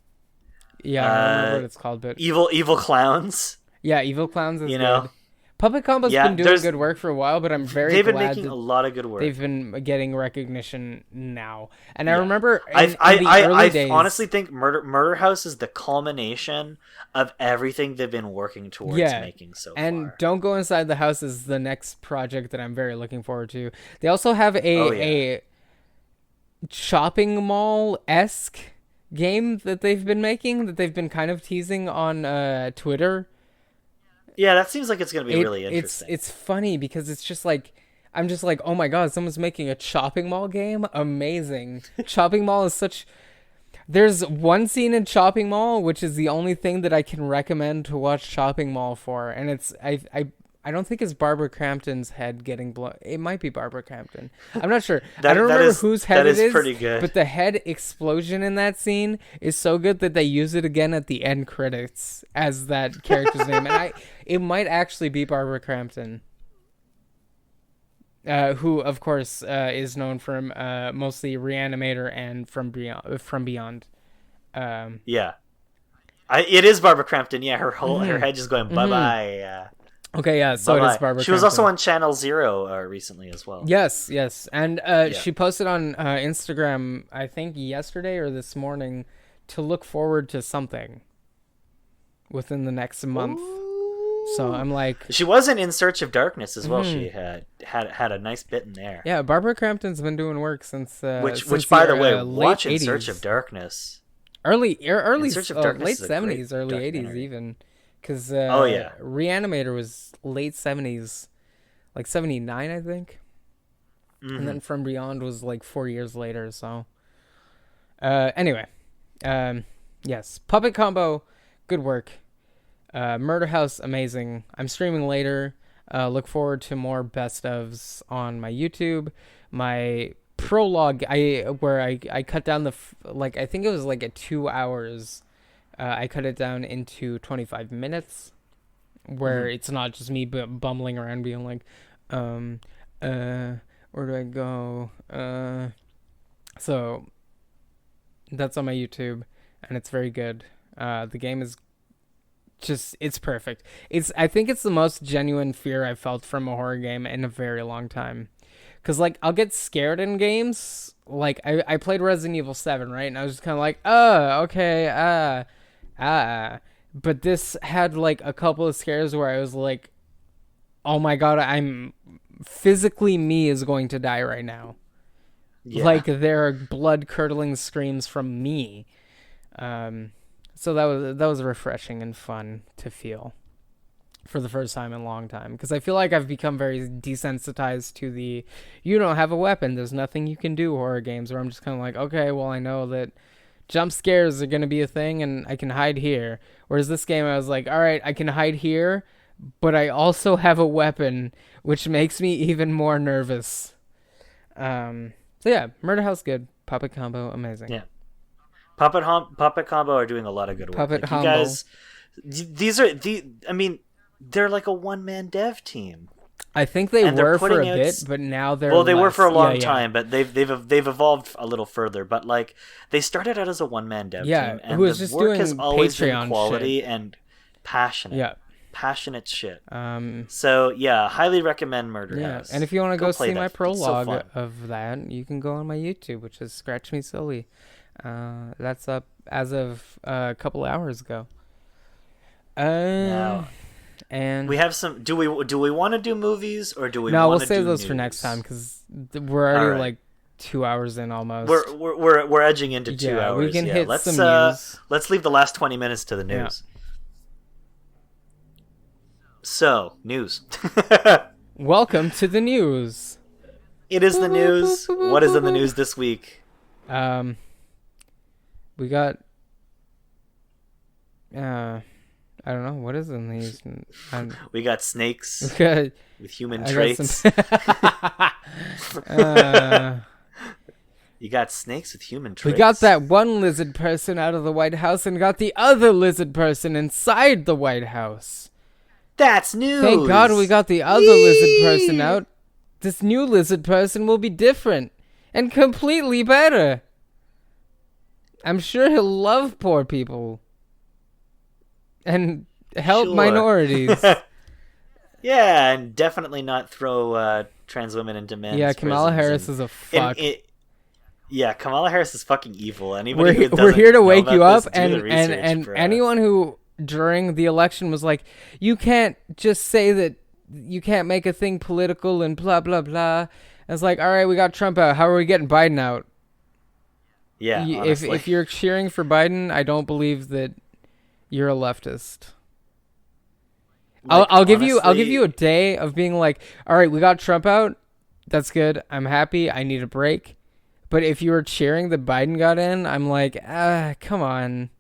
[SPEAKER 2] Yeah, I don't remember what it's called, but
[SPEAKER 1] Evil Clowns.
[SPEAKER 2] Yeah, Evil Clowns is
[SPEAKER 1] You
[SPEAKER 2] good.
[SPEAKER 1] know?
[SPEAKER 2] Puppet Combo's been doing good work for a while, but I'm very
[SPEAKER 1] they've been
[SPEAKER 2] glad
[SPEAKER 1] making
[SPEAKER 2] that
[SPEAKER 1] a lot of good work.
[SPEAKER 2] they've been getting recognition now. And I remember in the
[SPEAKER 1] I
[SPEAKER 2] early days,
[SPEAKER 1] honestly think Murder House is the culmination of everything they've been working towards making so far.
[SPEAKER 2] And Don't Go Inside the House is the next project that I'm very looking forward to. They also have a shopping mall-esque game that they've been making, that they've been kind of teasing on Twitter.
[SPEAKER 1] Yeah, that seems like it's going to be really interesting.
[SPEAKER 2] It's funny because it's just like, I'm just like, oh my god, someone's making a shopping mall game? Amazing. Shopping mall is such... There's one scene in Shopping Mall, which is the only thing that I can recommend to watch Shopping Mall for, and it's... I don't think it's Barbara Crampton's head getting blown. It might be Barbara Crampton. I'm not sure. I don't remember whose head it is. That is pretty good. But the head explosion in that scene is so good that they use it again at the end credits as that character's name. And it might actually be Barbara Crampton, who, of course, is known from mostly Reanimator and From Beyond.
[SPEAKER 1] Yeah. It is Barbara Crampton. Yeah, her head just going bye-bye.
[SPEAKER 2] Okay, yeah, so it is Barbara
[SPEAKER 1] She was also on Channel Zero recently as well.
[SPEAKER 2] Yes. And she posted on Instagram, I think yesterday or this morning, to look forward to something within the next month. Ooh. So I'm like...
[SPEAKER 1] She wasn't In Search of Darkness as well. She had a nice bit in there.
[SPEAKER 2] Yeah, Barbara Crampton's been doing work since...
[SPEAKER 1] Which by the way, watch In Search of Darkness.
[SPEAKER 2] Late
[SPEAKER 1] late
[SPEAKER 2] 70s, early 80s even. Because Reanimator was late 70s, like 79, I think. Mm-hmm. And then From Beyond was like 4 years later, so... Anyway. Yes. Puppet Combo, good work. Murder House, amazing. I'm streaming later. Look forward to more best ofs on my YouTube. My prologue, where I cut down I think it was like at 2 hours... I cut it down into 25 minutes, where it's not just me bumbling around being like, where do I go? So that's on my YouTube, and it's very good. The game is just, it's perfect. I think it's the most genuine fear I've felt from a horror game in a very long time. Because, like, I'll get scared in games. Like, I played Resident Evil 7, right? And I was just kind of like, okay, but this had like a couple of scares where I was like, oh my god, I'm physically me is going to die right now. Yeah. Like there are blood curdling screams from me. So that was refreshing and fun to feel. for the first time in a long time, because I feel like I've become very desensitized to the you don't have a weapon, there's nothing you can do horror games, where I'm just kind of like, okay, well, I know that jump scares are going to be a thing and I can hide here. Whereas this game, I was like, all right, I can hide here, but I also have a weapon, which makes me even more nervous. So yeah, Murder House good. Puppet Combo, amazing.
[SPEAKER 1] Yeah. Puppet Combo are doing a lot of good work.
[SPEAKER 2] Puppet
[SPEAKER 1] like,
[SPEAKER 2] Combo.
[SPEAKER 1] you guys, I mean, they're like a one-man dev team.
[SPEAKER 2] I think they
[SPEAKER 1] And they're
[SPEAKER 2] were for a
[SPEAKER 1] putting out
[SPEAKER 2] bit, but now they're
[SPEAKER 1] Well, they were
[SPEAKER 2] less.
[SPEAKER 1] for a long
[SPEAKER 2] Yeah.
[SPEAKER 1] time, but they've evolved a little further. But like, they started out as a one-man dev
[SPEAKER 2] Yeah,
[SPEAKER 1] team, and
[SPEAKER 2] who was
[SPEAKER 1] the
[SPEAKER 2] just
[SPEAKER 1] work has
[SPEAKER 2] doing
[SPEAKER 1] always
[SPEAKER 2] Patreon
[SPEAKER 1] been quality and passionate.
[SPEAKER 2] Yeah.
[SPEAKER 1] Passionate shit.
[SPEAKER 2] Yeah.
[SPEAKER 1] So yeah, highly recommend Murder
[SPEAKER 2] Yeah,
[SPEAKER 1] House.
[SPEAKER 2] and if you want to go
[SPEAKER 1] play
[SPEAKER 2] see
[SPEAKER 1] that.
[SPEAKER 2] my
[SPEAKER 1] It's so
[SPEAKER 2] prologue
[SPEAKER 1] fun.
[SPEAKER 2] of that, you can go on my YouTube, which is Scratch Me Silly. That's up as of a couple hours ago.
[SPEAKER 1] Now,
[SPEAKER 2] And
[SPEAKER 1] we have some. Do we want to do movies or do we?
[SPEAKER 2] no, we'll
[SPEAKER 1] wanna
[SPEAKER 2] save
[SPEAKER 1] do
[SPEAKER 2] those for
[SPEAKER 1] news?
[SPEAKER 2] next time because we're already
[SPEAKER 1] Alright.
[SPEAKER 2] like 2 hours in almost.
[SPEAKER 1] We're edging into 2
[SPEAKER 2] Yeah,
[SPEAKER 1] hours.
[SPEAKER 2] we can
[SPEAKER 1] yeah.
[SPEAKER 2] hit
[SPEAKER 1] let's,
[SPEAKER 2] some news.
[SPEAKER 1] Let's leave the last 20 minutes to the
[SPEAKER 2] Yeah.
[SPEAKER 1] news. So, news.
[SPEAKER 2] Welcome to the news.
[SPEAKER 1] It is the news. What is in the news this week?
[SPEAKER 2] We got. I don't know what is in these.
[SPEAKER 1] We got snakes
[SPEAKER 2] Okay.
[SPEAKER 1] with human
[SPEAKER 2] I got
[SPEAKER 1] traits.
[SPEAKER 2] some-
[SPEAKER 1] You got snakes with human
[SPEAKER 2] We
[SPEAKER 1] traits.
[SPEAKER 2] got that one lizard person out of the White House and got the other lizard person inside the White House.
[SPEAKER 1] That's news.
[SPEAKER 2] Thank God we got the other lizard person out. This new lizard person will be different and completely better. I'm sure he'll love poor people and help
[SPEAKER 1] Sure.
[SPEAKER 2] minorities.
[SPEAKER 1] Yeah, and definitely not throw trans women into men's
[SPEAKER 2] Yeah, Kamala
[SPEAKER 1] prisons
[SPEAKER 2] Harris
[SPEAKER 1] and-
[SPEAKER 2] is a fuck.
[SPEAKER 1] Yeah, Kamala Harris is fucking evil. Anybody who
[SPEAKER 2] We're
[SPEAKER 1] doesn't
[SPEAKER 2] here to
[SPEAKER 1] know
[SPEAKER 2] wake
[SPEAKER 1] about
[SPEAKER 2] you up,
[SPEAKER 1] this, do the
[SPEAKER 2] and
[SPEAKER 1] research, bro.
[SPEAKER 2] anyone who during the election was like, you can't just say that you can't make a thing political and blah blah blah. And it's like, all right, we got Trump out. How are we getting Biden out?
[SPEAKER 1] Yeah,
[SPEAKER 2] If
[SPEAKER 1] honestly.
[SPEAKER 2] you're cheering for Biden, I don't believe that you're a leftist.
[SPEAKER 1] Like,
[SPEAKER 2] I'll give you
[SPEAKER 1] honestly,
[SPEAKER 2] a day of being like, all right, we got Trump out. That's good. I'm happy. I need a break. But if you were cheering that Biden got in, I'm like, come on.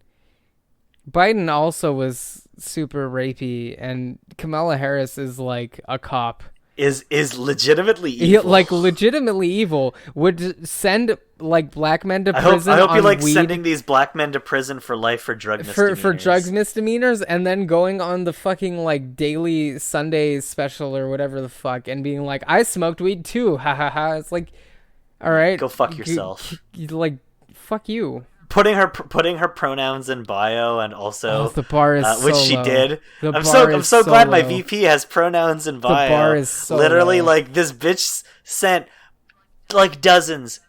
[SPEAKER 2] Biden also was super rapey, and Kamala Harris is like a cop.
[SPEAKER 1] is legitimately evil.
[SPEAKER 2] Like legitimately evil. Would send like black men to prison.
[SPEAKER 1] I hope you
[SPEAKER 2] on
[SPEAKER 1] like
[SPEAKER 2] weed
[SPEAKER 1] sending these black men to prison for life for drug misdemeanors.
[SPEAKER 2] for drugs misdemeanors, and then going on the fucking like daily Sunday special or whatever the fuck, and being like, I smoked weed too, ha ha ha. It's like, all right,
[SPEAKER 1] Go fuck yourself.
[SPEAKER 2] Like, fuck you.
[SPEAKER 1] Putting her pronouns in bio and also
[SPEAKER 2] Oh, the bar is
[SPEAKER 1] which
[SPEAKER 2] so
[SPEAKER 1] she
[SPEAKER 2] low.
[SPEAKER 1] The
[SPEAKER 2] The
[SPEAKER 1] I'm
[SPEAKER 2] bar
[SPEAKER 1] so
[SPEAKER 2] is
[SPEAKER 1] glad my
[SPEAKER 2] low.
[SPEAKER 1] VP has pronouns in bio.
[SPEAKER 2] bar is so
[SPEAKER 1] literally
[SPEAKER 2] low.
[SPEAKER 1] like this bitch sent like dozens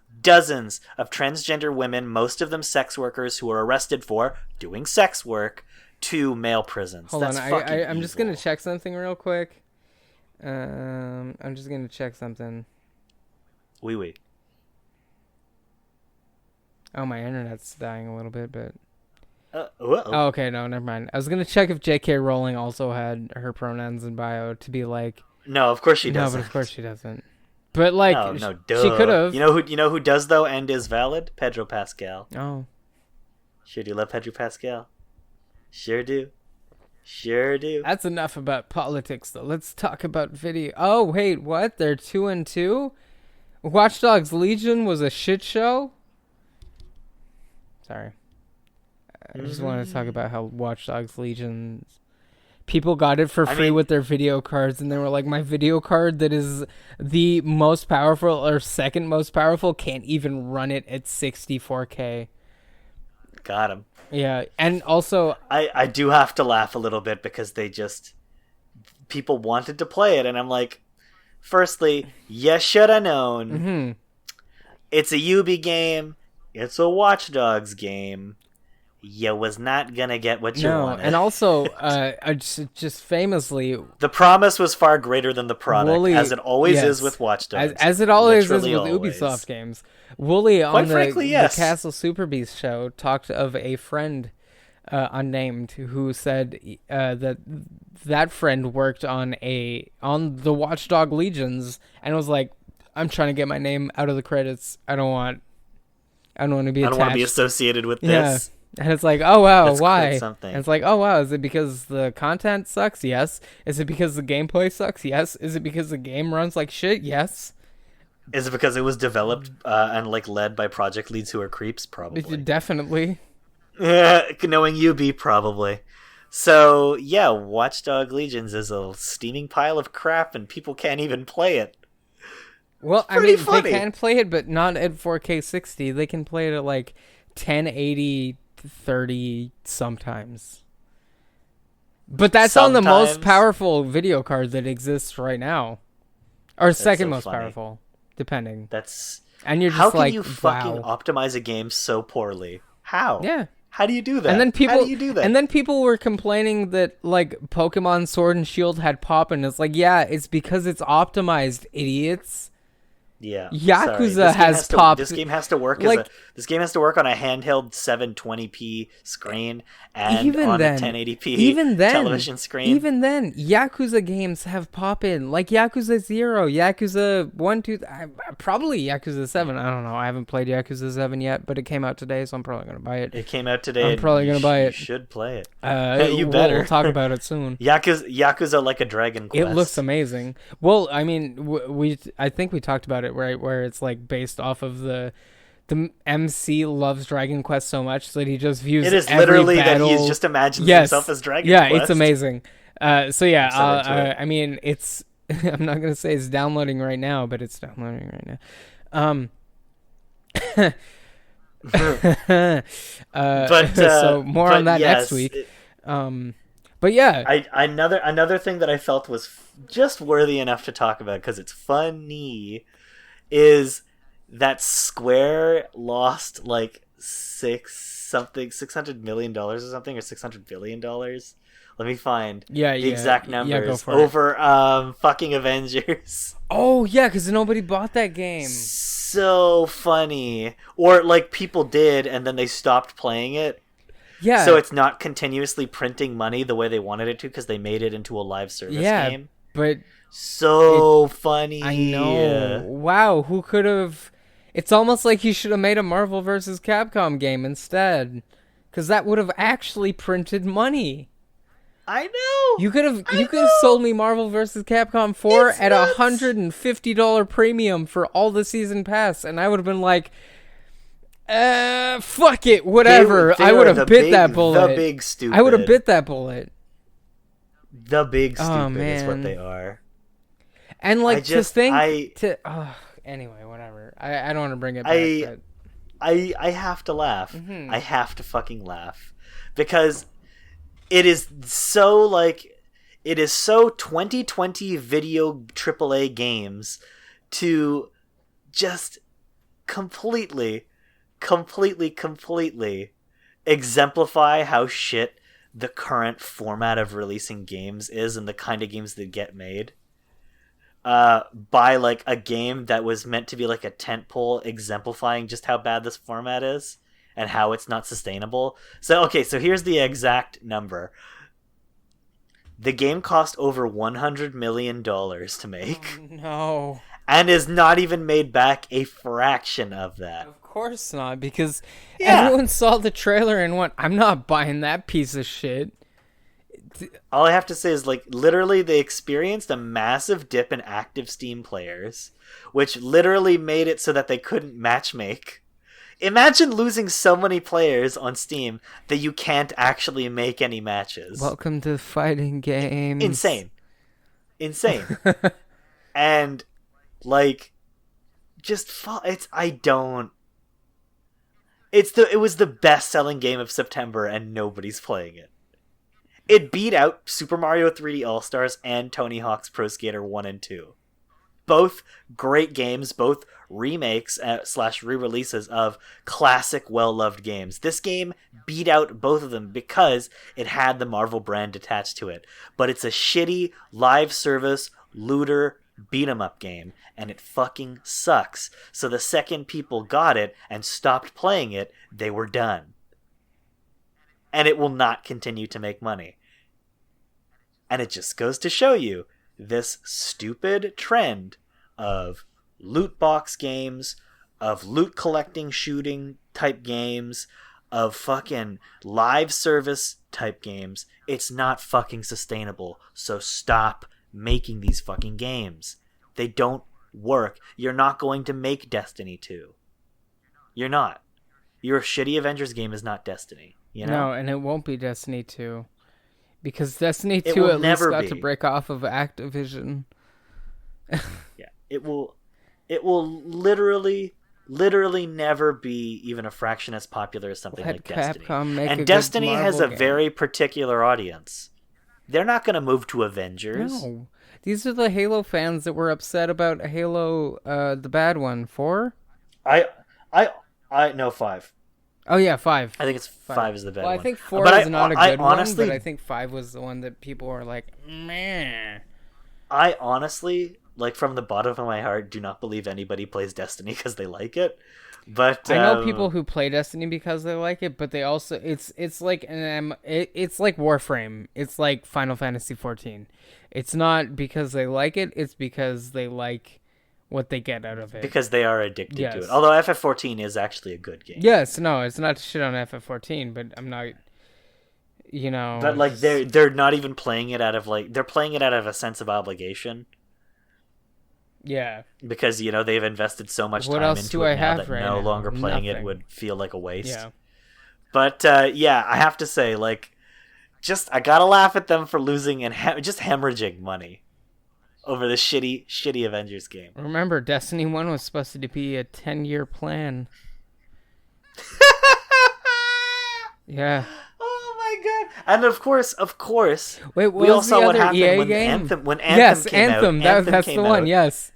[SPEAKER 1] of transgender women, most of them sex workers who were arrested for doing sex work, to male prisons.
[SPEAKER 2] Hold
[SPEAKER 1] That's
[SPEAKER 2] on,
[SPEAKER 1] fucking
[SPEAKER 2] I'm just gonna
[SPEAKER 1] evil.
[SPEAKER 2] check something real quick. I'm just gonna check something.
[SPEAKER 1] Oui.
[SPEAKER 2] Oh, my internet's dying a little bit, but
[SPEAKER 1] Uh-oh.
[SPEAKER 2] oh, okay, no, never mind. I was gonna check if J.K. Rowling also had her pronouns in bio to be like,
[SPEAKER 1] No, of course she
[SPEAKER 2] no,
[SPEAKER 1] doesn't.
[SPEAKER 2] but of course she doesn't. But like,
[SPEAKER 1] no, duh.
[SPEAKER 2] she could have.
[SPEAKER 1] You know who does though and is valid? Pedro Pascal.
[SPEAKER 2] Oh,
[SPEAKER 1] Sure do love Pedro Pascal. Sure do.
[SPEAKER 2] that's enough about politics, though. Let's talk about video. Oh, wait, what? They're 2-2. Watch Dogs Legion was a shit show. Sorry, I just wanted to talk about how Watch Dogs Legion. People got it for free with their video cards, and they were like, my video card that is the most powerful or second most powerful can't even run it at 64K.
[SPEAKER 1] Got him.
[SPEAKER 2] Yeah, and also,
[SPEAKER 1] I do have to laugh a little bit because people wanted to play it, and I'm like, firstly, you should have known. It's a Ubi game. It's a Watch Dogs game. You was not gonna get what you wanted.
[SPEAKER 2] and also, just famously,
[SPEAKER 1] the promise was far greater than the product,
[SPEAKER 2] Wooly,
[SPEAKER 1] as it always
[SPEAKER 2] yes,
[SPEAKER 1] is with Watch Dogs.
[SPEAKER 2] as it always is with
[SPEAKER 1] Literally always.
[SPEAKER 2] Ubisoft games. Wooly on
[SPEAKER 1] frankly,
[SPEAKER 2] the
[SPEAKER 1] yes.
[SPEAKER 2] Castle Super Beast show talked of a friend, unnamed, who said that that friend worked on the Watchdog Legions, and was like, I'm trying to get my name out of the credits. I don't want to be attached.
[SPEAKER 1] I don't want to be associated with this.
[SPEAKER 2] Yeah. And it's like, oh wow,
[SPEAKER 1] That's
[SPEAKER 2] why?
[SPEAKER 1] quite something.
[SPEAKER 2] And it's like, oh wow, is it because the content sucks? Yes. Is it because the gameplay sucks? Yes. Is it because the game runs like shit? Yes.
[SPEAKER 1] Is it because it was developed and like led by project leads who are creeps? Probably.
[SPEAKER 2] Definitely.
[SPEAKER 1] Yeah, knowing you, be probably. So yeah, Watchdog Legions is a steaming pile of crap, and people can't even play it.
[SPEAKER 2] Well, I
[SPEAKER 1] pretty
[SPEAKER 2] mean,
[SPEAKER 1] funny.
[SPEAKER 2] they can play it, but not at 4K 60. They can play it at like 1080, 30 sometimes. But that's on the most
[SPEAKER 1] Sometimes.
[SPEAKER 2] powerful video card that exists right now, or second
[SPEAKER 1] so
[SPEAKER 2] most
[SPEAKER 1] funny.
[SPEAKER 2] powerful, depending.
[SPEAKER 1] That's
[SPEAKER 2] And you're just
[SPEAKER 1] how can
[SPEAKER 2] like,
[SPEAKER 1] you fucking
[SPEAKER 2] wow.
[SPEAKER 1] optimize a game so poorly? How?
[SPEAKER 2] Yeah.
[SPEAKER 1] How do you do that?
[SPEAKER 2] And then people,
[SPEAKER 1] How do you do that?
[SPEAKER 2] And then people were complaining that like Pokemon Sword and Shield had pop, and it's like, yeah, it's because it's optimized, idiots.
[SPEAKER 1] Yeah,
[SPEAKER 2] Yakuza
[SPEAKER 1] sorry.
[SPEAKER 2] has pop.
[SPEAKER 1] This game has to work
[SPEAKER 2] Like-
[SPEAKER 1] this game has to work on a handheld 720p screen and
[SPEAKER 2] Even
[SPEAKER 1] on
[SPEAKER 2] then-
[SPEAKER 1] a 1080p
[SPEAKER 2] even then,
[SPEAKER 1] television screen.
[SPEAKER 2] Even then, Yakuza games have pop in, like Yakuza 0, Yakuza 1, 2, probably Yakuza 7. I don't know. I haven't played Yakuza 7 yet, but it came out today, so I'm probably gonna buy it.
[SPEAKER 1] It came out today.
[SPEAKER 2] I'm
[SPEAKER 1] and
[SPEAKER 2] probably gonna buy
[SPEAKER 1] You
[SPEAKER 2] it.
[SPEAKER 1] should play it. You
[SPEAKER 2] We'll
[SPEAKER 1] better.
[SPEAKER 2] talk about it soon.
[SPEAKER 1] Yakuza like a Dragon Quest.
[SPEAKER 2] It looks amazing. Well, I mean, I think we talked about it, right? Where it's like based off of the MC loves Dragon Quest so much that he just views
[SPEAKER 1] It is
[SPEAKER 2] every
[SPEAKER 1] literally
[SPEAKER 2] battle.
[SPEAKER 1] that he just imagines
[SPEAKER 2] Yes.
[SPEAKER 1] himself as Dragon
[SPEAKER 2] Yeah,
[SPEAKER 1] Quest.
[SPEAKER 2] it's amazing. So yeah,
[SPEAKER 1] I'm so into it.
[SPEAKER 2] I mean, it's. I'm not gonna say it's downloading right now, but it's downloading right now.
[SPEAKER 1] But
[SPEAKER 2] So more
[SPEAKER 1] but
[SPEAKER 2] on that
[SPEAKER 1] yes,
[SPEAKER 2] next week. But yeah,
[SPEAKER 1] another thing that I felt was just worthy enough to talk about because it's funny is that Square lost like $600 million or something, or $600 billion. Let me find the exact
[SPEAKER 2] go
[SPEAKER 1] numbers
[SPEAKER 2] for it.
[SPEAKER 1] over fucking Avengers.
[SPEAKER 2] Oh yeah, because nobody bought that game.
[SPEAKER 1] So funny. Or like people did and then they stopped playing it.
[SPEAKER 2] Yeah.
[SPEAKER 1] So it's not continuously printing money the way they wanted it to because they made it into a live service game.
[SPEAKER 2] But
[SPEAKER 1] So funny.
[SPEAKER 2] I know. Wow, who could have? It's almost like you should have made a Marvel vs. Capcom game instead, because that would have actually printed money.
[SPEAKER 1] I know.
[SPEAKER 2] You could have sold me Marvel vs. Capcom 4
[SPEAKER 1] It's
[SPEAKER 2] at
[SPEAKER 1] nuts.
[SPEAKER 2] $150 premium for all the season pass, and I would have been like, fuck it, whatever.
[SPEAKER 1] They
[SPEAKER 2] I would
[SPEAKER 1] are
[SPEAKER 2] have bit that
[SPEAKER 1] The
[SPEAKER 2] bullet.
[SPEAKER 1] big stupid.
[SPEAKER 2] I would have bit that bullet.
[SPEAKER 1] The big stupid
[SPEAKER 2] Oh,
[SPEAKER 1] is what
[SPEAKER 2] man.
[SPEAKER 1] they are.
[SPEAKER 2] And like
[SPEAKER 1] I
[SPEAKER 2] anyway, whatever. I don't want to bring it
[SPEAKER 1] I-
[SPEAKER 2] back.
[SPEAKER 1] I have to laugh.
[SPEAKER 2] Mhm.
[SPEAKER 1] I have to fucking laugh because it is so 2020 video AAA games to just completely exemplify how shit the current format of releasing games is and the kind of games that get made. By like a game that was meant to be like a tentpole exemplifying just how bad this format is and how it's not sustainable. So here's the exact number. The game cost over $100 million to make
[SPEAKER 2] No.
[SPEAKER 1] and is not even made back a fraction of that.
[SPEAKER 2] Of course not, because
[SPEAKER 1] Yeah.
[SPEAKER 2] everyone saw the trailer and went, I'm not buying that piece of shit.
[SPEAKER 1] All I have to say is, like, literally they experienced a massive dip in active Steam players, which literally made it so that they couldn't matchmake. Imagine losing so many players on Steam that you can't actually make any matches.
[SPEAKER 2] Welcome to fighting games.
[SPEAKER 1] Insane. And, like, it was the best-selling game of September and nobody's playing it. It beat out Super Mario 3D All-Stars and Tony Hawk's Pro Skater 1 and 2. Both great games, both remakes / re-releases of classic, well-loved games. This game beat out both of them because it had the Marvel brand attached to it. But it's a shitty, live service, looter, beat-em-up game, and it fucking sucks. So the second people got it and stopped playing it, they were done. And it will not continue to make money. And it just goes to show you this stupid trend of loot box games, of loot collecting shooting type games, of fucking live service type games. It's not fucking sustainable. So stop making these fucking games. They don't work. You're not going to make Destiny 2. You're not. Your shitty Avengers game is not Destiny. You know?
[SPEAKER 2] No, and it won't be Destiny 2. Because Destiny 2 at least got to break off of Activision.
[SPEAKER 1] Yeah. It will literally never be even a fraction as popular as something like Destiny. And Destiny has a very particular audience. They're not going to move to Avengers.
[SPEAKER 2] No. These are the Halo fans that were upset about Halo, the bad one. 4?
[SPEAKER 1] No, 5.
[SPEAKER 2] Oh yeah, 5.
[SPEAKER 1] I think it's 5 is the bad one.
[SPEAKER 2] Well, I think 4 is not a good one, but I think 5 was the one that people were like, meh.
[SPEAKER 1] I honestly, like from the bottom of my heart, do not believe anybody plays Destiny because they like it. But
[SPEAKER 2] I know people who play Destiny because they like it, but they also it's like it's like Warframe. It's like Final Fantasy 14. It's not because they like it, it's because they like what they get out of it.
[SPEAKER 1] Because they are addicted to it. Although FF14 is actually a good game.
[SPEAKER 2] Yes, no, it's not shit on FF14, but I'm not, you know.
[SPEAKER 1] But like they're not even playing it out of they're playing it out of a sense of obligation.
[SPEAKER 2] Yeah. Because,
[SPEAKER 1] you know, they've invested so much time into it now that no longer playing it would feel like a waste.
[SPEAKER 2] Yeah.
[SPEAKER 1] But yeah, I have to say, like, I gotta laugh at them for losing and just hemorrhaging money over this shitty Avengers game.
[SPEAKER 2] Remember, Destiny 1 was supposed to be a 10-year plan. Yeah.
[SPEAKER 1] Oh my god! And of course,
[SPEAKER 2] wait,
[SPEAKER 1] we all saw what happened
[SPEAKER 2] EA
[SPEAKER 1] when
[SPEAKER 2] game?
[SPEAKER 1] Anthem came
[SPEAKER 2] yes,
[SPEAKER 1] out.
[SPEAKER 2] Anthem. That's the one. Yes.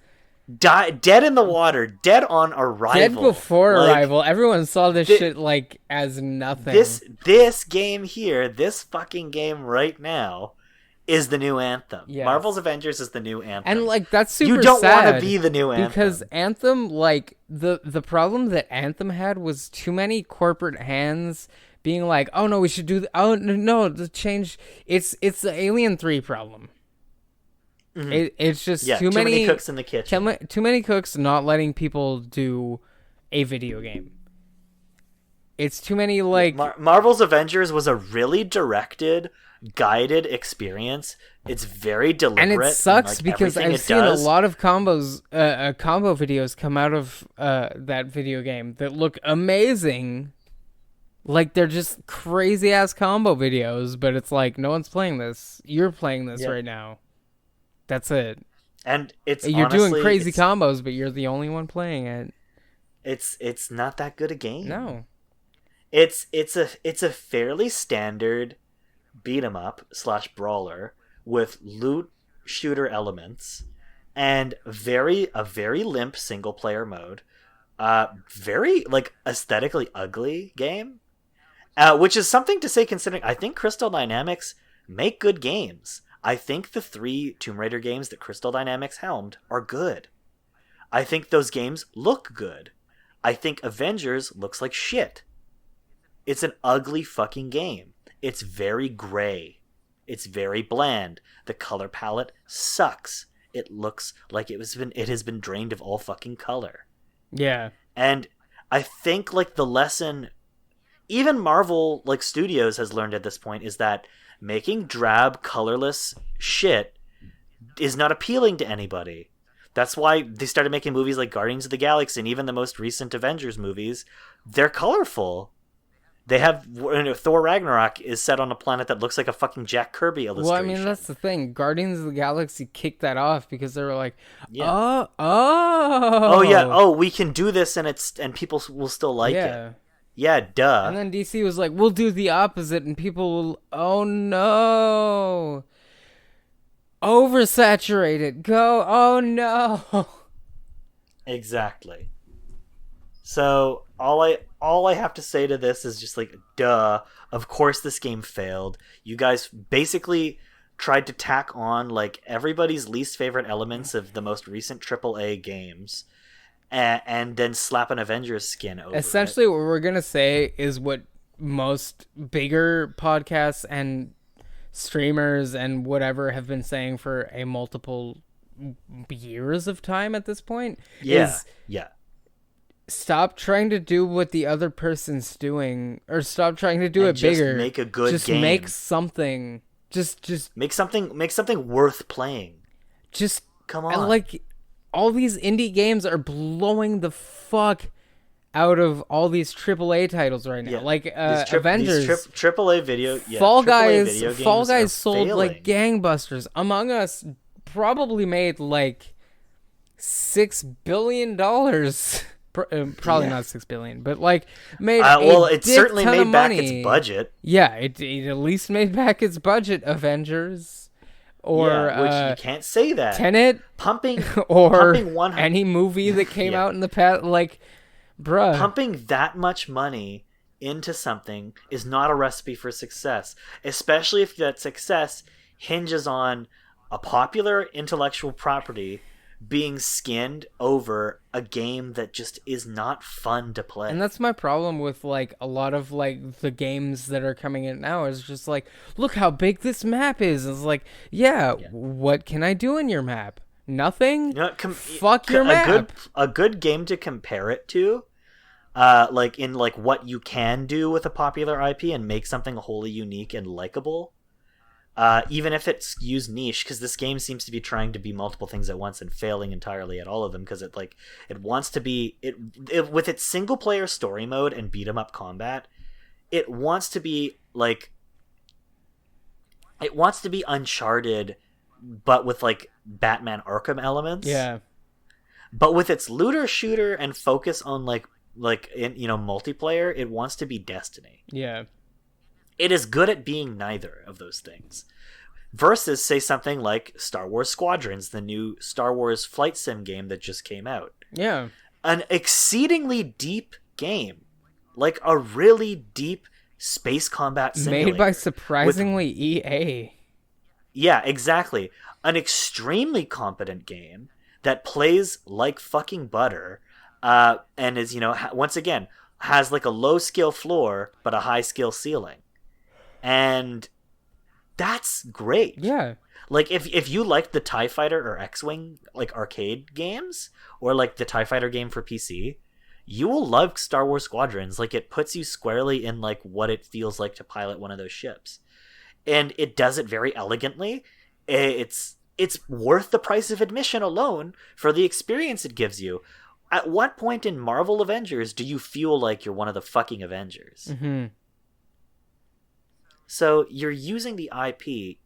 [SPEAKER 1] Dead in the water, dead on arrival.
[SPEAKER 2] Dead before arrival. Everyone saw this shit like as nothing.
[SPEAKER 1] This game here, this fucking game right now, is the new Anthem.
[SPEAKER 2] Yes.
[SPEAKER 1] Marvel's Avengers is the new Anthem.
[SPEAKER 2] And like that's super sad.
[SPEAKER 1] You don't want to be the new Anthem.
[SPEAKER 2] Because Anthem, like the problem that Anthem had was too many corporate hands being like, "Oh no, we should do the change." It's the Alien 3 problem. Mm-hmm. It's just too many
[SPEAKER 1] cooks in the kitchen.
[SPEAKER 2] Too many cooks not letting people do a video game. It's too many like
[SPEAKER 1] Marvel's Avengers was a really directed, guided experience. It's very deliberate,
[SPEAKER 2] and it sucks because I've seen a lot of combo videos come out of that video game that look amazing. Like they're just crazy ass combo videos, but it's like no one's playing this. You're playing this right now. That's it. And you're doing crazy combos, but you're the only one playing it.
[SPEAKER 1] It's not that good a game.
[SPEAKER 2] No.
[SPEAKER 1] It's a fairly standard beat 'em up / brawler with loot shooter elements and a very limp single player mode. Very like aesthetically ugly game. Which is something to say considering I think Crystal Dynamics make good games. I think the 3 Tomb Raider games that Crystal Dynamics helmed are good. I think those games look good. I think Avengers looks like shit. It's an ugly fucking game. It's very gray. It's very bland. The color palette sucks. It looks like it has been drained of all fucking color.
[SPEAKER 2] Yeah.
[SPEAKER 1] And I think like the lesson even Marvel like Studios has learned at this point is that making drab, colorless shit is not appealing to anybody. That's why they started making movies like Guardians of the Galaxy and even the most recent Avengers movies. They're colorful. They have Thor Ragnarok is set on a planet that looks like a fucking Jack Kirby illustration.
[SPEAKER 2] Well, I mean, that's the thing. Guardians of the Galaxy kicked that off because they were like,
[SPEAKER 1] yeah. Oh, we can do this and people will still like it. Yeah, duh.
[SPEAKER 2] And then DC was like, we'll do the opposite, and people will, oh no. Oversaturated. Go, oh no.
[SPEAKER 1] Exactly. So, all I have to say to this is just like, duh. Of course this game failed. You guys basically tried to tack on like everybody's least favorite elements of the most recent AAA games. And then slap an Avengers skin over
[SPEAKER 2] Essentially, what we're going to say is what most bigger podcasts and streamers and whatever have been saying for a multiple years of time at this point. Is stop trying to do what the other person's doing, or stop trying to do it bigger.
[SPEAKER 1] Make a good
[SPEAKER 2] just
[SPEAKER 1] game.
[SPEAKER 2] Make something. Just
[SPEAKER 1] make something worth playing.
[SPEAKER 2] Just
[SPEAKER 1] come on.
[SPEAKER 2] Like, all these indie games are blowing the fuck out of all these AAA titles right now.
[SPEAKER 1] Yeah.
[SPEAKER 2] Like Avengers,
[SPEAKER 1] AAA video. Yeah,
[SPEAKER 2] Fall
[SPEAKER 1] Guys.
[SPEAKER 2] Guys. Fall Guys sold like gangbusters. Among Us probably made like $6 billion. Probably not $6 billion, but like made
[SPEAKER 1] it certainly made back its budget.
[SPEAKER 2] Yeah, it at least made back its budget. Avengers, or
[SPEAKER 1] which you can't say that.
[SPEAKER 2] Tenet,
[SPEAKER 1] pumping
[SPEAKER 2] any movie that came out in the past, like, bruh,
[SPEAKER 1] pumping that much money into something is not a recipe for success, especially if that success hinges on a popular intellectual property being skinned over a game that just is not fun to play.
[SPEAKER 2] And that's my problem with like a lot of like the games that are coming in now, is just like, look how big this map is. It's like, yeah. What can I do in your map? Nothing. Fuck your map.
[SPEAKER 1] A good game to compare it to, like in like what you can do with a popular IP and make something wholly unique and likable. Even if it skews niche, because this game seems to be trying to be multiple things at once and failing entirely at all of them, because it wants to be it with its single player story mode and beat 'em up combat. It wants to be Uncharted, but with like Batman Arkham elements.
[SPEAKER 2] Yeah.
[SPEAKER 1] But with its looter shooter and focus on like in multiplayer, it wants to be Destiny.
[SPEAKER 2] Yeah.
[SPEAKER 1] It is good at being neither of those things. Versus, say, something like Star Wars Squadrons, the new Star Wars flight sim game that just came out.
[SPEAKER 2] Yeah.
[SPEAKER 1] An exceedingly deep game. Like a really deep space combat simulator.
[SPEAKER 2] Made by surprisingly EA.
[SPEAKER 1] Yeah, exactly. An extremely competent game that plays like fucking butter, and is, once again, has like a low skill floor, but a high skill ceiling. And that's great.
[SPEAKER 2] Yeah.
[SPEAKER 1] Like if you like the TIE Fighter or X-Wing like arcade games, or like the TIE Fighter game for PC, you will love Star Wars Squadrons. Like, it puts you squarely in like what it feels like to pilot one of those ships. And it does it very elegantly. It's worth the price of admission alone for the experience it gives you. At what point in Marvel Avengers do you feel like you're one of the fucking Avengers?
[SPEAKER 2] Mm-hmm.
[SPEAKER 1] So you're using the IP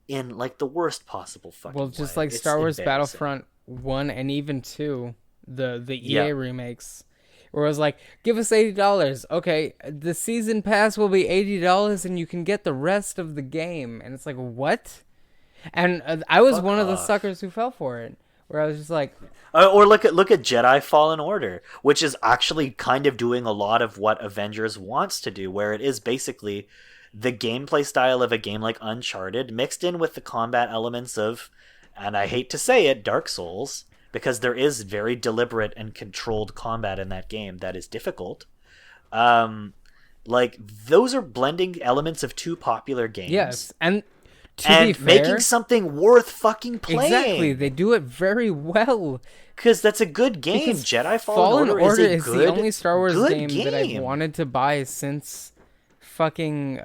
[SPEAKER 1] in like the worst possible fucking way.
[SPEAKER 2] Well, just like Star Wars Battlefront 1 and even 2, the EA remakes, where it was like, give us $80. Okay, the season pass will be $80 and you can get the rest of the game. And it's like, what? And I was one of the suckers who fell for it, where I was just like...
[SPEAKER 1] Or look at Jedi Fallen Order, which is actually kind of doing a lot of what Avengers wants to do, where it is basically the gameplay style of a game like Uncharted mixed in with the combat elements of, and I hate to say it, Dark Souls, because there is very deliberate and controlled combat in that game that is difficult. Like, those are blending elements of two popular games.
[SPEAKER 2] Yes, and to be fair,
[SPEAKER 1] making something worth fucking playing.
[SPEAKER 2] Exactly, they do it very well.
[SPEAKER 1] Because that's a good game.
[SPEAKER 2] Because
[SPEAKER 1] Jedi Fallen Order is
[SPEAKER 2] the only Star Wars game that I've wanted to buy since fucking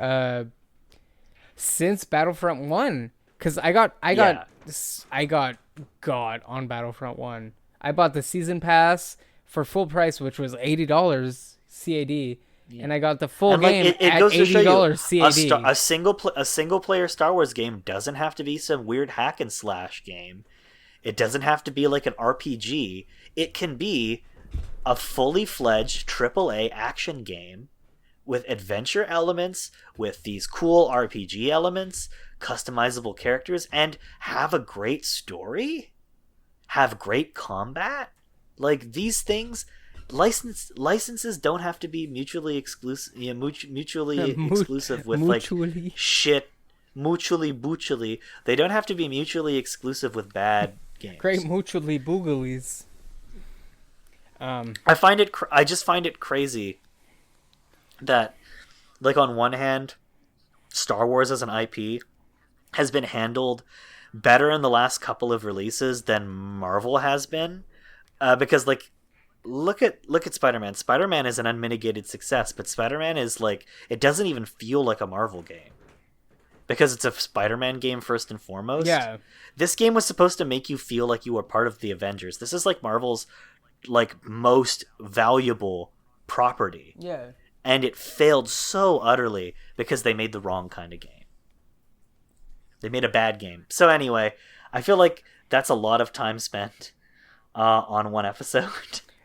[SPEAKER 2] since Battlefront 1. Because I got God on Battlefront 1. I bought the season pass for full price, which was $80 CAD. Yeah. And I got the full game at $80 CAD.
[SPEAKER 1] A single player Star Wars game doesn't have to be some weird hack and slash game. It doesn't have to be like an RPG. It can be a fully fledged AAA action game with adventure elements, with these cool RPG elements, customizable characters, and have a great story, have great combat. Like, these things, licenses don't have to be mutually exclusive. Exclusive with
[SPEAKER 2] mutually.
[SPEAKER 1] Like shit. Mutually. They don't have to be mutually exclusive with bad games.
[SPEAKER 2] Great mutually boogalies.
[SPEAKER 1] I just find it crazy that, like, on one hand, Star Wars as an IP has been handled better in the last couple of releases than Marvel has been, because like look at Spider-Man. Spider-Man is an unmitigated success, but Spider-Man is like, it doesn't even feel like a Marvel game because it's a Spider-Man game first and foremost.
[SPEAKER 2] Yeah.
[SPEAKER 1] This game was supposed to make you feel like you were part of the Avengers. This is like Marvel's like most valuable property.
[SPEAKER 2] Yeah.
[SPEAKER 1] And it failed so utterly because they made the wrong kind of game. They made a bad game. So anyway, I feel like that's a lot of time spent on one episode.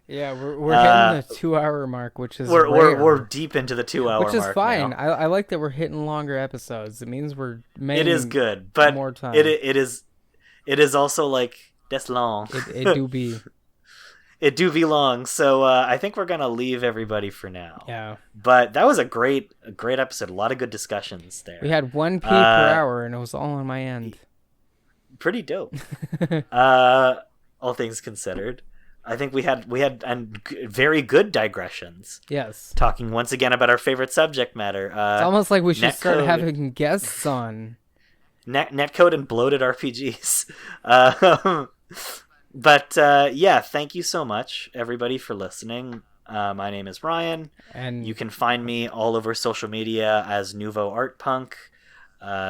[SPEAKER 2] Yeah, we're hitting the 2-hour mark, which is
[SPEAKER 1] we're deep into the 2-hour mark.
[SPEAKER 2] Which is fine.
[SPEAKER 1] Now.
[SPEAKER 2] I like that we're hitting longer episodes. It means we're making
[SPEAKER 1] it is good, but
[SPEAKER 2] more time.
[SPEAKER 1] It is also like that's long.
[SPEAKER 2] It do be.
[SPEAKER 1] It do be long. So I think we're gonna leave everybody for now.
[SPEAKER 2] Yeah.
[SPEAKER 1] But that was a great episode. A lot of good discussions there.
[SPEAKER 2] We had 1 P per hour, and it was all on my end.
[SPEAKER 1] Pretty dope. All things considered. I think we had very good digressions.
[SPEAKER 2] Yes.
[SPEAKER 1] Talking once again about our favorite subject matter.
[SPEAKER 2] It's almost like we should start
[SPEAKER 1] Netcode,
[SPEAKER 2] having guests on.
[SPEAKER 1] Netcode and bloated RPGs. But yeah, thank you so much, everybody, for listening. My name is Ryan,
[SPEAKER 2] And
[SPEAKER 1] you can find me all over social media as Nouveau Art Punk,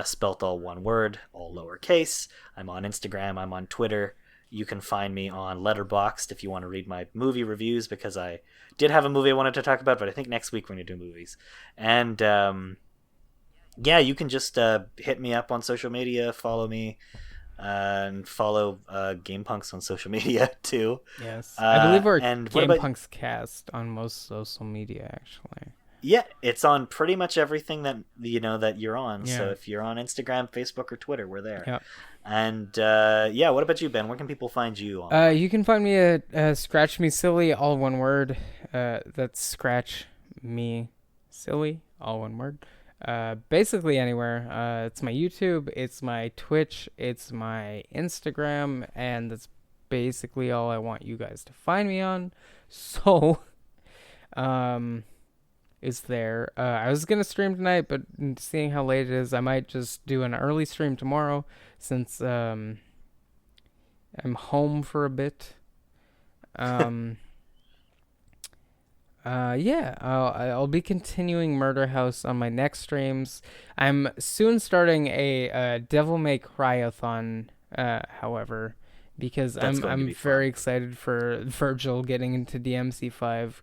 [SPEAKER 1] spelt all one word, all lowercase. I'm on Instagram. I'm on Twitter. You can find me on Letterboxd if you want to read my movie reviews, because I did have a movie I wanted to talk about, but I think next week we're going to do movies. And yeah, you can just hit me up on social media, follow me, and follow GamePunx on social media too.
[SPEAKER 2] yes, I believe we're
[SPEAKER 1] and what about-
[SPEAKER 2] GamePunx cast on most social media, actually.
[SPEAKER 1] Yeah, it's on pretty much everything that that you're on.
[SPEAKER 2] Yeah.
[SPEAKER 1] So if you're on Instagram, Facebook, or Twitter, we're there.
[SPEAKER 2] Yeah.
[SPEAKER 1] And yeah, what about you, Ben? Where can people find you on?
[SPEAKER 2] You can find me at Scratch Me Silly, all one word. That's Scratch Me Silly, all one word. Basically anywhere. It's my YouTube, it's my Twitch, it's my Instagram, and that's basically all I want you guys to find me on. So, is there. I was gonna stream tonight, but seeing how late it is, I might just do an early stream tomorrow, since I'm home for a bit. Yeah, I'll be continuing Murder House on my next streams. I'm soon starting a Devil May Cry-a-thon, however, because I'm very excited for Virgil getting into DMC5,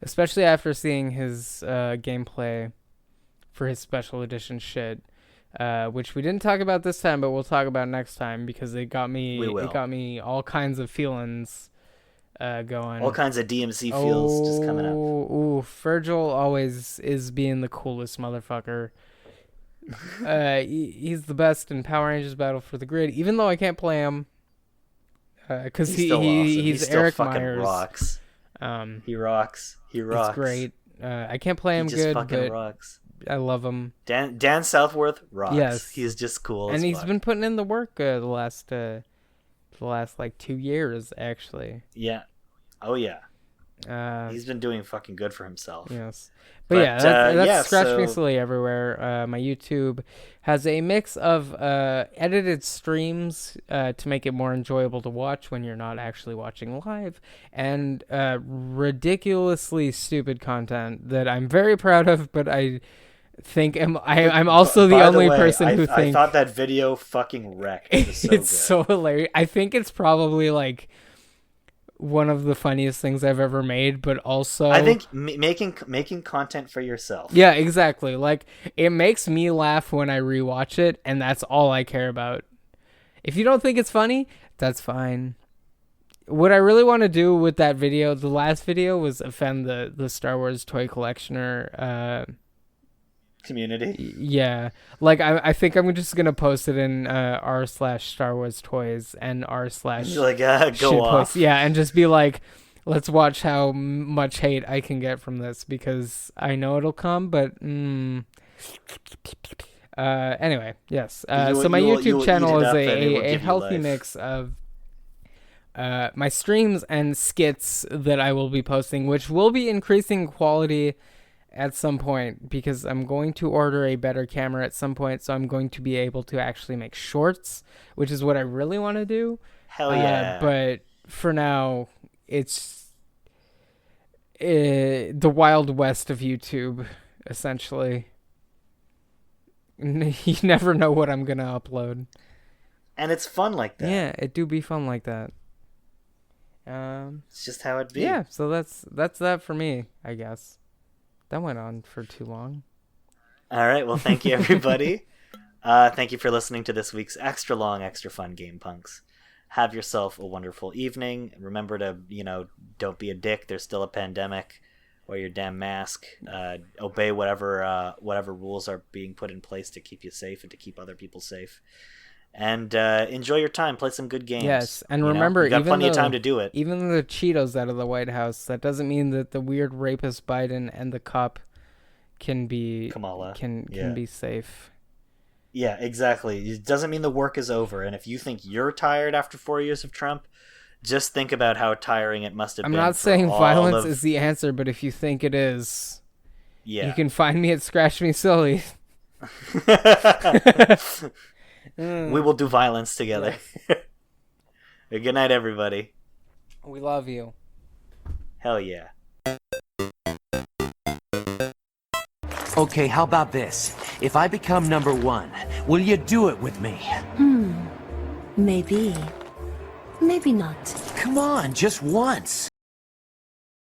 [SPEAKER 2] especially after seeing his gameplay for his special edition shit, which we didn't talk about this time, but we'll talk about next time, because it got me all kinds of feelings going.
[SPEAKER 1] All kinds of DMC feels just coming up.
[SPEAKER 2] Ooh, Virgil always is being the coolest motherfucker. He's the best in Power Rangers Battle for the Grid, even though I can't play him. Because he's
[SPEAKER 1] still
[SPEAKER 2] Eric
[SPEAKER 1] fucking
[SPEAKER 2] Myers.
[SPEAKER 1] Rocks. He rocks.
[SPEAKER 2] It's great. I can't play him
[SPEAKER 1] He just
[SPEAKER 2] good,
[SPEAKER 1] fucking
[SPEAKER 2] but
[SPEAKER 1] rocks.
[SPEAKER 2] I love him.
[SPEAKER 1] Dan Southworth rocks.
[SPEAKER 2] Yes.
[SPEAKER 1] He's just cool.
[SPEAKER 2] And
[SPEAKER 1] as
[SPEAKER 2] he's
[SPEAKER 1] fuck.
[SPEAKER 2] been putting in the work the last like 2 years, actually.
[SPEAKER 1] Yeah. Oh yeah.
[SPEAKER 2] Uh,
[SPEAKER 1] He's been doing fucking good for himself.
[SPEAKER 2] Yes.
[SPEAKER 1] But,
[SPEAKER 2] yeah, that's
[SPEAKER 1] yeah,
[SPEAKER 2] Scratch Me
[SPEAKER 1] so-
[SPEAKER 2] Silly everywhere. My YouTube has a mix of edited streams to make it more enjoyable to watch when you're not actually watching live, and ridiculously stupid content that I'm very proud of, but I think I'm also the
[SPEAKER 1] By
[SPEAKER 2] only
[SPEAKER 1] way,
[SPEAKER 2] person who
[SPEAKER 1] I
[SPEAKER 2] thinks
[SPEAKER 1] thought that video fucking wrecked. It was so
[SPEAKER 2] it's
[SPEAKER 1] good.
[SPEAKER 2] so hilarious. I think it's probably like one of the funniest things I've ever made, but also
[SPEAKER 1] I think making content for yourself.
[SPEAKER 2] yeah, exactly. Like, it makes me laugh when I rewatch it, and that's all I care about. If you don't think it's funny, that's fine. What I really want to do with that video, the last video, was offend the Star Wars toy collectioner
[SPEAKER 1] Community.
[SPEAKER 2] yeah, like I think I'm just gonna post it in r/Star Wars Toys and r/
[SPEAKER 1] You're like, go
[SPEAKER 2] shit
[SPEAKER 1] off.
[SPEAKER 2] post. Yeah, and just be like, let's watch how much hate I can get from this, because I know it'll come, but anyway, yes. So my YouTube channel is a healthy mix of my streams and skits that I will be posting, which will be increasing quality at some point because I'm going to order a better camera at some point, so I'm going to be able to actually make shorts, which is what I really want to do.
[SPEAKER 1] Hell yeah.
[SPEAKER 2] But for now, it's the Wild West of YouTube, essentially. You never know what I'm going to upload.
[SPEAKER 1] And it's fun like that.
[SPEAKER 2] Yeah, it do be fun like that.
[SPEAKER 1] It's just how it be.
[SPEAKER 2] Yeah, so that's that for me, I guess. That went on for too long.
[SPEAKER 1] All right, well, thank you, everybody. Thank you for listening to this week's extra long, extra fun GamePunx. Have yourself a wonderful evening. Remember to, don't be a dick. There's still a pandemic. Wear your damn mask. Obey whatever rules are being put in place to keep you safe and to keep other people safe. And enjoy your time. Play some good games.
[SPEAKER 2] Yes, and remember,
[SPEAKER 1] you got
[SPEAKER 2] even
[SPEAKER 1] plenty of time to do it.
[SPEAKER 2] Even the Cheetos out of the White House, that doesn't mean that the weird rapist Biden and the cop can be
[SPEAKER 1] Kamala
[SPEAKER 2] can be safe.
[SPEAKER 1] Yeah, exactly. It doesn't mean the work is over. And if you think you're tired after 4 years of Trump, just think about how tiring it must have been.
[SPEAKER 2] I'm not saying violence is the answer, but if you think it is, you can find me at Scratch Me Silly.
[SPEAKER 1] We will do violence together. Good night, everybody.
[SPEAKER 2] We love you.
[SPEAKER 1] Hell yeah.
[SPEAKER 5] Okay, how about this? If I become #1, will you do it with me?
[SPEAKER 6] Maybe. Maybe not.
[SPEAKER 5] Come on, just once.